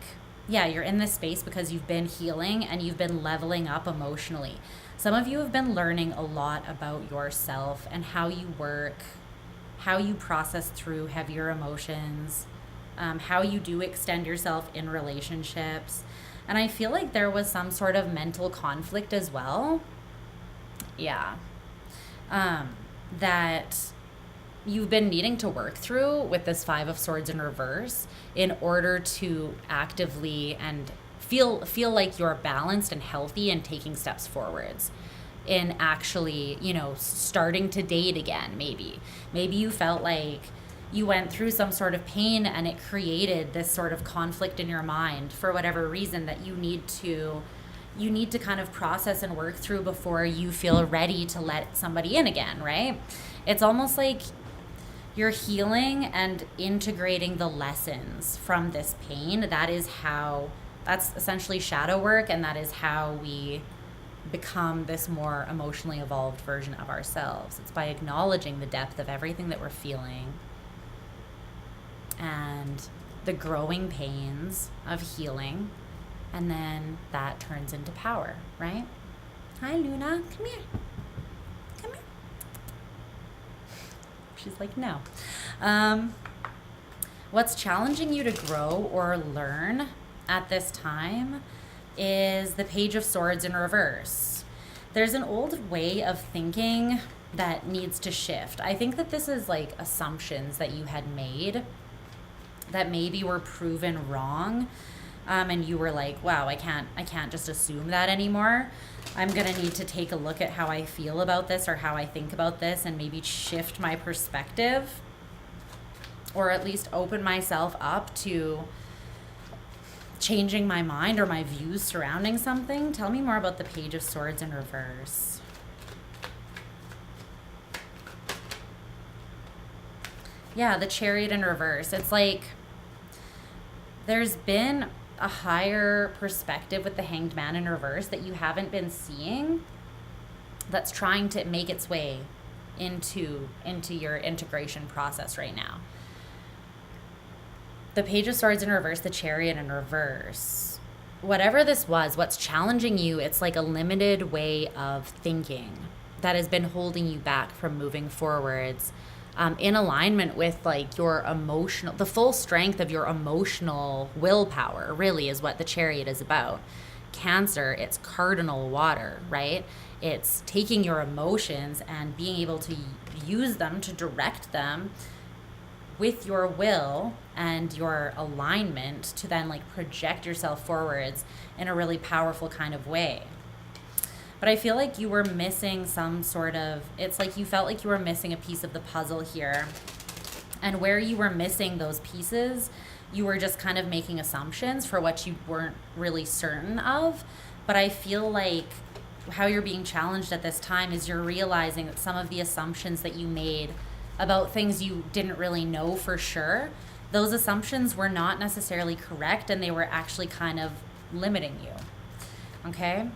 yeah, you're in this space because you've been healing and you've been leveling up emotionally. Some of you have been learning a lot about yourself and how you work, how you process through heavier emotions, how you do extend yourself in relationships. And I feel like there was some sort of mental conflict as well. Yeah. That you've been needing to work through with this Five of Swords in reverse in order to actively and feel like you're balanced and healthy and taking steps forwards in actually, you know, starting to date again. Maybe you felt like you went through some sort of pain and it created this sort of conflict in your mind for whatever reason that you need to kind of process and work through before you feel ready to let somebody in again, right? It's almost like you're healing and integrating the lessons from this pain. That's essentially shadow work, and that is how we become this more emotionally evolved version of ourselves. It's by acknowledging the depth of everything that we're feeling and the growing pains of healing, and then that turns into power, right? Hi, Luna. Come here. Come here. She's like, no. What's challenging you to grow or learn at this time is the Page of Swords in reverse. There's an old way of thinking that needs to shift. I think that this is like assumptions that you had made that maybe were proven wrong. And you were like, wow, I can't just assume that anymore. I'm going to need to take a look at how I feel about this or how I think about this and maybe shift my perspective, or at least open myself up to changing my mind or my views surrounding something. Tell me more about the Page of Swords in reverse. Yeah, the Chariot in reverse. It's like there's been a higher perspective with the Hanged Man in reverse that you haven't been seeing, that's trying to make its way into your integration process right now. The Page of Swords in reverse, the Chariot in reverse. Whatever this was, what's challenging you, it's like a limited way of thinking that has been holding you back from moving forwards. In alignment with like your emotional, the full strength of your emotional willpower really is what the Chariot is about. Cancer, it's cardinal water, right? It's taking your emotions and being able to use them to direct them with your will and your alignment to then like project yourself forwards in a really powerful kind of way. But I feel like you were missing some sort of, it's like you felt like you were missing a piece of the puzzle here. And where you were missing those pieces, you were just kind of making assumptions for what you weren't really certain of. But I feel like how you're being challenged at this time is you're realizing that some of the assumptions that you made about things you didn't really know for sure, those assumptions were not necessarily correct, and they were actually kind of limiting you. Okay?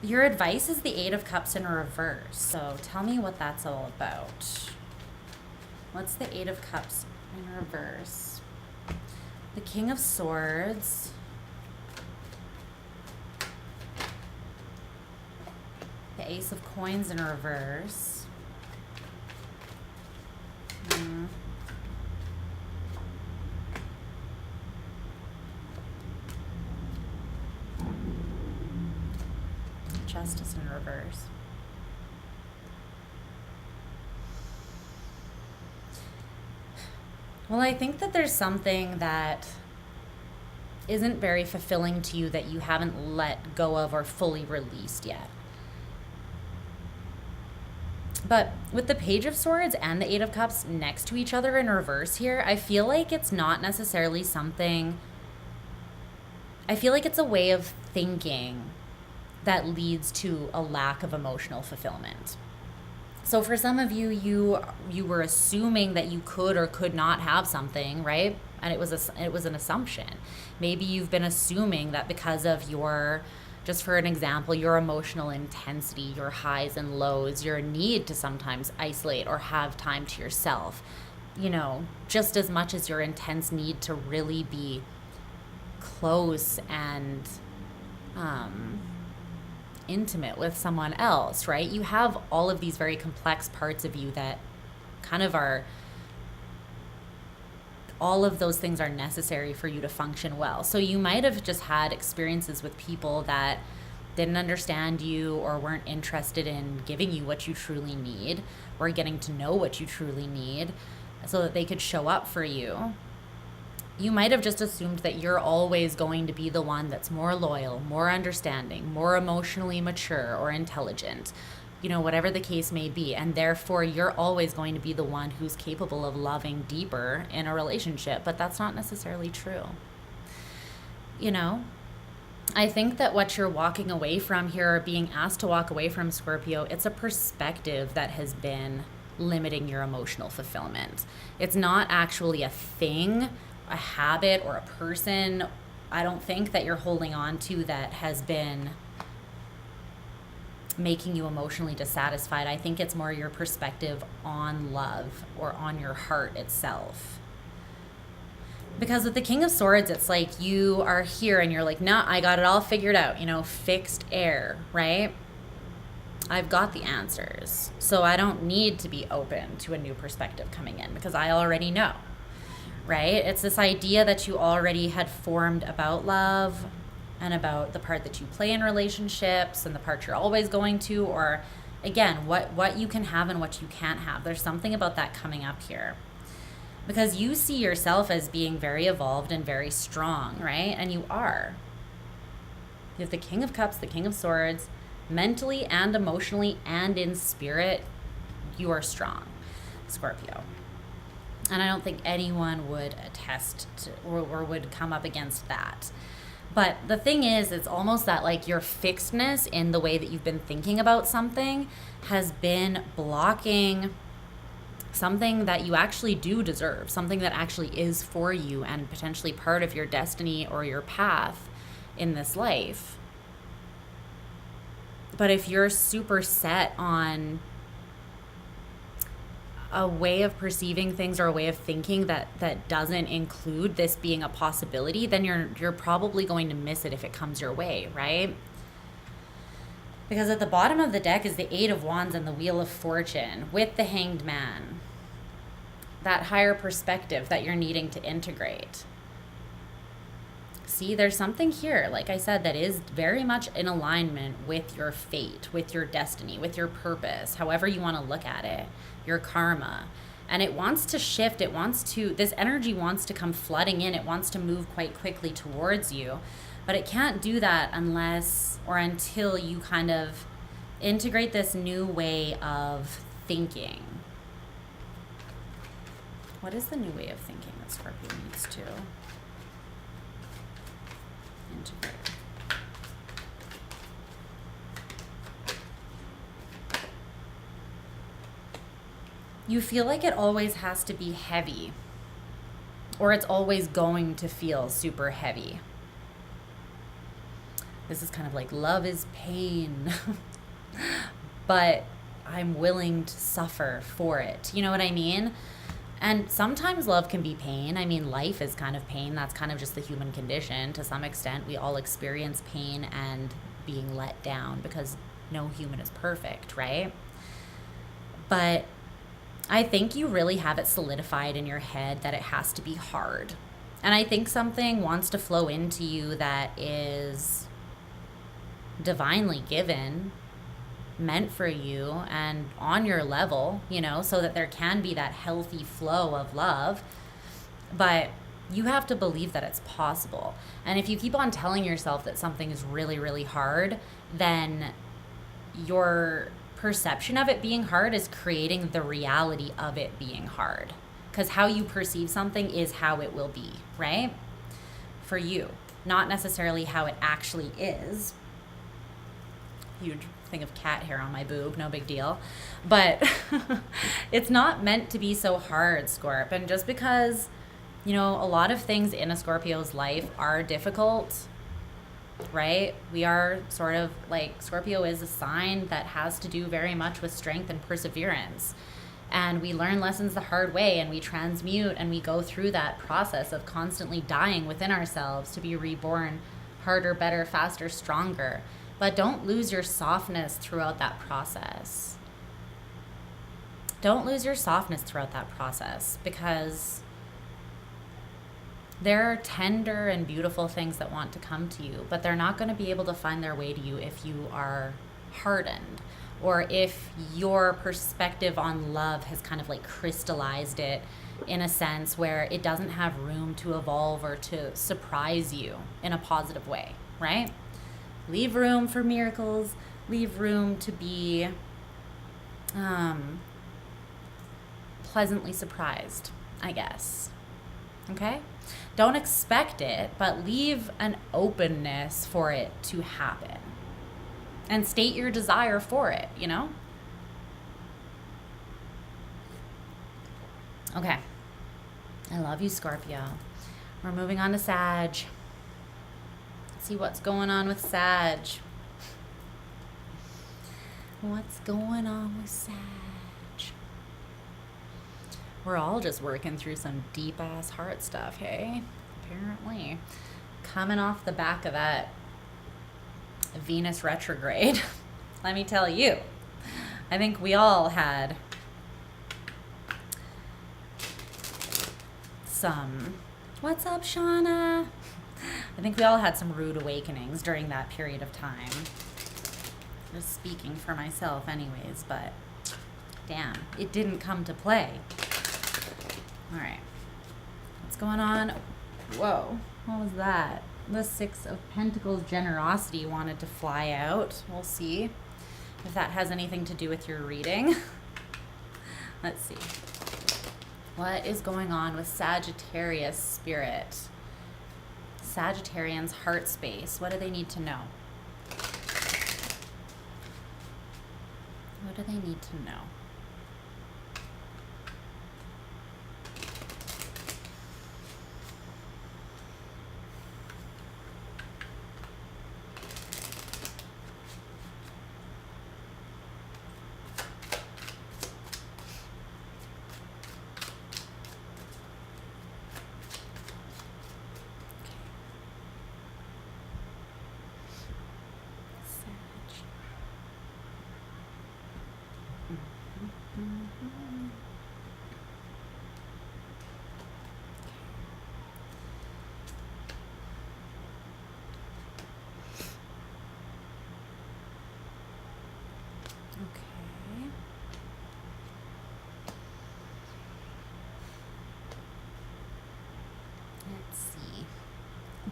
Your advice is the Eight of Cups in reverse. So tell me what that's all about. What's the Eight of Cups in reverse? The King of Swords. The Ace of Coins in reverse. Justice in reverse. Well, I think that there's something that isn't very fulfilling to you that you haven't let go of or fully released yet. But with the Page of Swords and the Eight of Cups next to each other in reverse here, I feel like it's not necessarily something, I feel like it's a way of thinking that leads to a lack of emotional fulfillment. So for some of you, you were assuming that you could or could not have something, right? And it was an assumption. Maybe you've been assuming that because of your, just for an example, your emotional intensity, your highs and lows, your need to sometimes isolate or have time to yourself, you know, just as much as your intense need to really be close and intimate with someone else, right? You have all of these very complex parts of you that kind of are, all of those things are necessary for you to function well. So you might have just had experiences with people that didn't understand you or weren't interested in giving you what you truly need or getting to know what you truly need so that they could show up for you. You might have just assumed that you're always going to be the one that's more loyal, more understanding, more emotionally mature or intelligent, you know, whatever the case may be. And therefore, you're always going to be the one who's capable of loving deeper in a relationship. But that's not necessarily true. You know, I think that what you're walking away from here, or being asked to walk away from, Scorpio, it's a perspective that has been limiting your emotional fulfillment. It's not actually a thing, a habit, or a person, I don't think, that you're holding on to that has been making you emotionally dissatisfied. I think it's more your perspective on love or on your heart itself. Because with the King of Swords, it's like you are here and you're like, nah, I got it all figured out, you know, fixed air, right? I've got the answers. So I don't need to be open to a new perspective coming in because I already know, right? It's this idea that you already had formed about love and about the part that you play in relationships and the part you're always going to, or again, what you can have and what you can't have. There's something about that coming up here. Because you see yourself as being very evolved and very strong, right? And you are. You have the King of Cups, the King of Swords. Mentally and emotionally and in spirit, you are strong, Scorpio. And I don't think anyone would attest to, or would come up against that. But the thing is, it's almost that like your fixedness in the way that you've been thinking about something has been blocking something that you actually do deserve, something that actually is for you and potentially part of your destiny or your path in this life. But if you're super set on a way of perceiving things or a way of thinking that doesn't include this being a possibility, then you're probably going to miss it if it comes your way, right? Because at the bottom of the deck is the Eight of Wands and the Wheel of Fortune with the Hanged Man. That higher perspective that you're needing to integrate. See, there's something here, like I said, that is very much in alignment with your fate, with your destiny, with your purpose, however you want to look at it, your karma. And it wants to shift. It wants to, this energy wants to come flooding in. It wants to move quite quickly towards you. But it can't do that unless or until you kind of integrate this new way of thinking. What is the new way of thinking that Scorpio needs to integrate? You feel like it always has to be heavy, or it's always going to feel super heavy. This is kind of like love is pain, but I'm willing to suffer for it. You know what I mean? And sometimes love can be pain. I mean, life is kind of pain. That's kind of just the human condition. To some extent, we all experience pain and being let down because no human is perfect, right? But I think you really have it solidified in your head that it has to be hard. And I think something wants to flow into you that is divinely given, meant for you and on your level, you know, so that there can be that healthy flow of love. But you have to believe that it's possible. And if you keep on telling yourself that something is really, really hard, then your perception of it being hard is creating the reality of it being hard. Because how you perceive something is how it will be, right? For you, not necessarily how it actually is. Huge thing of cat hair on my boob, no big deal. But it's not meant to be so hard, Scorp. And just because, you know, a lot of things in a Scorpio's life are difficult, right? We are sort of like, Scorpio is a sign that has to do very much with strength and perseverance. And we learn lessons the hard way, and we transmute, and we go through that process of constantly dying within ourselves to be reborn harder, better, faster, stronger. But don't lose your softness throughout that process. Don't lose your softness throughout that process, because there are tender and beautiful things that want to come to you, but they're not going to be able to find their way to you if you are hardened, or if your perspective on love has kind of like crystallized it in a sense where it doesn't have room to evolve or to surprise you in a positive way, right? Leave room for miracles, leave room to be pleasantly surprised, I guess. Okay? Don't expect it, but leave an openness for it to happen. And state your desire for it, you know? Okay. I love you, Scorpio. We're moving on to Sag. Let's see what's going on with Sag. What's going on with Sag? We're all just working through some deep-ass heart stuff, hey? Apparently. Coming off the back of that Venus retrograde, let me tell you, I think we all had some, what's up, Shawna? I think we all had some rude awakenings during that period of time. Just speaking for myself anyways, but damn, it didn't come to play. All right, what's going on? Whoa, what was that? The Six of Pentacles generosity wanted to fly out. We'll see if that has anything to do with your reading. Let's see. What is going on with Sagittarius spirit? Sagittarians heart space. What do they need to know? What do they need to know?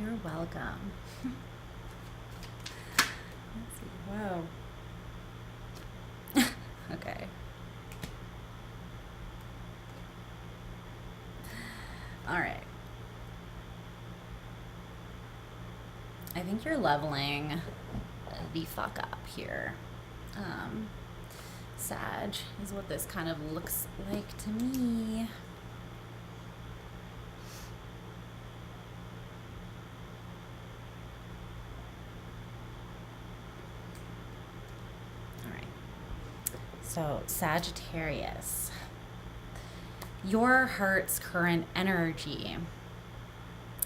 You're welcome. Let's see. Whoa. Okay. All right. I think you're leveling the fuck up here. Sag is what this kind of looks like to me. So, Sagittarius, your heart's current energy.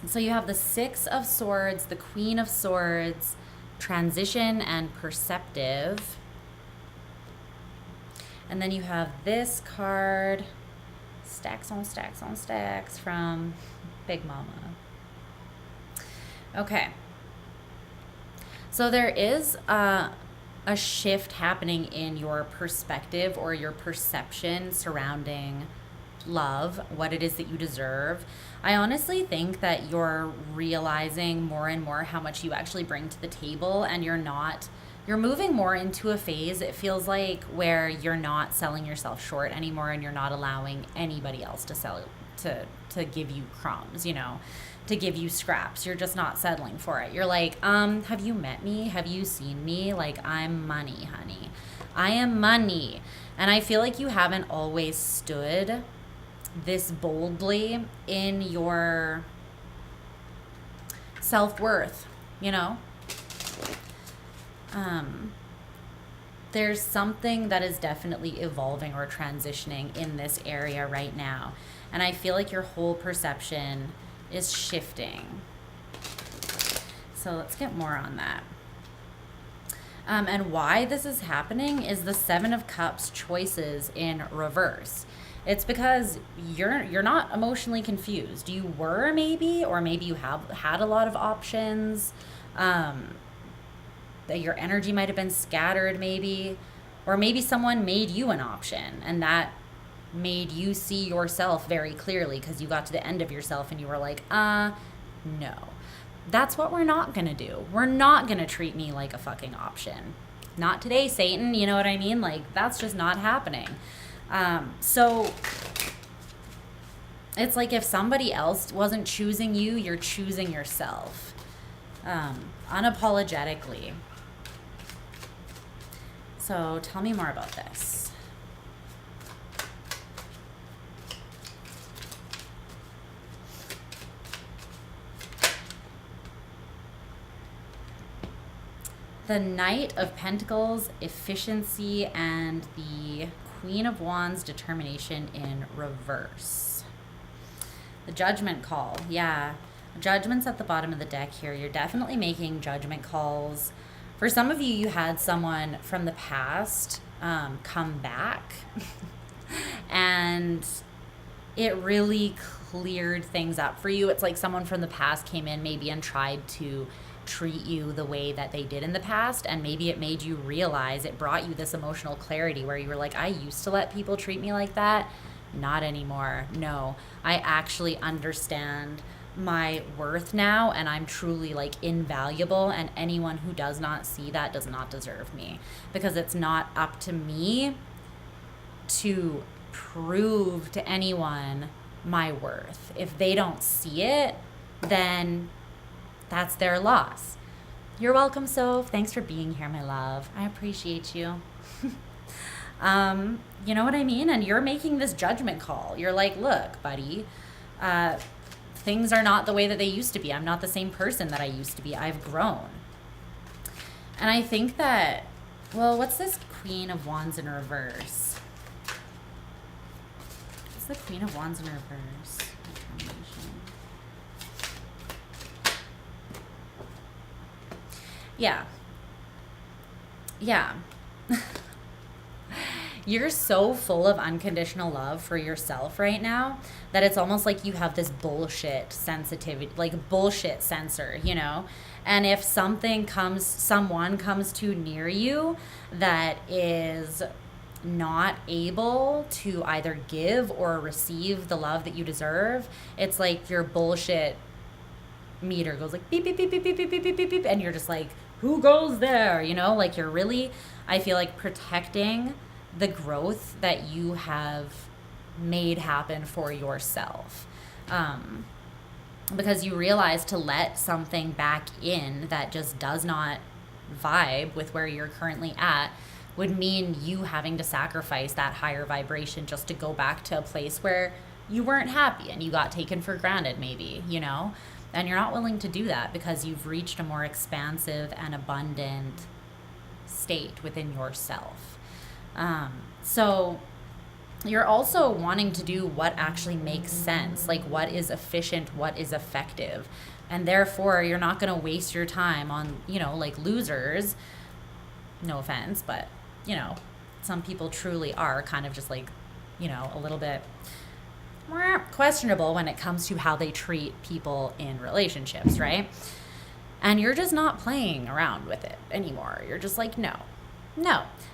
So you have the Six of Swords, the Queen of Swords, transition and perceptive. And then you have this card, stacks on stacks on stacks from Big Mama. Okay. So there is a shift happening in your perspective or your perception surrounding love, what it is that you deserve. I honestly think that you're realizing more and more how much you actually bring to the table, and you're moving more into a phase, it feels like, where you're not selling yourself short anymore, and you're not allowing anybody else to give you crumbs, you know, to give you scraps. You're just not settling for it. You're like, have you met me? Have you seen me? Like, I'm money, honey. I am money. And I feel like you haven't always stood this boldly in your self-worth, you know? there's something that is definitely evolving or transitioning in this area right now. And I feel like your whole perception is shifting. So let's get more on that. And why this is happening is the Seven of Cups choices in reverse. It's because you're not emotionally confused. You were maybe, or maybe you have had a lot of options. That your energy might have been scattered maybe, or maybe someone made you an option and that made you see yourself very clearly because you got to the end of yourself and you were like, no. That's what we're not gonna do. We're not gonna treat me like a fucking option. Not today, Satan, you know what I mean? Like, that's just not happening. So it's like if somebody else wasn't choosing you, you're choosing yourself. Unapologetically. So tell me more about this. The Knight of Pentacles, efficiency, and the Queen of Wands, determination in reverse. The Judgment call. Yeah, Judgment's at the bottom of the deck here. You're definitely making judgment calls. For some of you, you had someone from the past come back and it really cleared things up for you. It's like someone from the past came in maybe and tried to treat you the way that they did in the past, and maybe it made you realize, it brought you this emotional clarity where you were like, I used to let people treat me like that. Not anymore. No, I actually understand my worth now, and I'm truly like invaluable, and anyone who does not see that does not deserve me, because it's not up to me to prove to anyone my worth. If they don't see it, then that's their loss. You're welcome, Soph. Thanks for being here, my love. I appreciate you. You know what I mean? And you're making this judgment call. You're like, look, buddy, things are not the way that they used to be. I'm not the same person that I used to be. I've grown. And I think that, well, what's this Queen of Wands in reverse? What's the Queen of Wands in reverse? Yeah. Yeah. You're so full of unconditional love for yourself right now that it's almost like you have this bullshit sensitivity, like bullshit sensor, you know? And if someone comes too near you that is not able to either give or receive the love that you deserve, it's like your bullshit meter goes like beep, beep, beep, beep, beep, beep, beep, beep, beep, beep, and you're just like, who goes there? You know, like you're really, I feel like, protecting the growth that you have made happen for yourself. Because you realize to let something back in that just does not vibe with where you're currently at would mean you having to sacrifice that higher vibration just to go back to a place where you weren't happy and you got taken for granted maybe, you know? And you're not willing to do that because you've reached a more expansive and abundant state within yourself. So you're also wanting to do what actually makes sense, like what is efficient, what is effective. And therefore, you're not going to waste your time on, you know, like losers. No offense, but, you know, some people truly are kind of just like, you know, a little bit questionable when it comes to how they treat people in relationships, right? And you're just not playing around with it anymore. You're just like, no.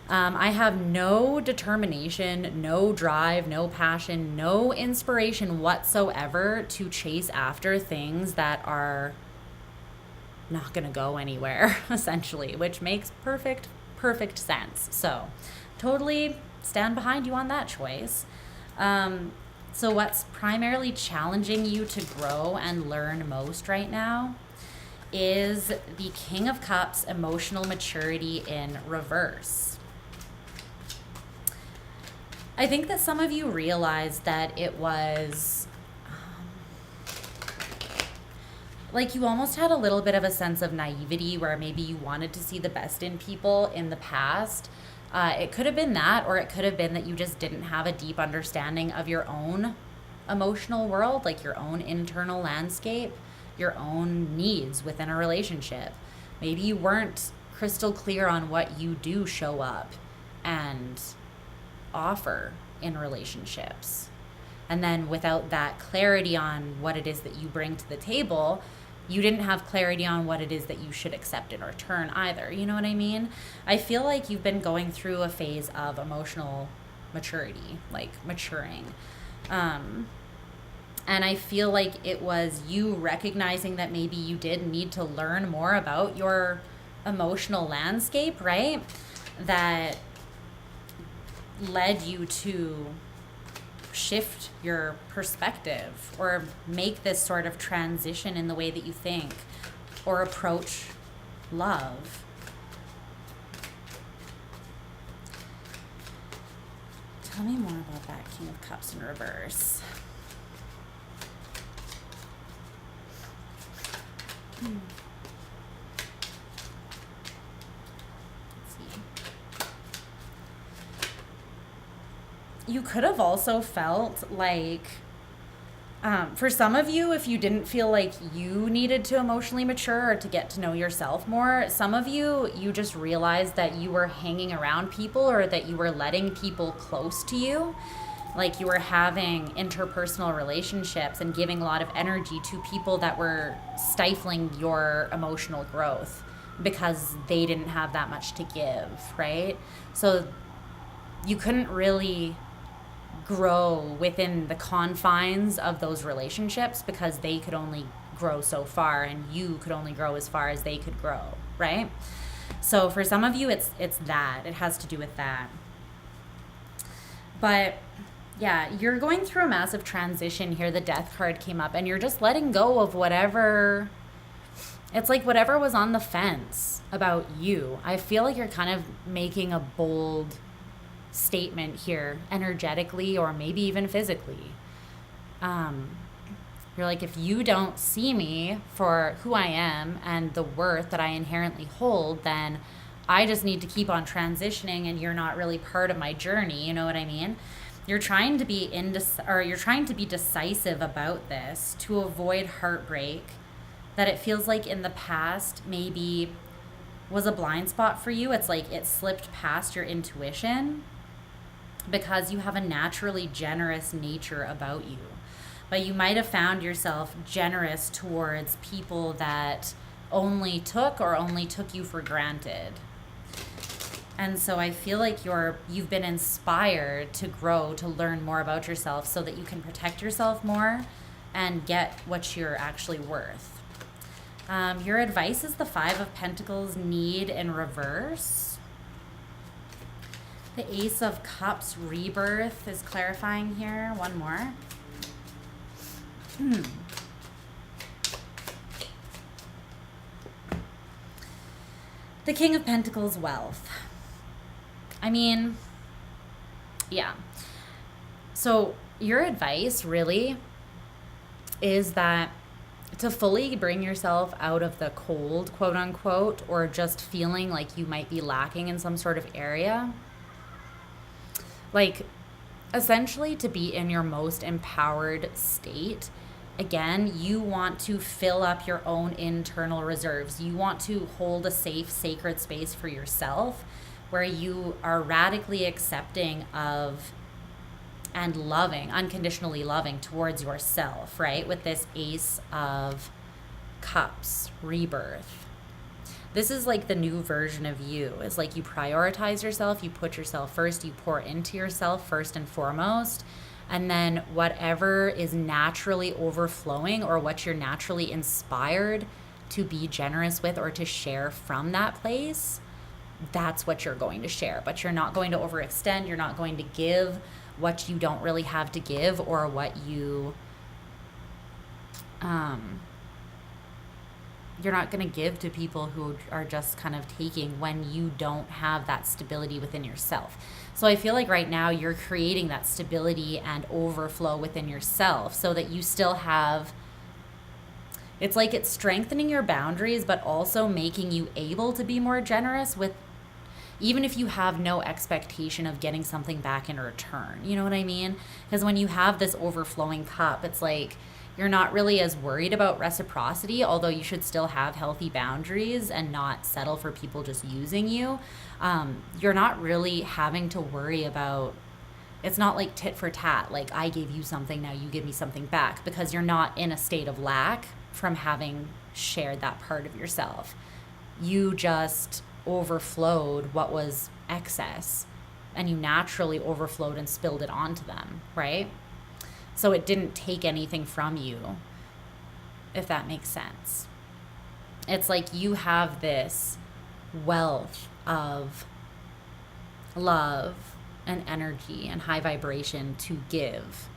I have no determination, no drive, no passion, no inspiration whatsoever to chase after things that are not going to go anywhere, essentially, which makes perfect sense. So totally stand behind you on that choice. So what's primarily challenging you to grow and learn most right now is the King of Cups, emotional maturity in reverse. I think that some of you realized that it was like you almost had a little bit of a sense of naivety where maybe you wanted to see the best in people in the past, It could have been that, or it could have been that you just didn't have a deep understanding of your own emotional world, like your own internal landscape, your own needs within a relationship. Maybe you weren't crystal clear on what you do show up and offer in relationships. And then without that clarity on what it is that you bring to the table, you didn't have clarity on what it is that you should accept in return either. You know what I mean? I feel like you've been going through a phase of emotional maturity, like maturing. And I feel like it was you recognizing that maybe you did need to learn more about your emotional landscape, right? That led you to shift your perspective or make this sort of transition in the way that you think or approach love. Tell me more about that King of Cups in reverse. Let's see. You could have also felt like, for some of you, if you didn't feel like you needed to emotionally mature or to get to know yourself more, some of you, you just realized that you were hanging around people or that you were letting people close to you. Like you were having interpersonal relationships and giving a lot of energy to people that were stifling your emotional growth because they didn't have that much to give, right? So you couldn't really grow within the confines of those relationships because they could only grow so far and you could only grow as far as they could grow, right? So for some of you, it's that. It has to do with that. But yeah, you're going through a massive transition here. The Death card came up and you're just letting go of whatever, it's like whatever was on the fence about you. I feel like you're kind of making a bold statement here energetically or maybe even physically. You're like, if you don't see me for who I am and the worth that I inherently hold, then I just need to keep on transitioning and you're not really part of my journey. You know what I mean? You're trying to be you're trying to be decisive about this to avoid heartbreak that it feels like in the past maybe was a blind spot for you. It's like it slipped past your intuition because you have a naturally generous nature about you. But you might have found yourself generous towards people that only took you for granted. And so I feel like you've been inspired to grow, to learn more about yourself so that you can protect yourself more and get what you're actually worth. Your advice is the Five of Pentacles, need in reverse. The Ace of Cups, rebirth, is clarifying here. One more. The King of Pentacles, wealth. I mean, yeah. So your advice really is that to fully bring yourself out of the cold, quote unquote, or just feeling like you might be lacking in some sort of area, like essentially to be in your most empowered state. Again, you want to fill up your own internal reserves. You want to hold a safe, sacred space for yourself where you are radically accepting of and loving, unconditionally loving towards yourself, right? With this Ace of Cups, rebirth. This is like the new version of you. It's like you prioritize yourself, you put yourself first, you pour into yourself first and foremost, and then whatever is naturally overflowing or what you're naturally inspired to be generous with or to share from that place, that's what you're going to share. But you're not going to overextend, you're not going to give what you don't really have to give or what you you're not going to give to people who are just kind of taking when you don't have that stability within yourself. So I feel like right now you're creating that stability and overflow within yourself so that you still have, it's like it's strengthening your boundaries, but also making you able to be more generous with, even if you have no expectation of getting something back in return. You know what I mean? Because when you have this overflowing cup, it's like you're not really as worried about reciprocity, although you should still have healthy boundaries and not settle for people just using you. You're not really having to worry about, it's not like tit for tat, like I gave you something, now you give me something back, because you're not in a state of lack from having shared that part of yourself. You just overflowed what was excess, and you naturally overflowed and spilled it onto them, right? So it didn't take anything from you, if that makes sense. It's like you have this wealth of love and energy and high vibration to give.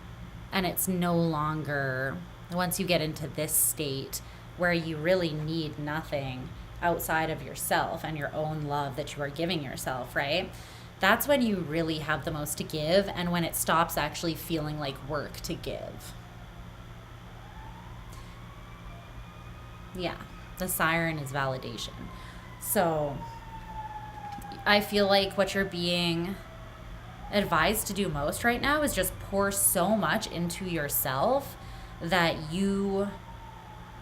And it's no longer, once you get into this state where you really need nothing outside of yourself and your own love that you are giving yourself, right? That's when you really have the most to give, and when it stops actually feeling like work to give. Yeah, the siren is validation. So I feel like what you're being advised to do most right now is just pour so much into yourself that you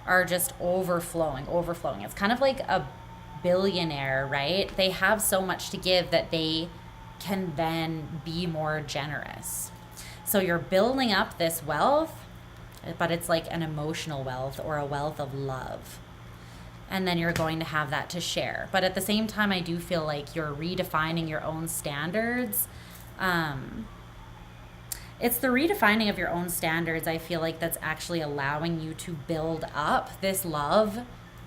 are just overflowing. It's kind of like a billionaire, right? They have so much to give that they can then be more generous. So you're building up this wealth, but it's like an emotional wealth or a wealth of love. And then you're going to have that to share. But at the same time, I do feel like you're redefining your own standards. It's the redefining of your own standards, I feel like, that's actually allowing you to build up this love,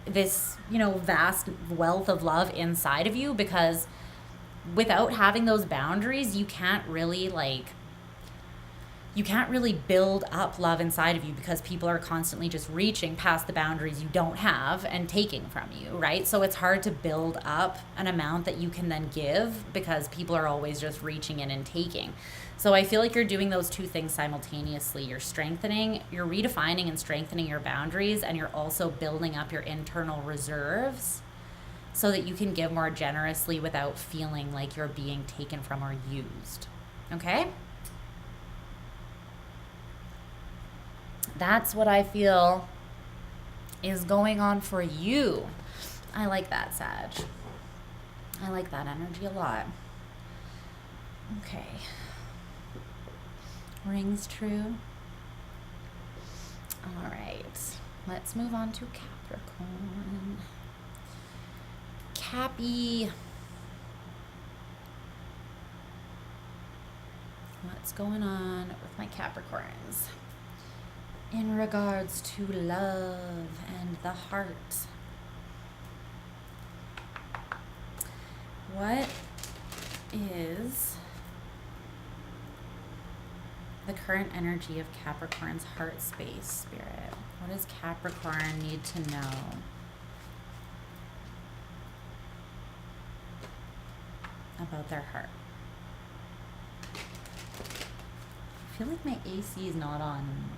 this, vast wealth of love inside of you, because without having those boundaries, you can't really build up love inside of you, because people are constantly just reaching past the boundaries you don't have and taking from you, right? So it's hard to build up an amount that you can then give, because people are always just reaching in and taking. So I feel like you're doing those two things simultaneously. You're redefining and strengthening your boundaries, and you're also building up your internal reserves so that you can give more generously without feeling like you're being taken from or used. Okay? That's what I feel is going on for you. I like that, Sag. I like that energy a lot. Okay. Rings true. All right. Let's move on to Capricorn. Cappy. What's going on with my Capricorns in regards to love and the heart? What is the current energy of Capricorn's heart space, Spirit? What does Capricorn need to know about their heart? I feel like my AC is not on.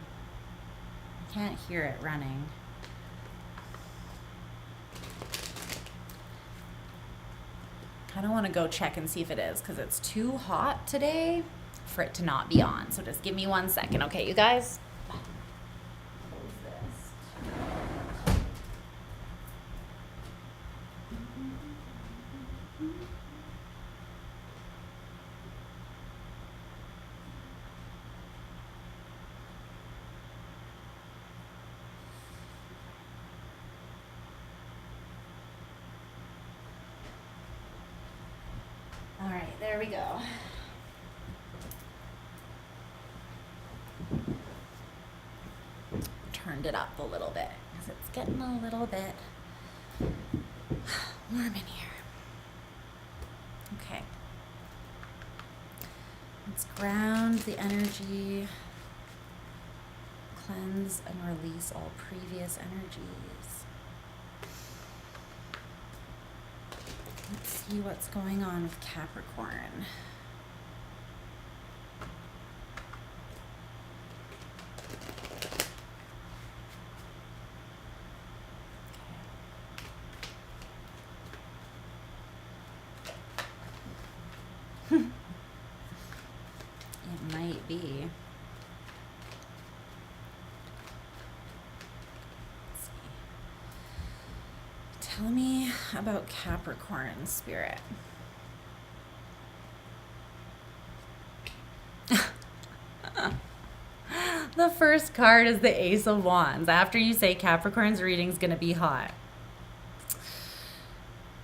I can't hear it running. I don't want to go check and see if it is, because it's too hot today for it to not be on. So just give me 1 second, okay, you guys? Close this. All right, there we go. Turned it up a little bit because it's getting a little bit warm in here. Okay. Let's ground the energy, cleanse and release all previous energies. Let's see what's going on with Capricorn. It might be. Let's see. Tell me about Capricorn, Spirit. The first card is the Ace of Wands. After you say Capricorn's reading's gonna be hot.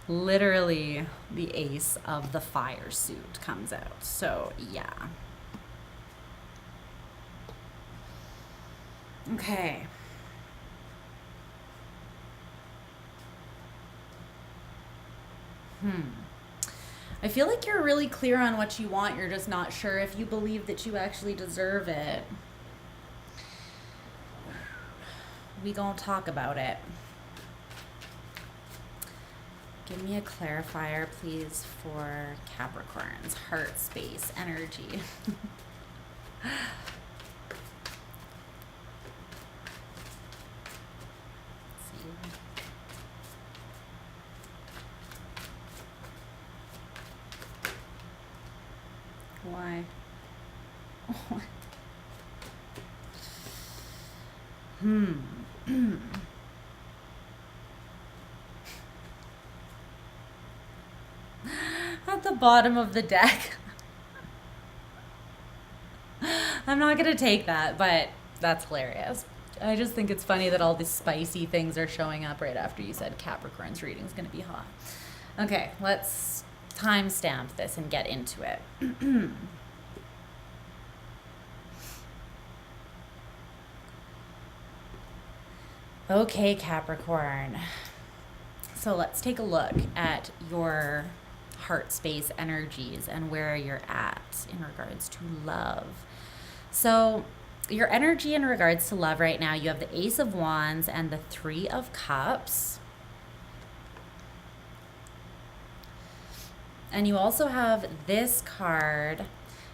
Literally, the Ace of the Fire suit comes out. So, yeah. Okay. I feel like you're really clear on what you want. You're just not sure if you believe that you actually deserve it. We gonna talk about it. Give me a clarifier, please, for Capricorn's heart space energy. Why? At the bottom of the deck. I'm not gonna take that, but that's hilarious. I just think it's funny that all these spicy things are showing up right after you said Capricorn's reading's gonna be hot. Okay, let's timestamp this and get into it. Okay, Capricorn. So let's take a look at your heart space energies and where you're at in regards to love. So your energy in regards to love right now, you have the Ace of Wands and the Three of Cups. And you also have this card,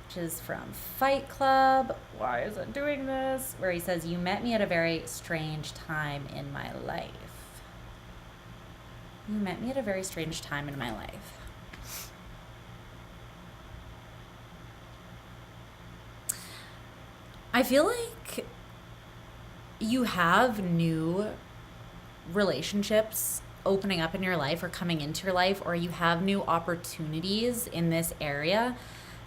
which is from Fight Club. Why is it doing this? Where he says, you met me at a very strange time in my life. You met me at a very strange time in my life. I feel like you have new relationships opening up in your life or coming into your life, or you have new opportunities in this area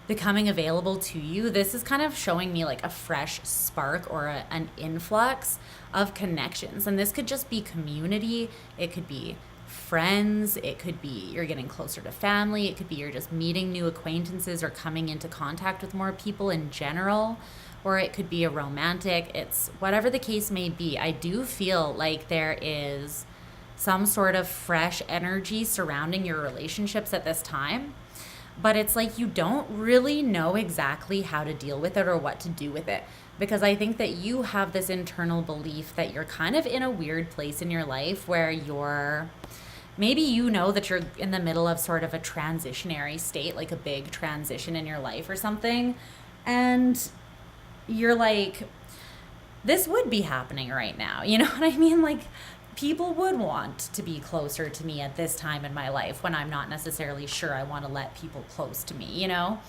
becoming available to you. This is kind of showing me like a fresh spark or an influx of connections. And this could just be community. It could be friends. It could be you're getting closer to family. It could be you're just meeting new acquaintances or coming into contact with more people in general. Or it could be a romantic. It's whatever the case may be. I do feel like there is some sort of fresh energy surrounding your relationships at this time. But it's like you don't really know exactly how to deal with it or what to do with it. Because I think that you have this internal belief that you're kind of in a weird place in your life where maybe you know that you're in the middle of sort of a transitionary state, like a big transition in your life or something. And you're like, this would be happening right now. You know what I mean? Like, people would want to be closer to me at this time in my life when I'm not necessarily sure I want to let people close to me, you know?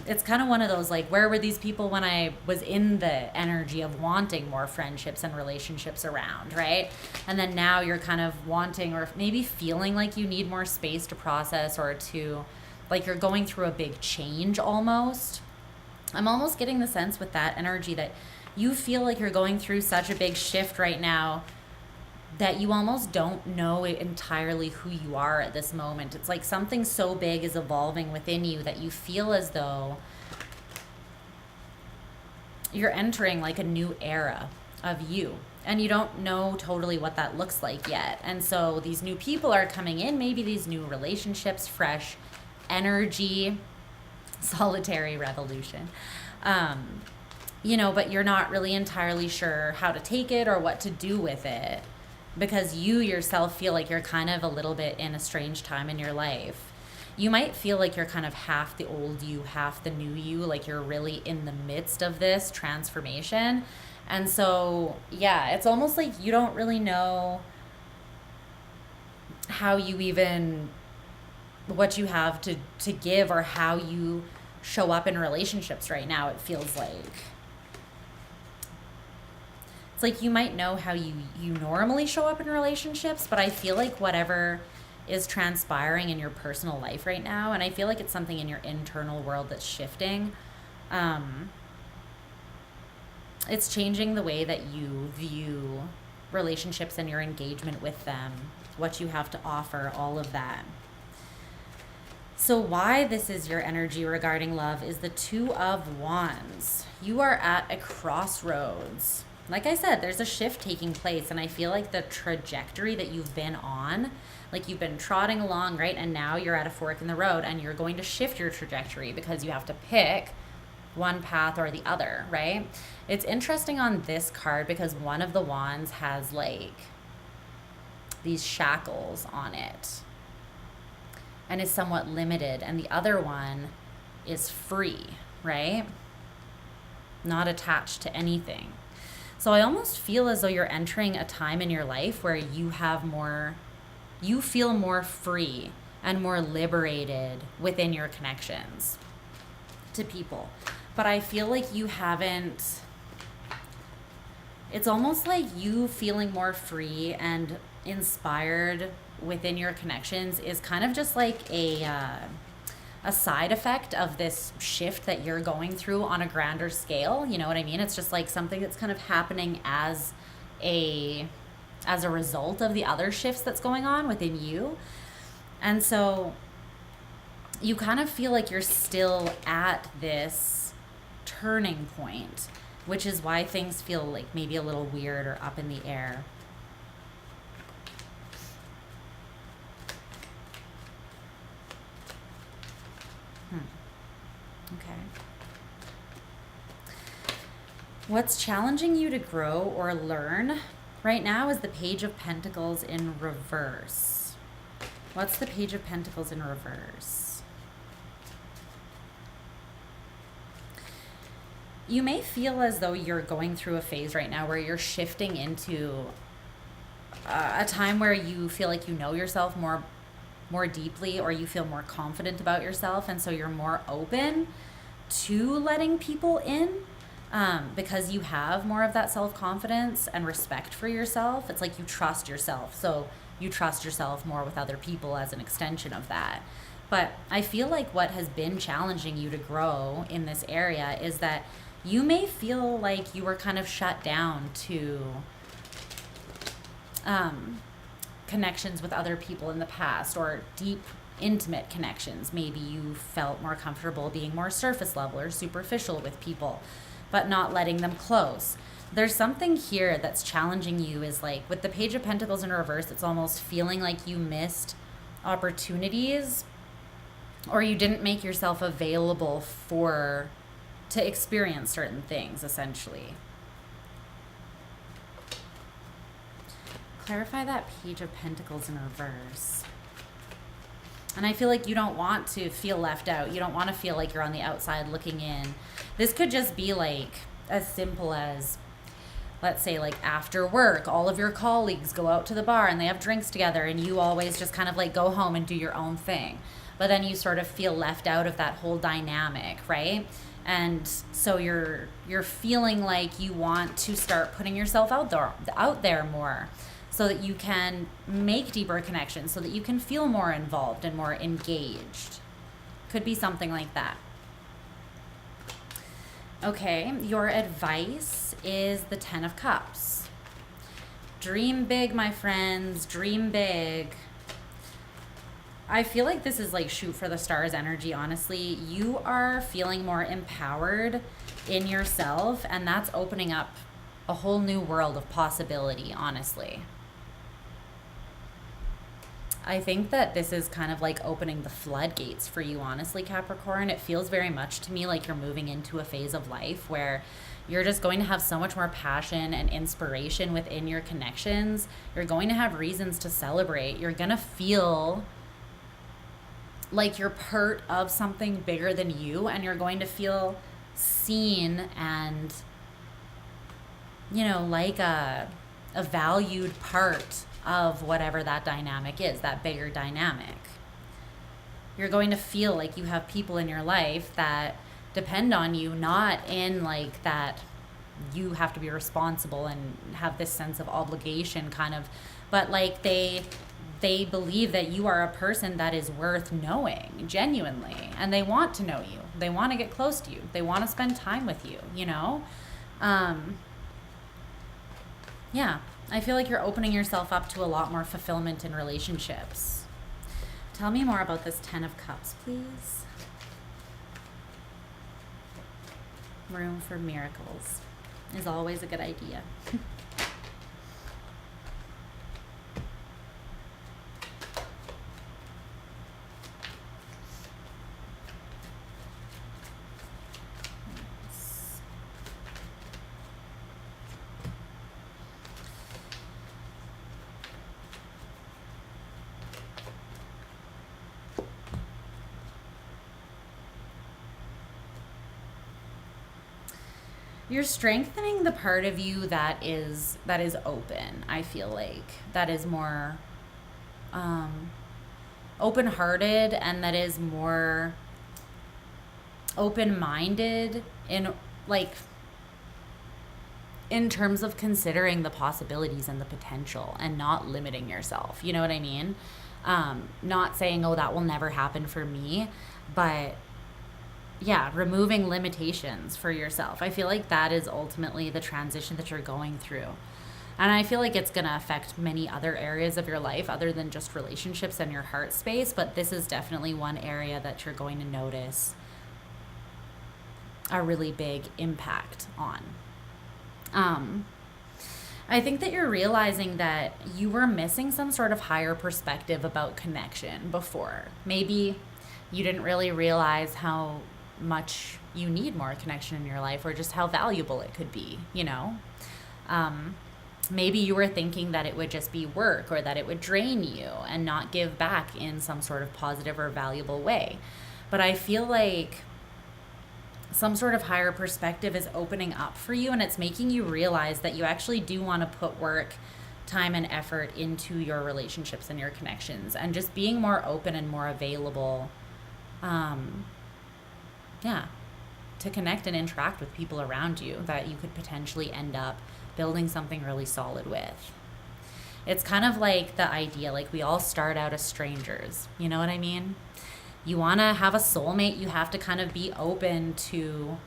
It's kind of one of those, like, where were these people when I was in the energy of wanting more friendships and relationships around, right? And then now you're kind of wanting or maybe feeling like you need more space to process or to, like, you're going through a big change almost. I'm almost getting the sense with that energy that you feel like you're going through such a big shift right now that you almost don't know entirely who you are at this moment. It's like something so big is evolving within you that you feel as though you're entering like a new era of you. And you don't know totally what that looks like yet. And so these new people are coming in, maybe these new relationships, fresh energy, solitary revolution. You know, but you're not really entirely sure how to take it or what to do with it. Because you yourself feel like you're kind of a little bit in a strange time in your life. You might feel like you're kind of half the old you, half the new you, like you're really in the midst of this transformation. And so, yeah, it's almost like you don't really know how you even what you have to give, or how you show up in relationships right now. It feels like it's like you might know how you normally show up in relationships, but I feel like whatever is transpiring in your personal life right now, and I feel like it's something in your internal world that's shifting, it's changing the way that you view relationships and your engagement with them, what you have to offer, all of that. So why this is your energy regarding love is the Two of Wands. You are at a crossroads. Like I said, there's a shift taking place, and I feel like the trajectory that you've been on, like you've been trotting along, right? And now you're at a fork in the road, and you're going to shift your trajectory because you have to pick one path or the other, right? It's interesting on this card because one of the wands has like these shackles on it and is somewhat limited, and the other one is free, right? Not attached to anything. So I almost feel as though you're entering a time in your life where you feel more free and more liberated within your connections to people. But I feel like you haven't, it's almost like you feeling more free and inspired within your connections is kind of just like a side effect of this shift that you're going through on a grander scale. You know what I mean? It's just like something that's kind of happening as a result of the other shifts that's going on within you. And so you kind of feel like you're still at this turning point, which is why things feel like maybe a little weird or up in the air. Okay. What's challenging you to grow or learn right now is the Page of Pentacles in reverse. What's the Page of Pentacles in reverse? You may feel as though you're going through a phase right now where you're shifting into a time where you feel like you know yourself more deeply, or you feel more confident about yourself, and so you're more open to letting people in because you have more of that self-confidence and respect for yourself. It's like you trust yourself, so you trust yourself more with other people as an extension of that. But I feel like what has been challenging you to grow in this area is that you may feel like you were kind of shut down to connections with other people in the past, or deep, intimate connections. Maybe you felt more comfortable being more surface level or superficial with people, but not letting them close. There's something here that's challenging you, is like with the Page of Pentacles in reverse, it's almost feeling like you missed opportunities, or you didn't make yourself available to experience certain things, essentially. Clarify that Page of Pentacles in reverse. And I feel like you don't want to feel left out. You don't want to feel like you're on the outside looking in. This could just be like as simple as, let's say, like after work, all of your colleagues go out to the bar and they have drinks together, and you always just kind of like go home and do your own thing. But then you sort of feel left out of that whole dynamic, right? And so you're feeling like you want to start putting yourself out there more, so that you can make deeper connections, so that you can feel more involved and more engaged. Could be something like that. Okay, your advice is the Ten of Cups. Dream big, my friends, dream big. I feel like this is like shoot for the stars energy, honestly. You are feeling more empowered in yourself, and that's opening up a whole new world of possibility, honestly. I think that this is kind of like opening the floodgates for you, honestly, Capricorn. It feels very much to me like you're moving into a phase of life where you're just going to have so much more passion and inspiration within your connections. You're going to have reasons to celebrate. You're going to feel like you're part of something bigger than you, and you're going to feel seen and, you know, like a valued part of whatever that dynamic is, that bigger dynamic. You're going to feel like you have people in your life that depend on you, not in like that you have to be responsible and have this sense of obligation kind of, but like they believe that you are a person that is worth knowing genuinely, and they want to know you. They want to get close to you. They want to spend time with you, you know? Yeah, I feel like you're opening yourself up to a lot more fulfillment in relationships. Tell me more about this 10 of Cups, please. Room for miracles is always a good idea. You're strengthening the part of you that is open. I feel like that is more open-hearted, and that is more open-minded in like in terms of considering the possibilities and the potential and not limiting yourself. You know what I mean? Not saying, oh, that will never happen for me, but yeah, removing limitations for yourself. I feel like that is ultimately the transition that you're going through. And I feel like it's going to affect many other areas of your life other than just relationships and your heart space. But this is definitely one area that you're going to notice a really big impact on. I think that you're realizing that you were missing some sort of higher perspective about connection before. Maybe you didn't really realize how much you need more connection in your life, or just how valuable it could be, you know? Maybe you were thinking that it would just be work, or that it would drain you and not give back in some sort of positive or valuable way. But I feel like some sort of higher perspective is opening up for you, and it's making you realize that you actually do want to put work, time, and effort into your relationships and your connections, and just being more open and more available to connect and interact with people around you that you could potentially end up building something really solid with. It's kind of like the idea, like we all start out as strangers. You know what I mean? You want to have a soulmate, you have to kind of be open to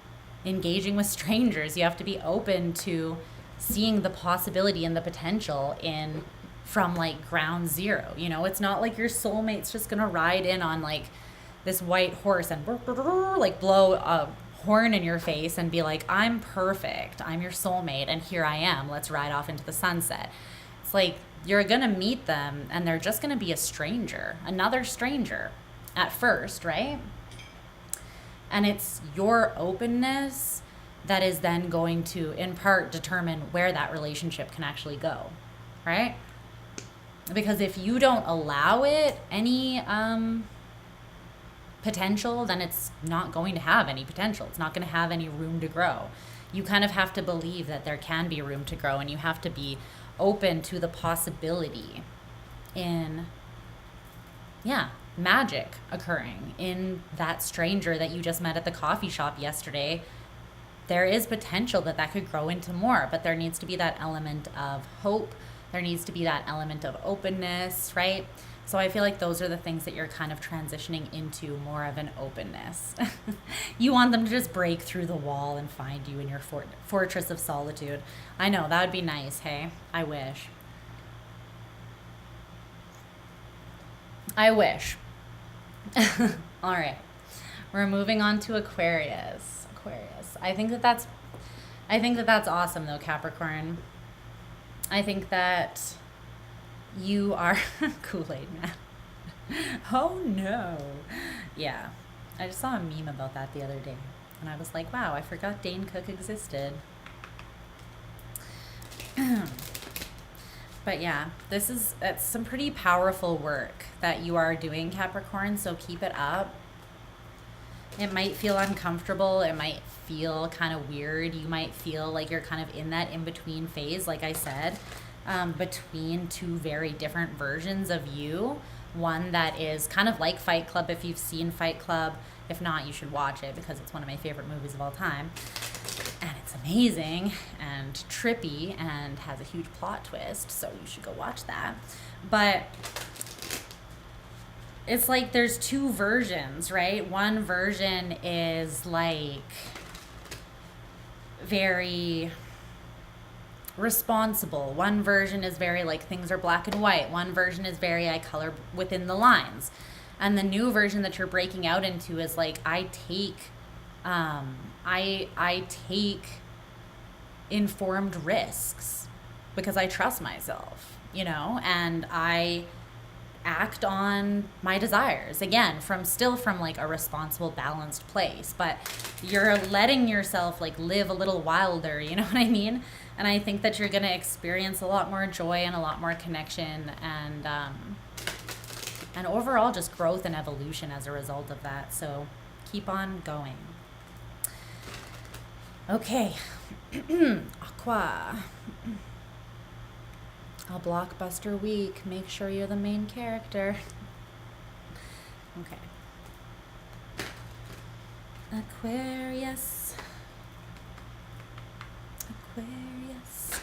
engaging with strangers. You have to be open to seeing the possibility and the potential in from like ground zero. You know, it's not like your soulmate's just going to ride in on like this white horse and like blow a horn in your face and be like, I'm perfect, I'm your soulmate, and here I am, let's ride off into the sunset. It's like you're gonna meet them and they're just gonna be a stranger, another stranger at first, right? And it's your openness that is then going to in part determine where that relationship can actually go, right? Because if you don't allow it any potential, then it's not going to have any potential. It's not going to have any room to grow. You kind of have to believe that there can be room to grow, and you have to be open to the possibility in, magic occurring in that stranger that you just met at the coffee shop yesterday. There is potential that that could grow into more, but there needs to be that element of hope. There needs to be that element of openness, right? So I feel like those are the things that you're kind of transitioning into, more of an openness. You want them to just break through the wall and find you in your fortress of solitude. I know, that would be nice, hey? I wish. I wish. All right. We're moving on to Aquarius. I think that that's awesome though, Capricorn. I think that you are Kool-Aid man. Oh no. Yeah. I just saw a meme about that the other day, and I was like, wow, I forgot Dane Cook existed. But yeah, it's some pretty powerful work that you are doing, Capricorn, so keep it up. It might feel uncomfortable. It might feel kind of weird. You might feel like you're kind of in that in-between phase, like I said, between two very different versions of you. one that is kind of like Fight Club, if you've seen Fight Club. If not, you should watch it because it's one of my favorite movies of all time. And it's amazing and trippy and has a huge plot twist, so you should go watch that. But it's like there's two versions, right? One version is like very responsible. One version is very like things are black and white. One version is very I color within the lines. And the new version that you're breaking out into is like I take informed risks because I trust myself, you know, and I act on my desires, again, from like a responsible, balanced place, but you're letting yourself like live a little wilder, you know what I mean? And I think that you're going to experience a lot more joy and a lot more connection and overall just growth and evolution as a result of that. So keep on going. Okay. Aqua. A blockbuster week. Make sure you're the main character. Okay. Aquarius. Aquarius.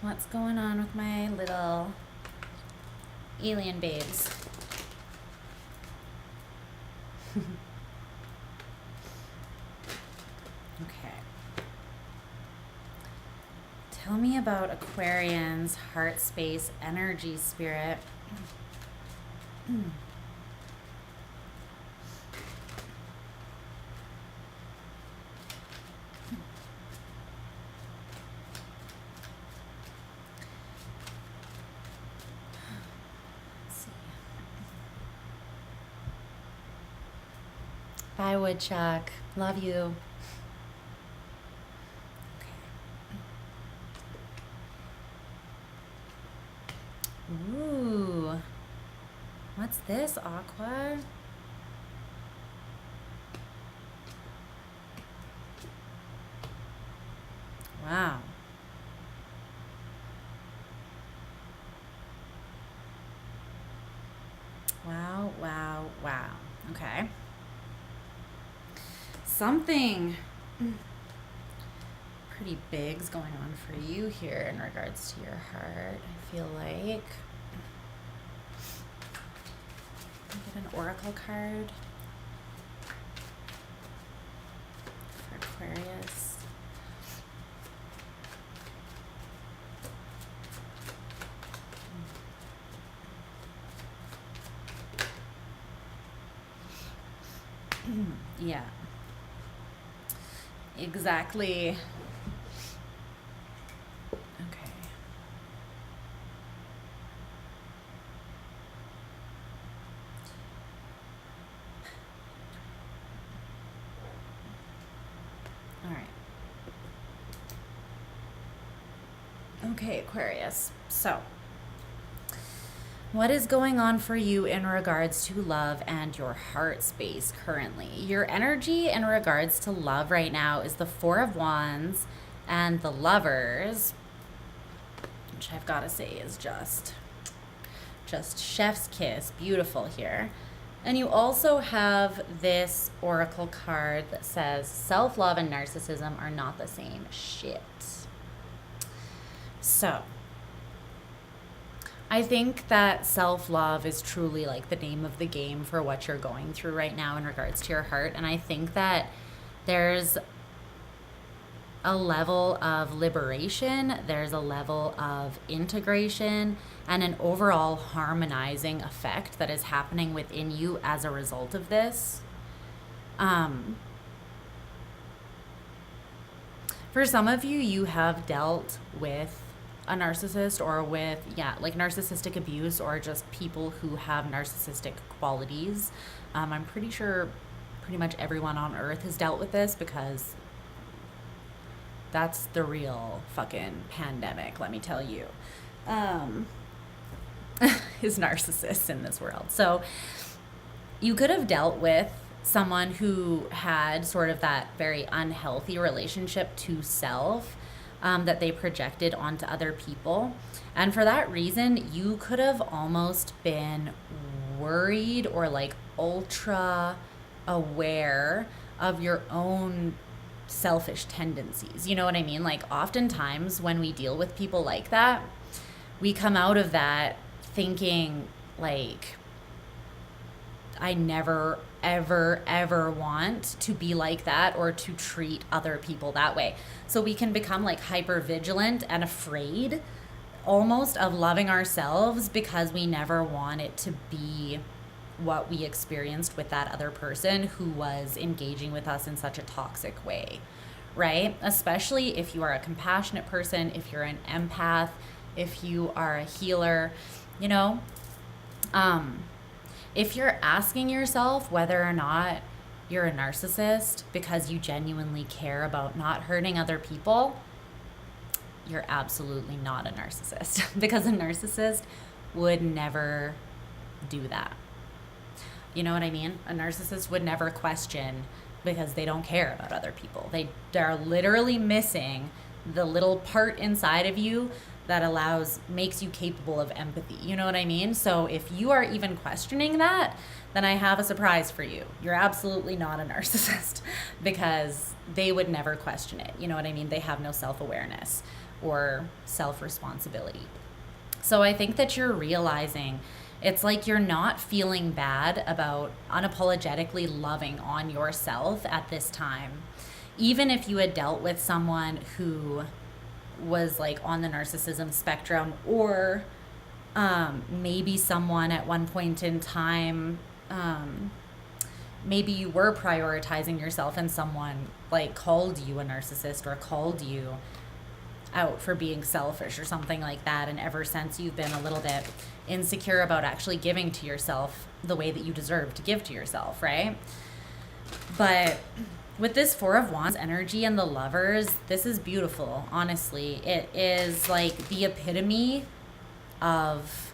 What's going on with my little alien babes? Okay. Tell me about Aquarians, heart space, energy, spirit. Bye, Woodchuck. Love you. Okay. Ooh. What's this, Aqua? Wow. Wow, wow, wow. Okay. Something pretty big's going on for you here in regards to your heart, I feel like. Get an oracle card for Aquarius. Yeah. Exactly. Okay. All right. Okay, Aquarius. So, what is going on for you in regards to love and your heart space currently? Your energy in regards to love right now is the Four of Wands and the Lovers, which I've got to say is just chef's kiss, beautiful here. And you also have this oracle card that says self-love and narcissism are not the same shit. So, I think that self-love is truly like the name of the game for what you're going through right now in regards to your heart. And I think that there's a level of liberation, there's a level of integration, and an overall harmonizing effect that is happening within you as a result of this. For some of you, you have dealt with a narcissist or with, like narcissistic abuse or just people who have narcissistic qualities. I'm pretty sure pretty much everyone on earth has dealt with this because that's the real fucking pandemic, let me tell you, is narcissists in this world. So you could have dealt with someone who had sort of that very unhealthy relationship to self. that they projected onto other people. And for that reason, you could have almost been worried or like ultra aware of your own selfish tendencies. You know what I mean? Like oftentimes when we deal with people like that, we come out of that thinking like, I never, ever, ever want to be like that or to treat other people that way. So we can become like hyper vigilant and afraid almost of loving ourselves because we never want it to be what we experienced with that other person who was engaging with us in such a toxic way, right? Especially if you are a compassionate person, if you're an empath, if you are a healer, you know, if you're asking yourself whether or not you're a narcissist because you genuinely care about not hurting other people, you're absolutely not a narcissist because a narcissist would never do that. You know what I mean? A narcissist would never question because they don't care about other people. They're literally missing the little part inside of you that makes you capable of empathy. You know what I mean? So if you are even questioning that, then I have a surprise for you. You're absolutely not a narcissist because they would never question it. You know what I mean? They have no self-awareness or self-responsibility. So I think that you're realizing it's like you're not feeling bad about unapologetically loving on yourself at this time. Even if you had dealt with someone who was like on the narcissism spectrum, or maybe someone at one point in time, maybe you were prioritizing yourself and someone like called you a narcissist or called you out for being selfish or something like that, and ever since you've been a little bit insecure about actually giving to yourself the way that you deserve to give to yourself, right? But with this Four of Wands energy and the Lovers, this is beautiful, honestly. It is like the epitome of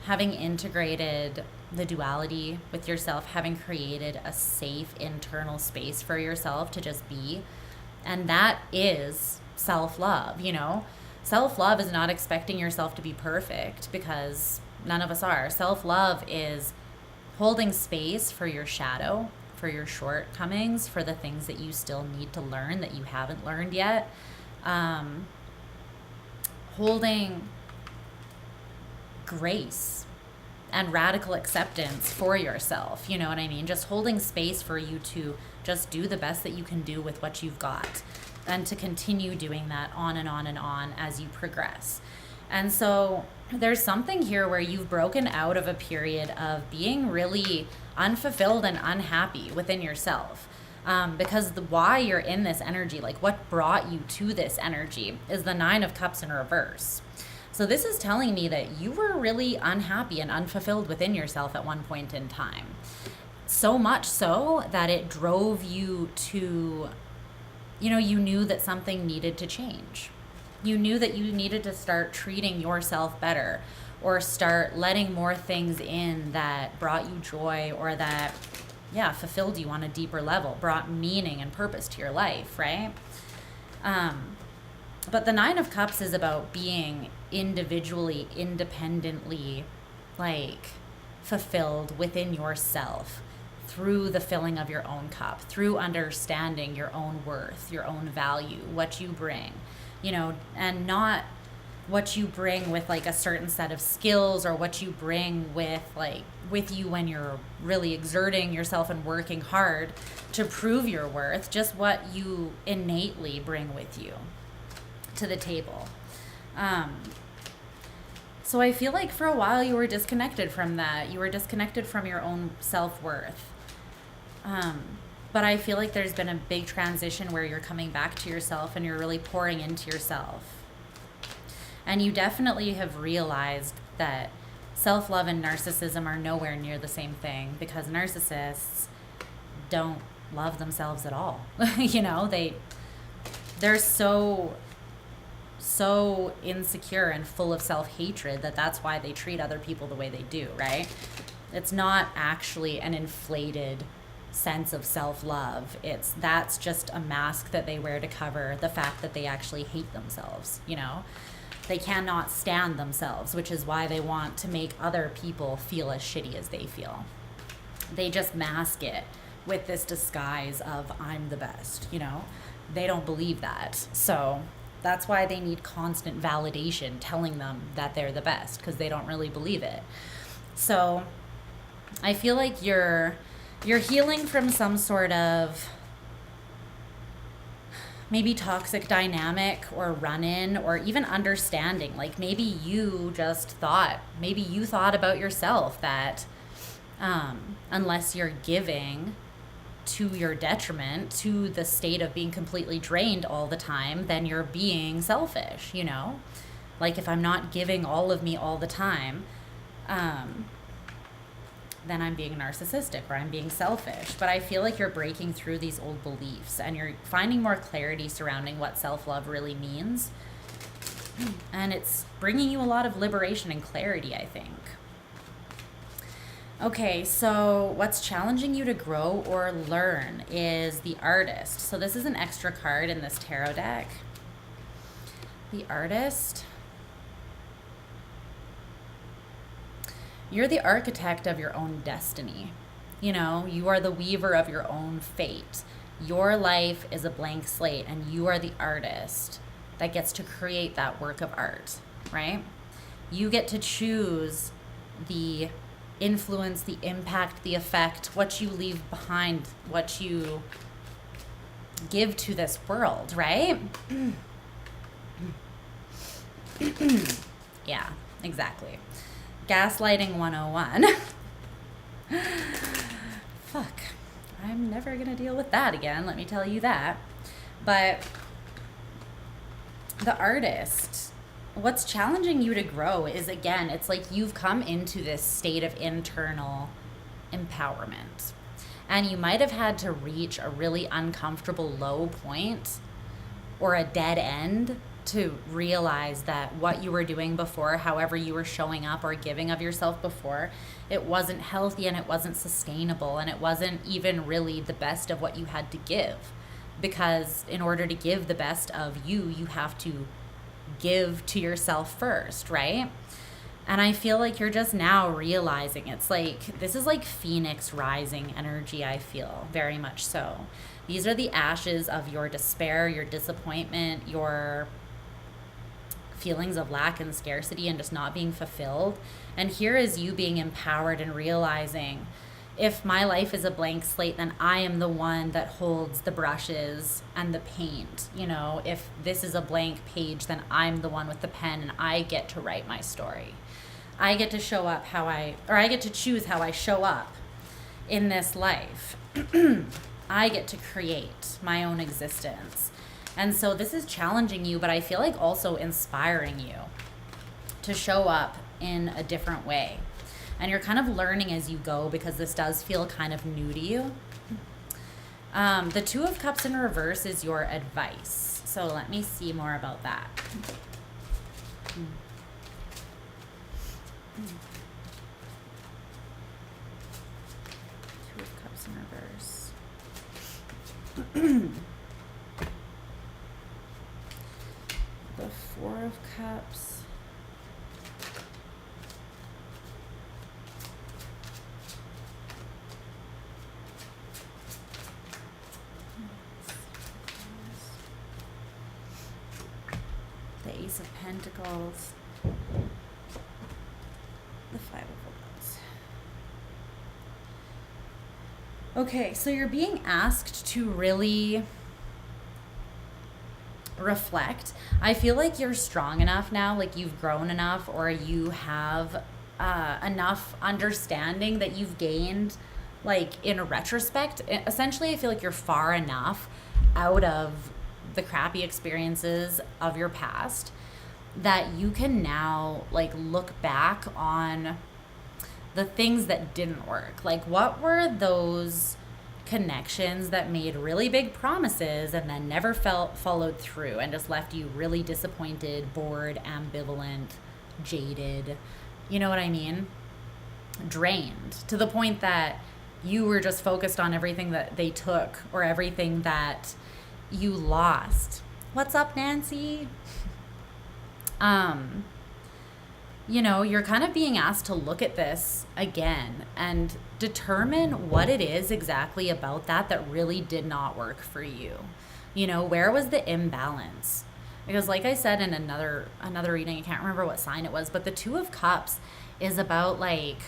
having integrated the duality with yourself, having created a safe internal space for yourself to just be. And that is self-love, you know? Self-love is not expecting yourself to be perfect because none of us are. Self-love is holding space for your shadow, for your shortcomings, for the things that you still need to learn that you haven't learned yet. Holding grace and radical acceptance for yourself, you know what I mean? Just holding space for you to just do the best that you can do with what you've got, and to continue doing that on and on and on as you progress. And so there's something here where you've broken out of a period of being really unfulfilled and unhappy within yourself. Because why you're in this energy, like what brought you to this energy, is the Nine of Cups in reverse. So this is telling me that you were really unhappy and unfulfilled within yourself at one point in time. So much so that it drove you to, you know, you knew that something needed to change. You knew that you needed to start treating yourself better, or start letting more things in that brought you joy, or that, yeah, fulfilled you on a deeper level, brought meaning and purpose to your life, right? But the Nine of Cups is about being individually, independently, like, fulfilled within yourself through the filling of your own cup, through understanding your own worth, your own value, what you bring, you know, and not what you bring with like a certain set of skills, or what you bring with you when you're really exerting yourself and working hard to prove your worth, just what you innately bring with you to the table. So I feel like for a while you were disconnected from that. You were disconnected from your own self-worth. But I feel like there's been a big transition where you're coming back to yourself and you're really pouring into yourself. And you definitely have realized that self-love and narcissism are nowhere near the same thing, because narcissists don't love themselves at all. You know, they're so insecure and full of self-hatred that's why they treat other people the way they do, right? It's not actually an inflated sense of self-love. That's just a mask that they wear to cover the fact that they actually hate themselves, you know? They cannot stand themselves, which is why they want to make other people feel as shitty as they feel. They just mask it with this disguise of I'm the best, you know? They don't believe that. So that's why they need constant validation telling them that they're the best, because they don't really believe it. So I feel like you're healing from some sort of maybe toxic dynamic or run-in, or even understanding. Like maybe you thought about yourself that unless you're giving to your detriment, to the state of being completely drained all the time, then you're being selfish, you know? Like if I'm not giving all of me all the time, then I'm being narcissistic or I'm being selfish. But I feel like you're breaking through these old beliefs and you're finding more clarity surrounding what self-love really means. And it's bringing you a lot of liberation and clarity, I think. Okay, so what's challenging you to grow or learn is the Artist. So this is an extra card in this tarot deck. The Artist. You're the architect of your own destiny. You know, you are the weaver of your own fate. Your life is a blank slate, and you are the artist that gets to create that work of art, right? You get to choose the influence, the impact, the effect, what you leave behind, what you give to this world, right? Yeah, exactly. Gaslighting 101. Fuck. I'm never going to deal with that again, let me tell you that. But the Artist, what's challenging you to grow is, again, it's like you've come into this state of internal empowerment. And you might have had to reach a really uncomfortable low point or a dead end to realize that what you were doing before, however you were showing up or giving of yourself before, it wasn't healthy and it wasn't sustainable and it wasn't even really the best of what you had to give. Because in order to give the best of you, you have to give to yourself first, right? And I feel like you're just now realizing it's like, this is like Phoenix rising energy, I feel, very much so. These are the ashes of your despair, your disappointment, your feelings of lack and scarcity and just not being fulfilled. And here is you being empowered and realizing, if my life is a blank slate, then I am the one that holds the brushes and the paint. You know, if this is a blank page, then I'm the one with the pen and I get to write my story. I get to show up I get to choose how I show up in this life. I get to create my own existence. And so this is challenging you, but I feel like also inspiring you to show up in a different way. And you're kind of learning as you go, because this does feel kind of new to you. The Two of Cups in reverse is your advice. So let me see more about that. Two of Cups in reverse. The Four of Cups. The Ace of Pentacles. The Five of Wands. Okay, so you're being asked to really reflect. I feel like you're strong enough now, like you've grown enough, or you have enough understanding that you've gained, like in retrospect. Essentially, I feel like you're far enough out of the crappy experiences of your past that you can now like look back on the things that didn't work. Like, what were those connections that made really big promises and then never followed through and just left you really disappointed, bored, ambivalent, jaded, you know what I mean? Drained, to the point that you were just focused on everything that they took or everything that you lost. What's up, Nancy? You know, you're kind of being asked to look at this again and determine what it is exactly about that really did not work for you. You know, where was the imbalance? Because like I said in another reading, I can't remember what sign it was, but the Two of Cups is about like,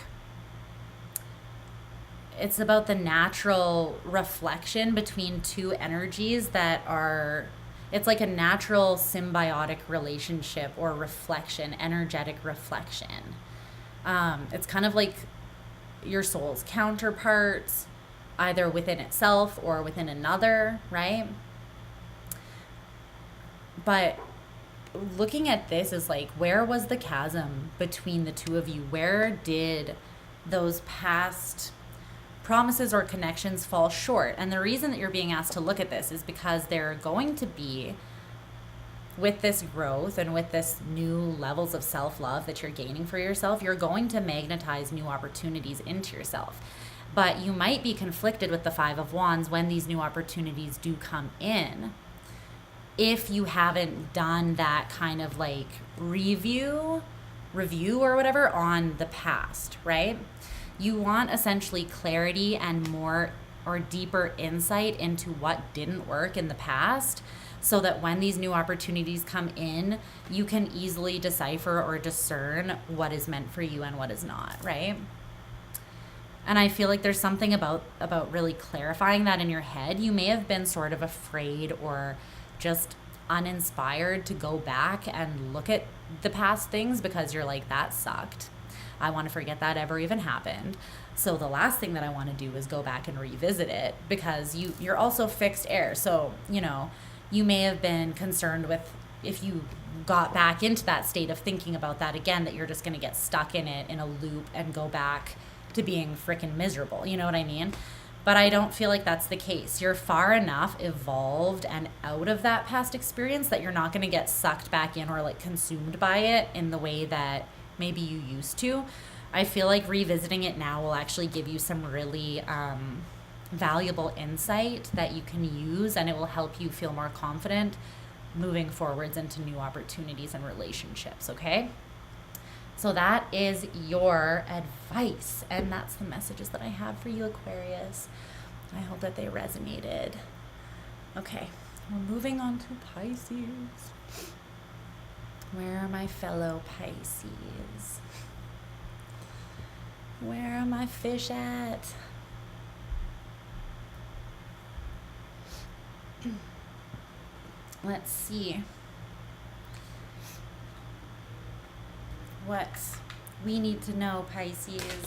it's about the natural reflection between two energies that are, it's like a natural symbiotic relationship or reflection, energetic reflection. It's kind of like your soul's counterparts, either within itself or within another, right? But looking at this is like, where was the chasm between the two of you? Where did those past promises or connections fall short? And the reason that you're being asked to look at this is because they're going to be, with this growth and with this new levels of self-love that you're gaining for yourself, you're going to magnetize new opportunities into yourself. But you might be conflicted with the Five of Wands when these new opportunities do come in, if you haven't done that kind of like review or whatever on the past, right? You want essentially clarity and more or deeper insight into what didn't work in the past, so that when these new opportunities come in, you can easily decipher or discern what is meant for you and what is not, right? And I feel like there's something about really clarifying that in your head. You may have been sort of afraid or just uninspired to go back and look at the past things because you're like, that sucked. I want to forget that ever even happened. So the last thing that I want to do is go back and revisit it, because you're also fixed air. So, you know, you may have been concerned with, if you got back into that state of thinking about that again, that you're just going to get stuck in it in a loop and go back to being freaking miserable. You know what I mean? But I don't feel like that's the case. You're far enough evolved and out of that past experience that you're not going to get sucked back in or like consumed by it in the way that maybe you used to. I feel like revisiting it now will actually give you some really valuable insight that you can use, and it will help you feel more confident moving forwards into new opportunities and relationships, okay? So that is your advice, and that's the messages that I have for you, Aquarius. I hope that they resonated. Okay, we're moving on to Pisces. Where are my fellow Pisces? Where are my fish at? Let's see what we need to know, Pisces,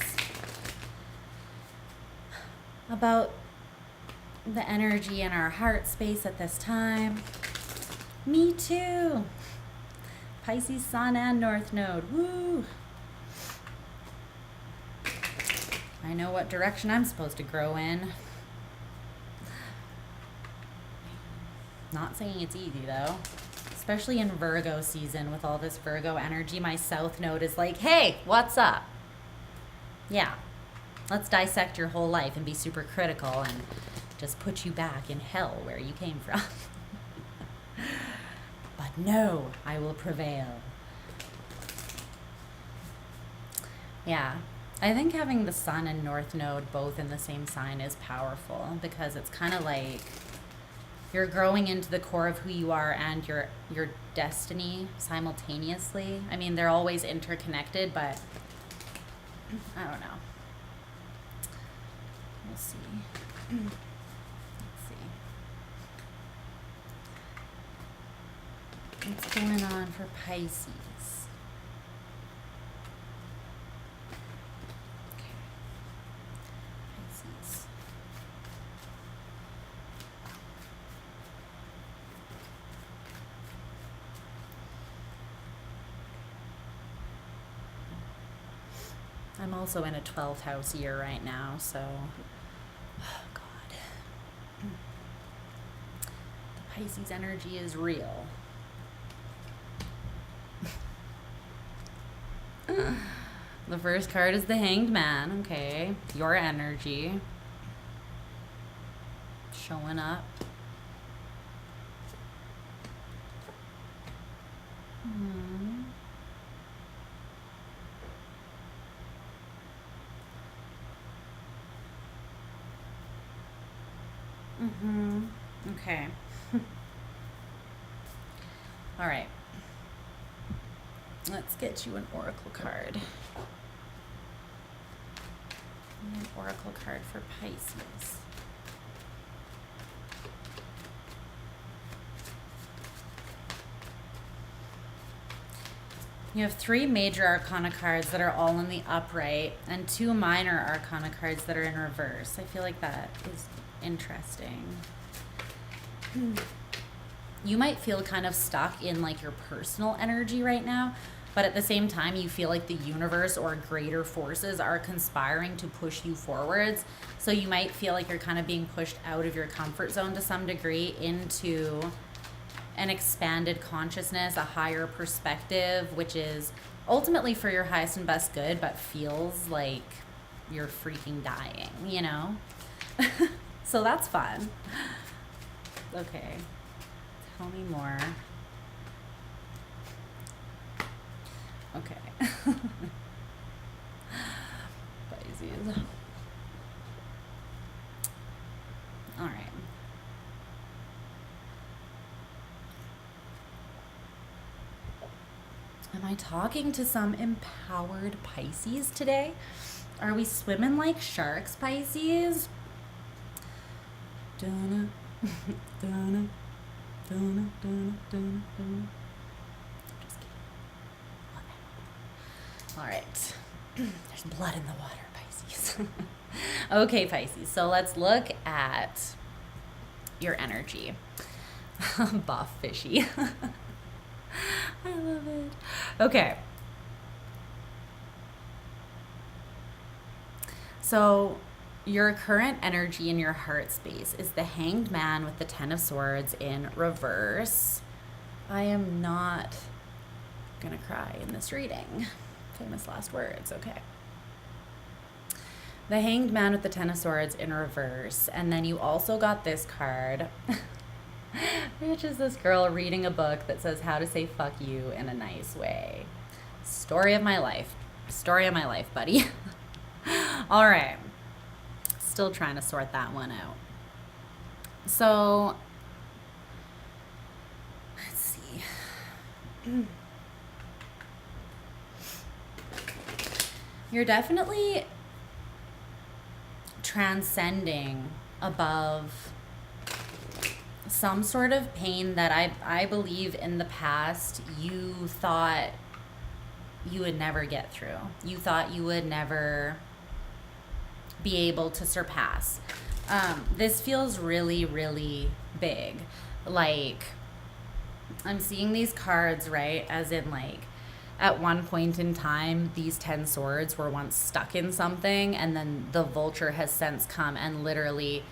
about the energy in our heart space at this time. Me too. Pisces Sun and North Node. Woo! I know what direction I'm supposed to grow in. Not saying it's easy though, especially in Virgo season with all this Virgo energy. My South Node is like, hey, what's up? Yeah, let's dissect your whole life and be super critical and just put you back in hell where you came from. But no, I will prevail. Yeah, I think having the Sun and North Node both in the same sign is powerful, because it's kind of like you're growing into the core of who you are and your destiny simultaneously. I mean, they're always interconnected, but I don't know. We'll see. Let's see. What's going on for Pisces? I'm also in a 12th house year right now, so, oh God. The Pisces energy is real. The first card is the Hanged Man, okay, your energy. showing up. Okay. All right. Let's get you an oracle card. An oracle card for Pisces. You have 3 major arcana cards that are all in the upright and 2 minor arcana cards that are in reverse. I feel like that is interesting. You might feel kind of stuck in like your personal energy right now, but at the same time you feel like the universe or greater forces are conspiring to push you forwards. So you might feel like you're kind of being pushed out of your comfort zone to some degree into an expanded consciousness, a higher perspective, which is ultimately for your highest and best good, but feels like you're freaking dying, you know? So that's fun. Okay, tell me more. Okay. Pisces. All right. Am I talking to some empowered Pisces today? Are we swimming like sharks, Pisces? Dun, dun, dun, dun, dun, dun. Just kidding. All right. There's blood in the water, Pisces. Okay, Pisces. So let's look at your energy. Buff fishy. I love it. Okay. So your current energy in your heart space is the Hanged Man with the 10 of Swords in reverse. I am not gonna cry in this reading. Famous last words, okay. The Hanged Man with the 10 of Swords in reverse. And then you also got this card, which is this girl reading a book that says how to say fuck you in a nice way. Story of my life. Story of my life, buddy. All right. Still trying to sort that one out. So, let's see. You're definitely transcending above some sort of pain that I believe in the past you thought you would never get through. You thought you would never be able to surpass. This feels really, really big. Like, I'm seeing these cards, right, as in like, at one point in time, these 10 swords were once stuck in something, and then the vulture has since come and literally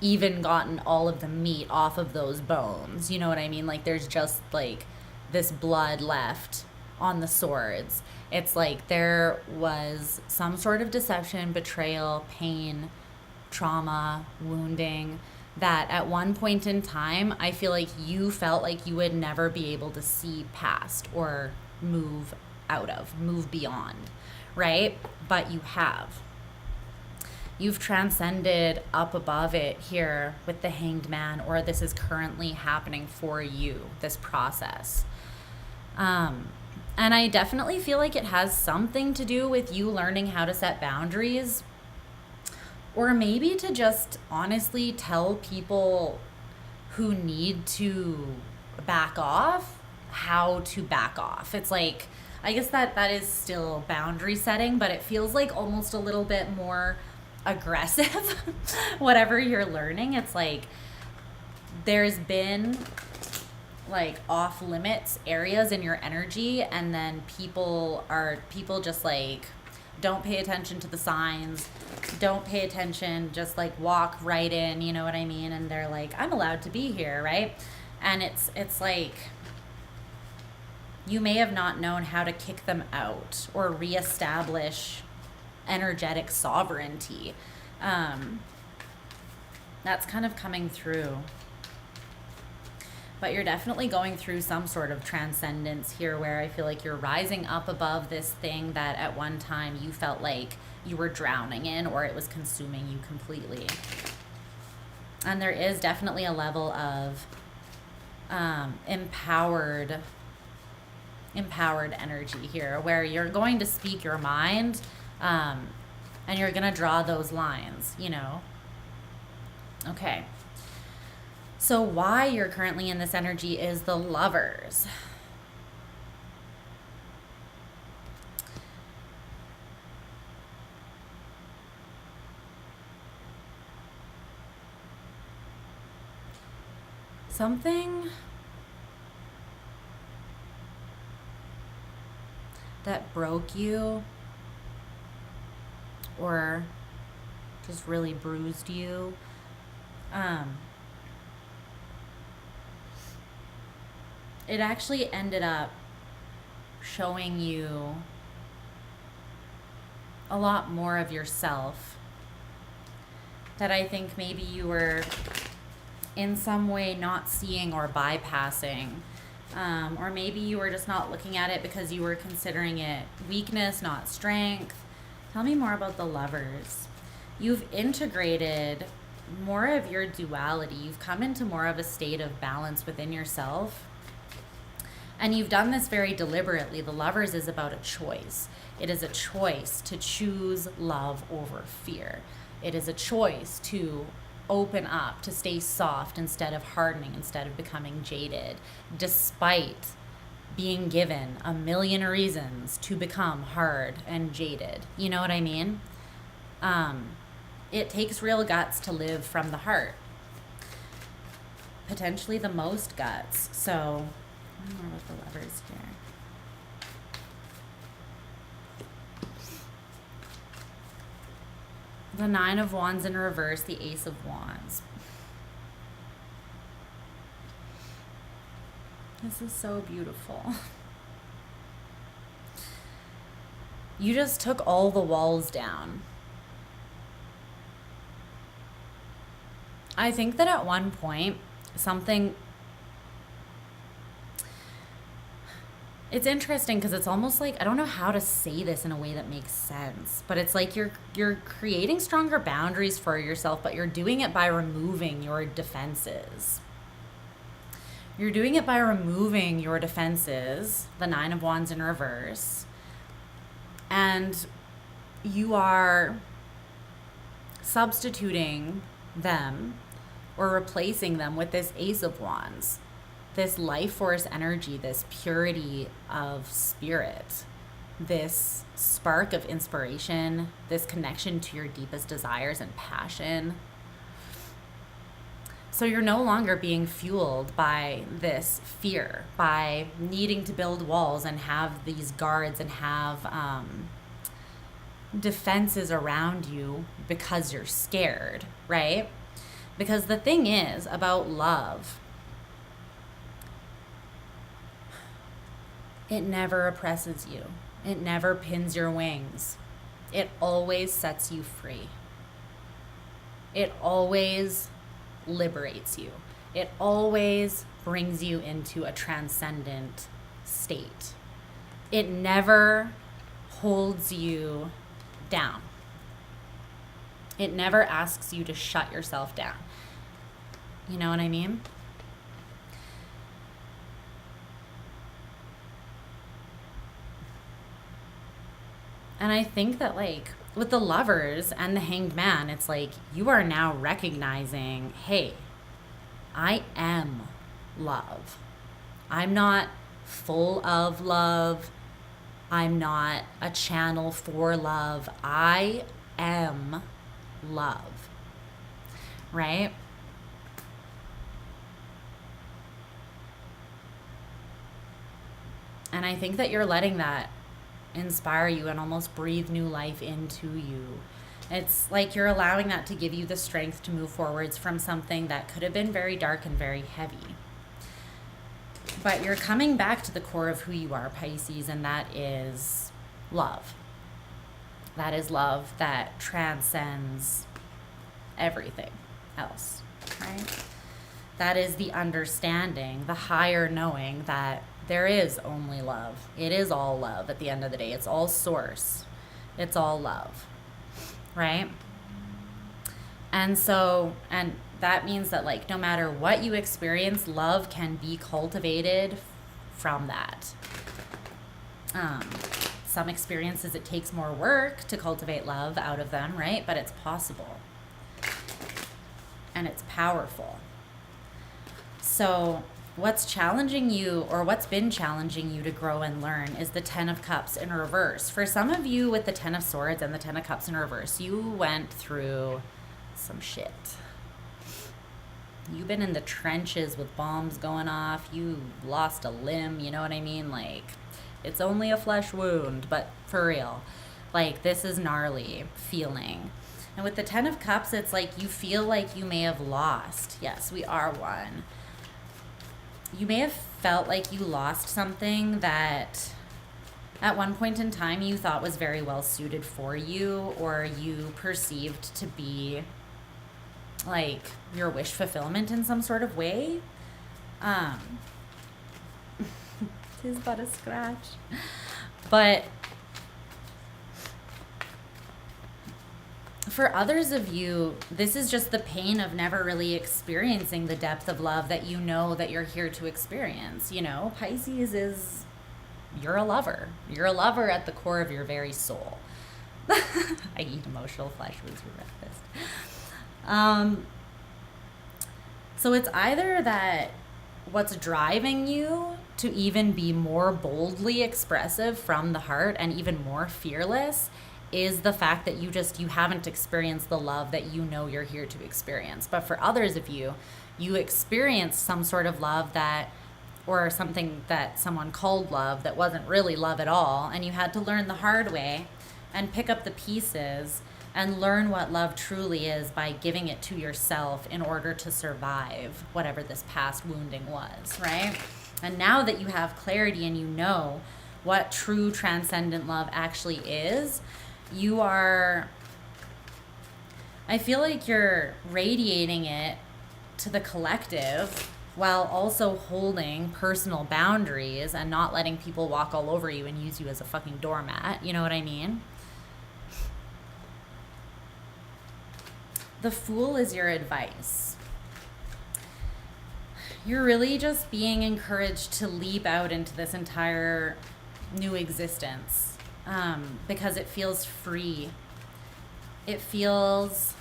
even gotten all of the meat off of those bones. You know what I mean? Like, there's just like this blood left on the swords. It's like there was some sort of deception, betrayal, pain, trauma, wounding that at one point in time, I feel like you felt like you would never be able to see past or move out of, move beyond, right? But you have. You've transcended up above it here with the Hanged Man, or this is currently happening for you, this process. And I definitely feel like it has something to do with you learning how to set boundaries, or maybe to just honestly tell people who need to back off how to back off. It's like, I guess that is still boundary setting, but it feels like almost a little bit more aggressive. Whatever you're learning, it's like there's been like off limits areas in your energy, and then people just like don't pay attention to the signs, don't pay attention, just like walk right in, you know what I mean? And they're like, I'm allowed to be here, right? And it's like you may have not known how to kick them out or reestablish energetic sovereignty. That's kind of coming through. But you're definitely going through some sort of transcendence here, where I feel like you're rising up above this thing that at one time you felt like you were drowning in, or it was consuming you completely. And there is definitely a level of empowered energy here, where you're going to speak your mind, and you're going to draw those lines, you know? Okay. So why you're currently in this energy is the Lovers. Something that broke you or just really bruised you. It actually ended up showing you a lot more of yourself that I think maybe you were in some way not seeing or bypassing. Or maybe you were just not looking at it because you were considering it weakness, not strength. Tell me more about the Lovers. You've integrated more of your duality. You've come into more of a state of balance within yourself. And you've done this very deliberately. The Lovers is about a choice. It is a choice to choose love over fear. It is a choice to open up, to stay soft instead of hardening, instead of becoming jaded, despite being given a million reasons to become hard and jaded. You know what I mean? It takes real guts to live from the heart. Potentially the most guts. So, I don't know what the Lovers here. The Nine of Wands in reverse, the Ace of Wands. This is so beautiful. You just took all the walls down. I think that at one point, something... It's interesting because it's almost like, I don't know how to say this in a way that makes sense, but it's like you're creating stronger boundaries for yourself, but you're doing it by removing your defenses. You're doing it by removing your defenses, the Nine of Wands in reverse, and you are substituting them or replacing them with this Ace of Wands. This life force energy, this purity of spirit, this spark of inspiration, this connection to your deepest desires and passion. So you're no longer being fueled by this fear, by needing to build walls and have these guards and have defenses around you because you're scared, right? Because the thing is about love, it never oppresses you. It never pins your wings. It always sets you free. It always liberates you. It always brings you into a transcendent state. It never holds you down. It never asks you to shut yourself down. You know what I mean? And I think that, like, with the Lovers and the Hanged Man, it's like you are now recognizing, hey, I am love. I'm not full of love. I'm not a channel for love. I am love. Right? And I think that you're letting that inspire you and almost breathe new life into you. It's like you're allowing that to give you the strength to move forwards from something that could have been very dark and very heavy. But you're coming back to the core of who you are, Pisces, and that is love. That is love that transcends everything. else, right? That is the understanding, the higher knowing that there is only love. It is all love at the end of the day. It's all source. It's all love, right? And so, and that means that, like, no matter what you experience, love can be cultivated from that. Some experiences, it takes more work to cultivate love out of them, right? But it's possible. And it's powerful. So what's challenging you, or what's been challenging you to grow and learn, is the Ten of Cups in reverse. For some of you, with the Ten of Swords and the Ten of Cups in reverse, you went through some shit. You've been in the trenches with bombs going off. You lost a limb, you know what I mean? Like, it's only a flesh wound, but for real. Like, this is gnarly feeling. And with the Ten of Cups, it's like you feel like you may have lost. Yes, we are one. You may have felt like you lost something that at one point in time you thought was very well suited for you, or you perceived to be like your wish fulfillment in some sort of way. It is but a scratch. But for others of you, this is just the pain of never really experiencing the depth of love that you know that you're here to experience. You know, Pisces is, you're a lover. You're a lover at the core of your very soul. I eat emotional flesh foods for breakfast. So it's either that what's driving you to even be more boldly expressive from the heart and even more fearless is the fact that you haven't experienced the love that you know you're here to experience. But for others of you, you experienced some sort of love that, or something that someone called love that wasn't really love at all, and you had to learn the hard way and pick up the pieces and learn what love truly is by giving it to yourself in order to survive whatever this past wounding was, right? And now that you have clarity and you know what true transcendent love actually is, I feel like you're radiating it to the collective while also holding personal boundaries and not letting people walk all over you and use you as a fucking doormat. You know what I mean? The Fool is your advice. You're really just being encouraged to leap out into this entire new existence, because it feels free. It feels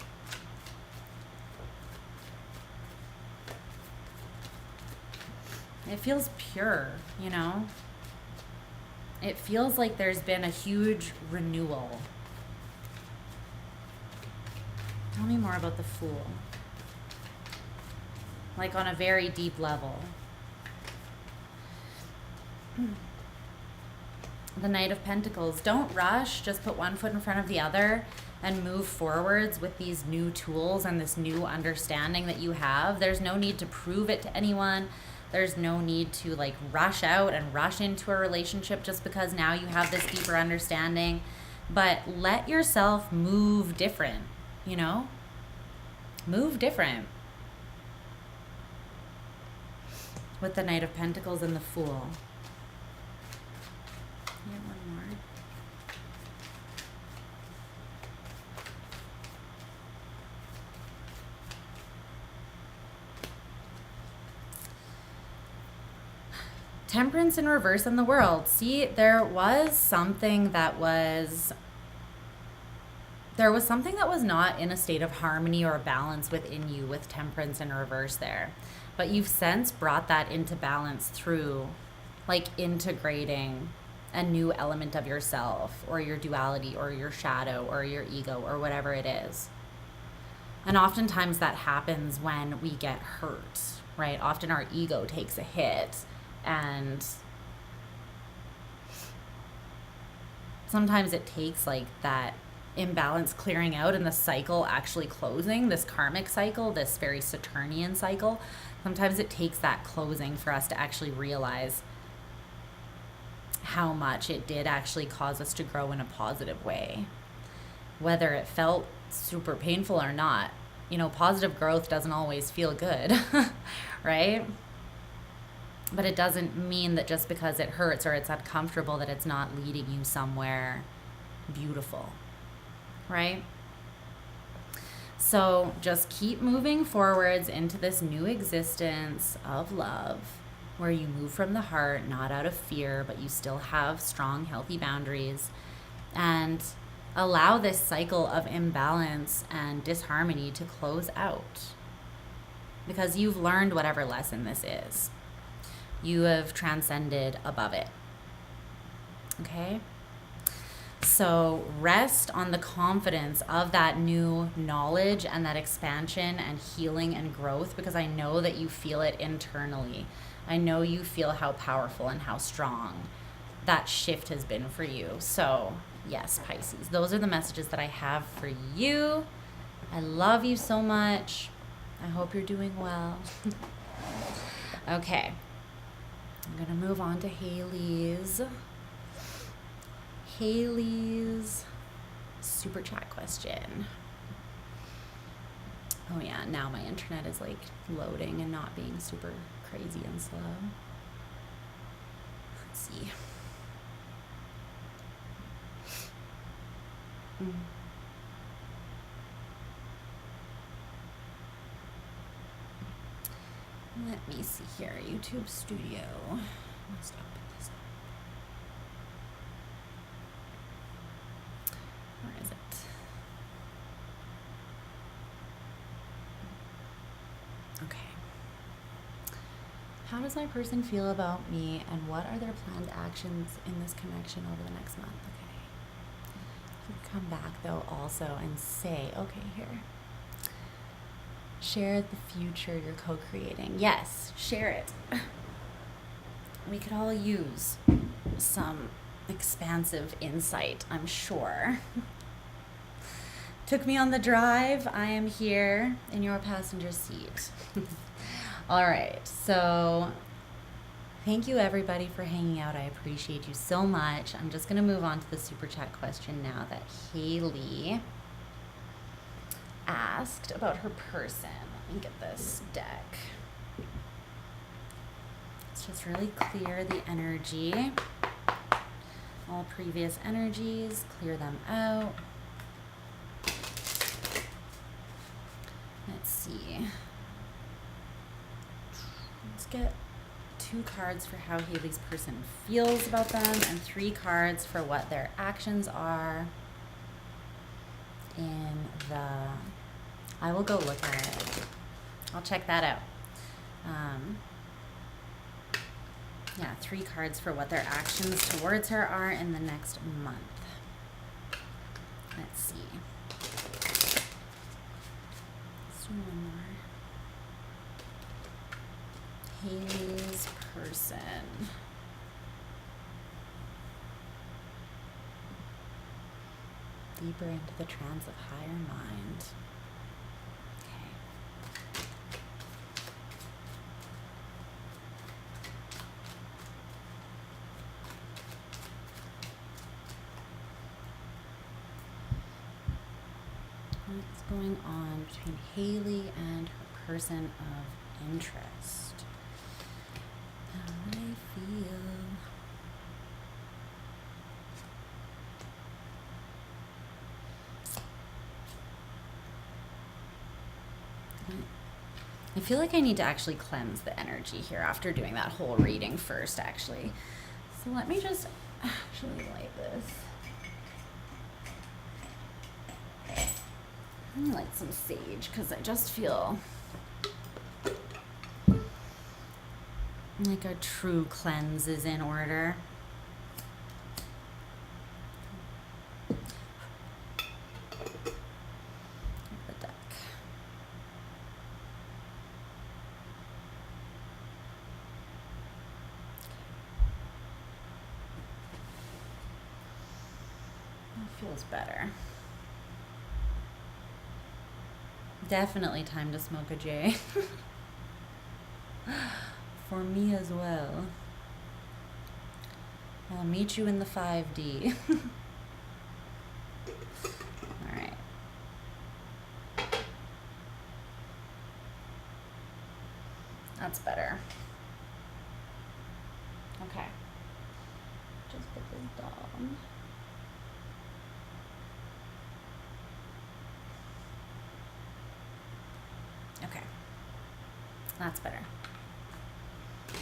pure, you know? It feels like there's been a huge renewal. Tell me more about the Fool. Like on a very deep level. The Knight of Pentacles. Don't rush. Just put one foot in front of the other and move forwards with these new tools and this new understanding that you have. There's no need to prove it to anyone. There's no need to like rush out and rush into a relationship just because now you have this deeper understanding. But let yourself move different, you know? Move different. With the Knight of Pentacles and the Fool. Yeah, one more. Temperance in reverse in the World. See, there was something that was not in a state of harmony or balance within you with Temperance in reverse there. But you've since brought that into balance through like integrating a new element of yourself or your duality or your shadow or your ego or whatever it is. And oftentimes that happens when we get hurt, right? Often our ego takes a hit, and sometimes it takes like that imbalance clearing out and the cycle actually closing, this karmic cycle, this very Saturnian cycle. Sometimes it takes that closing for us to actually realize how much it did actually cause us to grow in a positive way, whether it felt super painful or not. you know, positive growth doesn't always feel good, right? But it doesn't mean that just because it hurts or it's uncomfortable that it's not leading you somewhere beautiful, right? So just keep moving forwards into this new existence of love, where you move from the heart, not out of fear, but you still have strong, healthy boundaries, and allow this cycle of imbalance and disharmony to close out, because you've learned whatever lesson this is. You have transcended above it. Okay? So rest on the confidence of that new knowledge and that expansion and healing and growth, because I know that you feel it internally. I know you feel how powerful and how strong that shift has been for you. So yes, Pisces, those are the messages that I have for you. I love you so much. I hope you're doing well. Okay. I'm going to move on to Haley's super chat question. Oh yeah, now my internet is like loading and not being super crazy and slow. Let's see. Let me see here. YouTube Studio. Let's open this up. Where is it? Okay. How does my person feel about me, and what are their planned actions in this connection over the next month? Okay. You can come back though also and say, okay, here. Share the future you're co-creating. Yes, share it. We could all use some expansive insight, I'm sure. Took me on the drive. I am here in your passenger seat. All right, so thank you everybody for hanging out. I appreciate you so much. I'm just gonna move on to the super chat question now that Haley asked about her person. Let me get this deck. Let's just really clear the energy. All previous energies, clear them out. Let's see. Let's get 2 cards for how Haley's person feels about them, and 3 cards for what their actions are in the... I will go look at it. I'll check that out. Yeah, 3 cards for what their actions towards her are in the next month. Let's see. Let's do one more. Haley's person. Deeper into the trance of higher mind. What's going on between Haley and her person of interest? How I feel. I feel like I need to actually cleanse the energy here after doing that whole reading first, actually. So let me just actually light this. I like some sage because I just feel like a true cleanse is in order. The deck. That feels better. Definitely time to smoke a J. For me as well. I'll meet you in the 5D. Alright. That's better. Okay. Just put this down. Okay. That's better. Okay.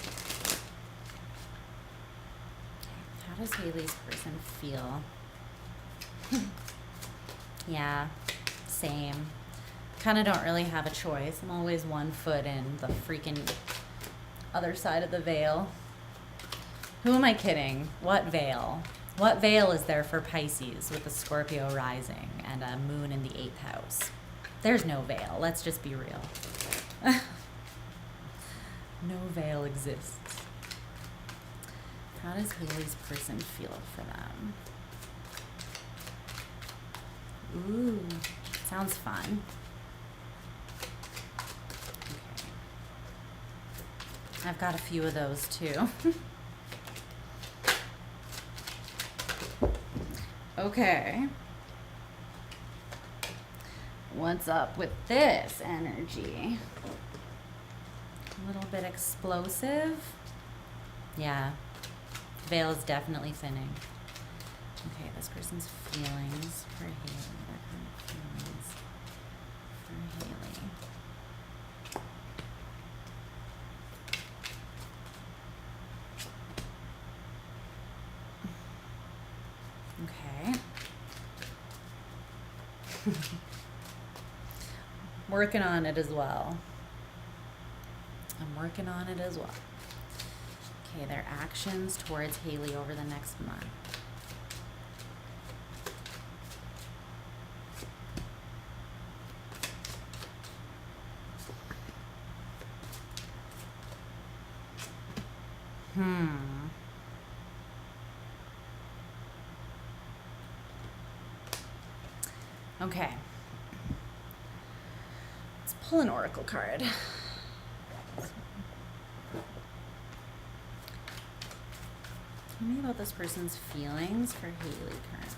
How does Haley's person feel? Yeah, same. Kind of don't really have a choice. I'm always 1 foot in the freaking other side of the veil. Who am I kidding? What veil? What veil is there for Pisces with a Scorpio rising and a moon in the 8th house? There's no veil. Let's just be real. No veil exists. How does Haley's person feel for them? Ooh, sounds fun. Okay. I've got a few of those too. Okay. What's up with this energy? A little bit explosive. Yeah. Veil is definitely thinning. Okay, this person's feelings for Haley. Their current feelings for Haley. Okay. Working on it as well. I'm working on it as well. Okay, their actions towards Haley over the next month. Okay. Let's pull an oracle card. Tell me about this person's feelings for Haley currently.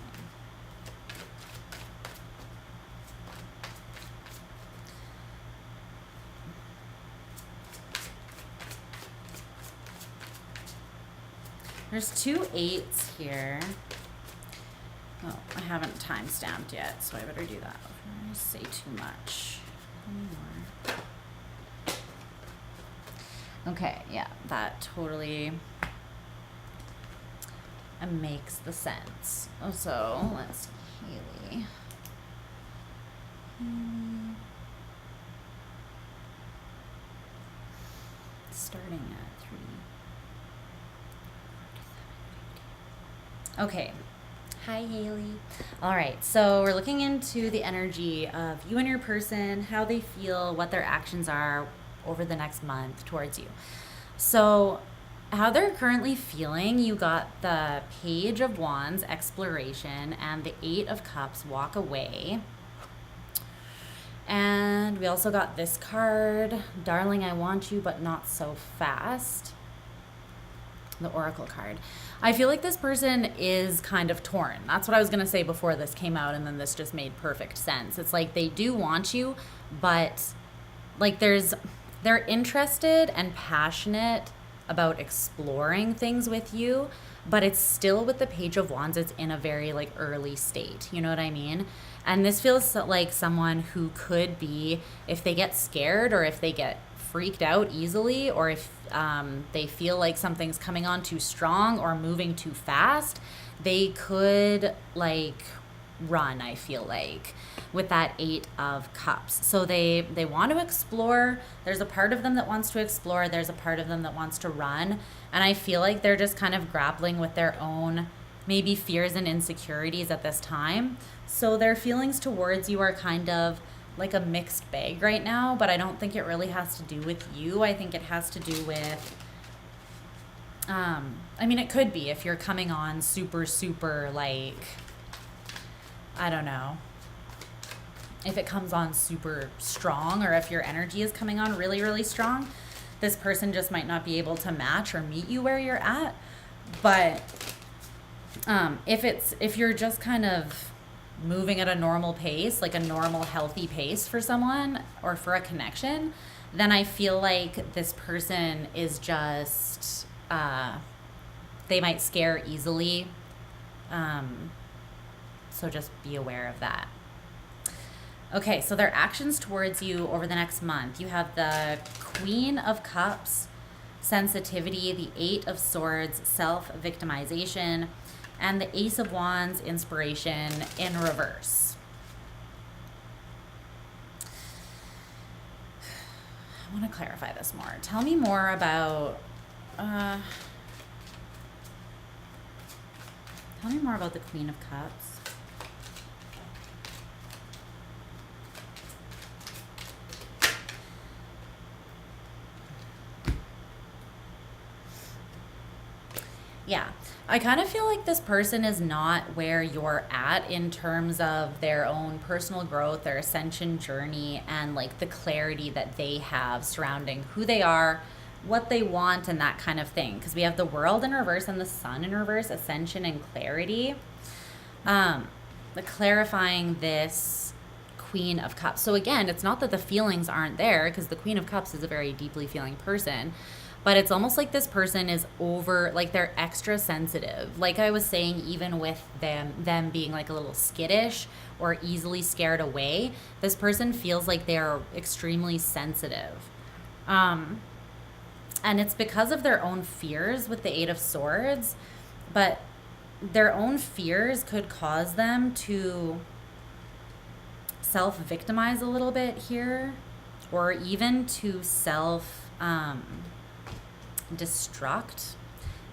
There's 2 8s here. Oh, I haven't time stamped yet, so I better do that before I say too much. Okay, yeah, that totally makes the sense. Oh, so let's see, Haley. Starting at 3. Okay. Hi, Haley. All right, so we're looking into the energy of you and your person, how they feel, what their actions are over the next month towards you. So how they're currently feeling, you got the Page of Wands, exploration, and the 8 of Cups, walk away. And we also got this card, darling, I want you, but not so fast. The oracle card. I feel like this person is kind of torn. That's what I was going to say before this came out, and then this just made perfect sense. It's like they do want you, but like they're interested and passionate about exploring things with you, but it's still with the Page of Wands, it's in a very like early state. You know what I mean? And this feels like someone who could be, if they get scared or if they get freaked out easily, or if they feel like something's coming on too strong or moving too fast, they could like run, I feel like, with that 8 of Cups. So they want to explore. There's a part of them that wants to explore. There's a part of them that wants to run. And I feel like they're just kind of grappling with their own maybe fears and insecurities at this time. So their feelings towards you are kind of like a mixed bag right now, but I don't think it really has to do with you. I think it has to do with, I mean, it could be if you're coming on super, super like, I don't know, if it comes on super strong, or if your energy is coming on really, really strong, this person just might not be able to match or meet you where you're at. But if you're just kind of moving at a normal pace, like a normal healthy pace for someone or for a connection, then I feel like this person is just, they might scare easily. So just be aware of that. Okay, so their actions towards you over the next month. You have the Queen of Cups, sensitivity, the Eight of Swords, self-victimization, and the Ace of Wands, inspiration, in reverse. I want to clarify this more. Tell me more about... tell me more about the Queen of Cups. Yeah, I kind of feel like this person is not where you're at in terms of their own personal growth, their ascension journey, and like the clarity that they have surrounding who they are, what they want, and that kind of thing. Because we have the World in reverse and the Sun in reverse, ascension and clarity. The clarifying this Queen of Cups. So again, it's not that the feelings aren't there, because the Queen of Cups is a very deeply feeling person. But it's almost like this person is like they're extra sensitive. Like I was saying, even with them being like a little skittish or easily scared away, this person feels like they're extremely sensitive. And it's because of their own fears with the Eight of Swords, but their own fears could cause them to self-victimize a little bit here, or even to destruct,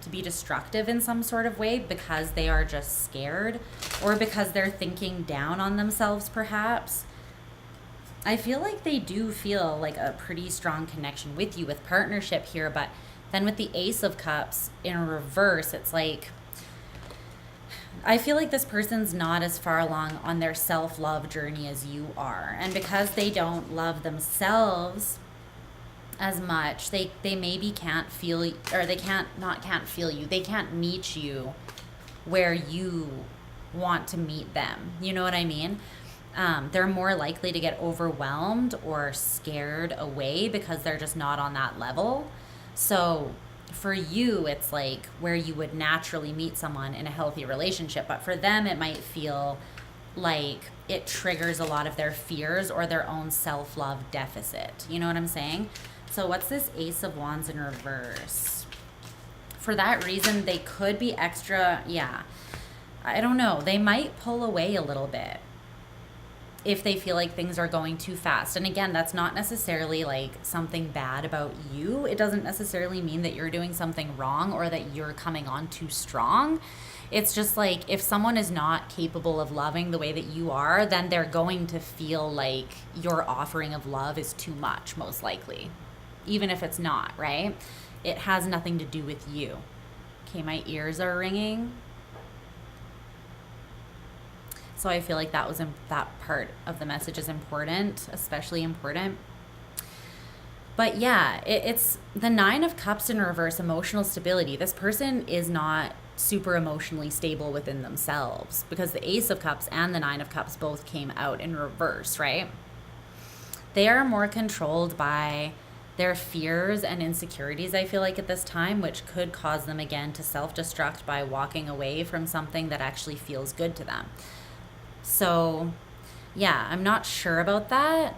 to be destructive in some sort of way because they are just scared, or because they're thinking down on themselves perhaps. I feel like they do feel like a pretty strong connection with you with partnership here, but then with the Ace of Cups in reverse, it's like I feel like this person's not as far along on their self-love journey as you are, and because they don't love themselves as much, they maybe can't feel, or they can't feel you, they can't meet you where you want to meet them. You know what I mean? They're more likely to get overwhelmed or scared away because they're just not on that level. So for you, it's like where you would naturally meet someone in a healthy relationship, but for them it might feel like it triggers a lot of their fears or their own self-love deficit. You know what I'm saying? So what's this Ace of Wands in reverse? For that reason, they could be extra, I don't know. They might pull away a little bit if they feel like things are going too fast. And again, that's not necessarily like something bad about you. It doesn't necessarily mean that you're doing something wrong or that you're coming on too strong. It's just like if someone is not capable of loving the way that you are, then they're going to feel like your offering of love is too much, most likely. Even if it's not, right? It has nothing to do with you. Okay, my ears are ringing. So I feel like that part of the message is important, especially important. But yeah, it's the Nine of Cups in reverse, emotional stability. This person is not super emotionally stable within themselves because the Ace of Cups and the Nine of Cups both came out in reverse, right? They are more controlled by their fears and insecurities, I feel like, at this time, which could cause them again to self-destruct by walking away from something that actually feels good to them. So yeah, I'm not sure about that.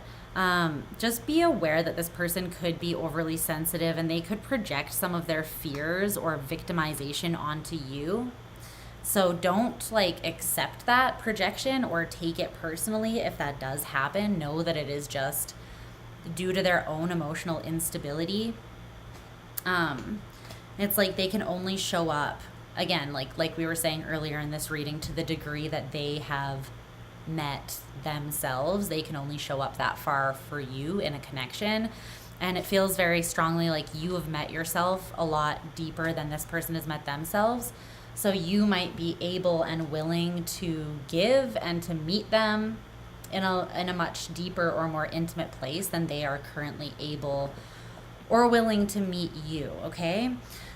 Just be aware that this person could be overly sensitive and they could project some of their fears or victimization onto you. So don't like accept that projection or take it personally if that does happen. Know that it is just due to their own emotional instability. It's like they can only show up, again, like we were saying earlier in this reading, to the degree that they have met themselves. They can only show up that far for you in a connection. And it feels very strongly like you have met yourself a lot deeper than this person has met themselves. So you might be able and willing to give and to meet them in a much deeper or more intimate place than they are currently able or willing to meet you, okay?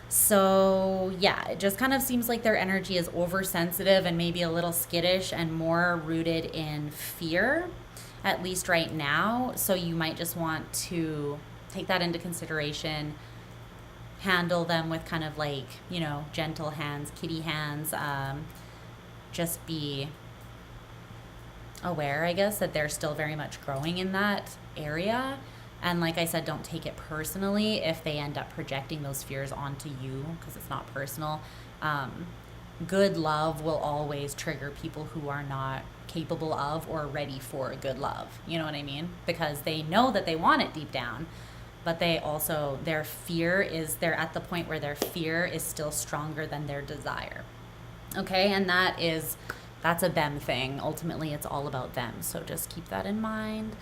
So yeah, it just kind of seems like their energy is oversensitive and maybe a little skittish and more rooted in fear, at least right now. So you might just want to take that into consideration. Handle them with kind of like, you know, gentle hands, kitty hands. Just be aware, I guess, that they're still very much growing in that area. And like I said, don't take it personally if they end up projecting those fears onto you, because it's not personal. Good love will always trigger people who are not capable of or ready for good love. You know what I mean? Because they know that they want it deep down, but they also, their fear is, they're at the point where their fear is still stronger than their desire. Okay, and that's a them thing. Ultimately, it's all about them. So just keep that in mind.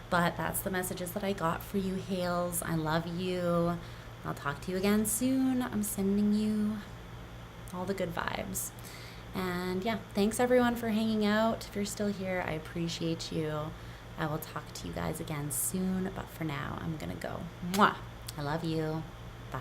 But that's the messages that I got for you, Hales. I love you. I'll talk to you again soon. I'm sending you all the good vibes. And yeah, thanks everyone for hanging out. If you're still here, I appreciate you. I will talk to you guys again soon. But for now, I'm going to go. Mwah! I love you. Bye.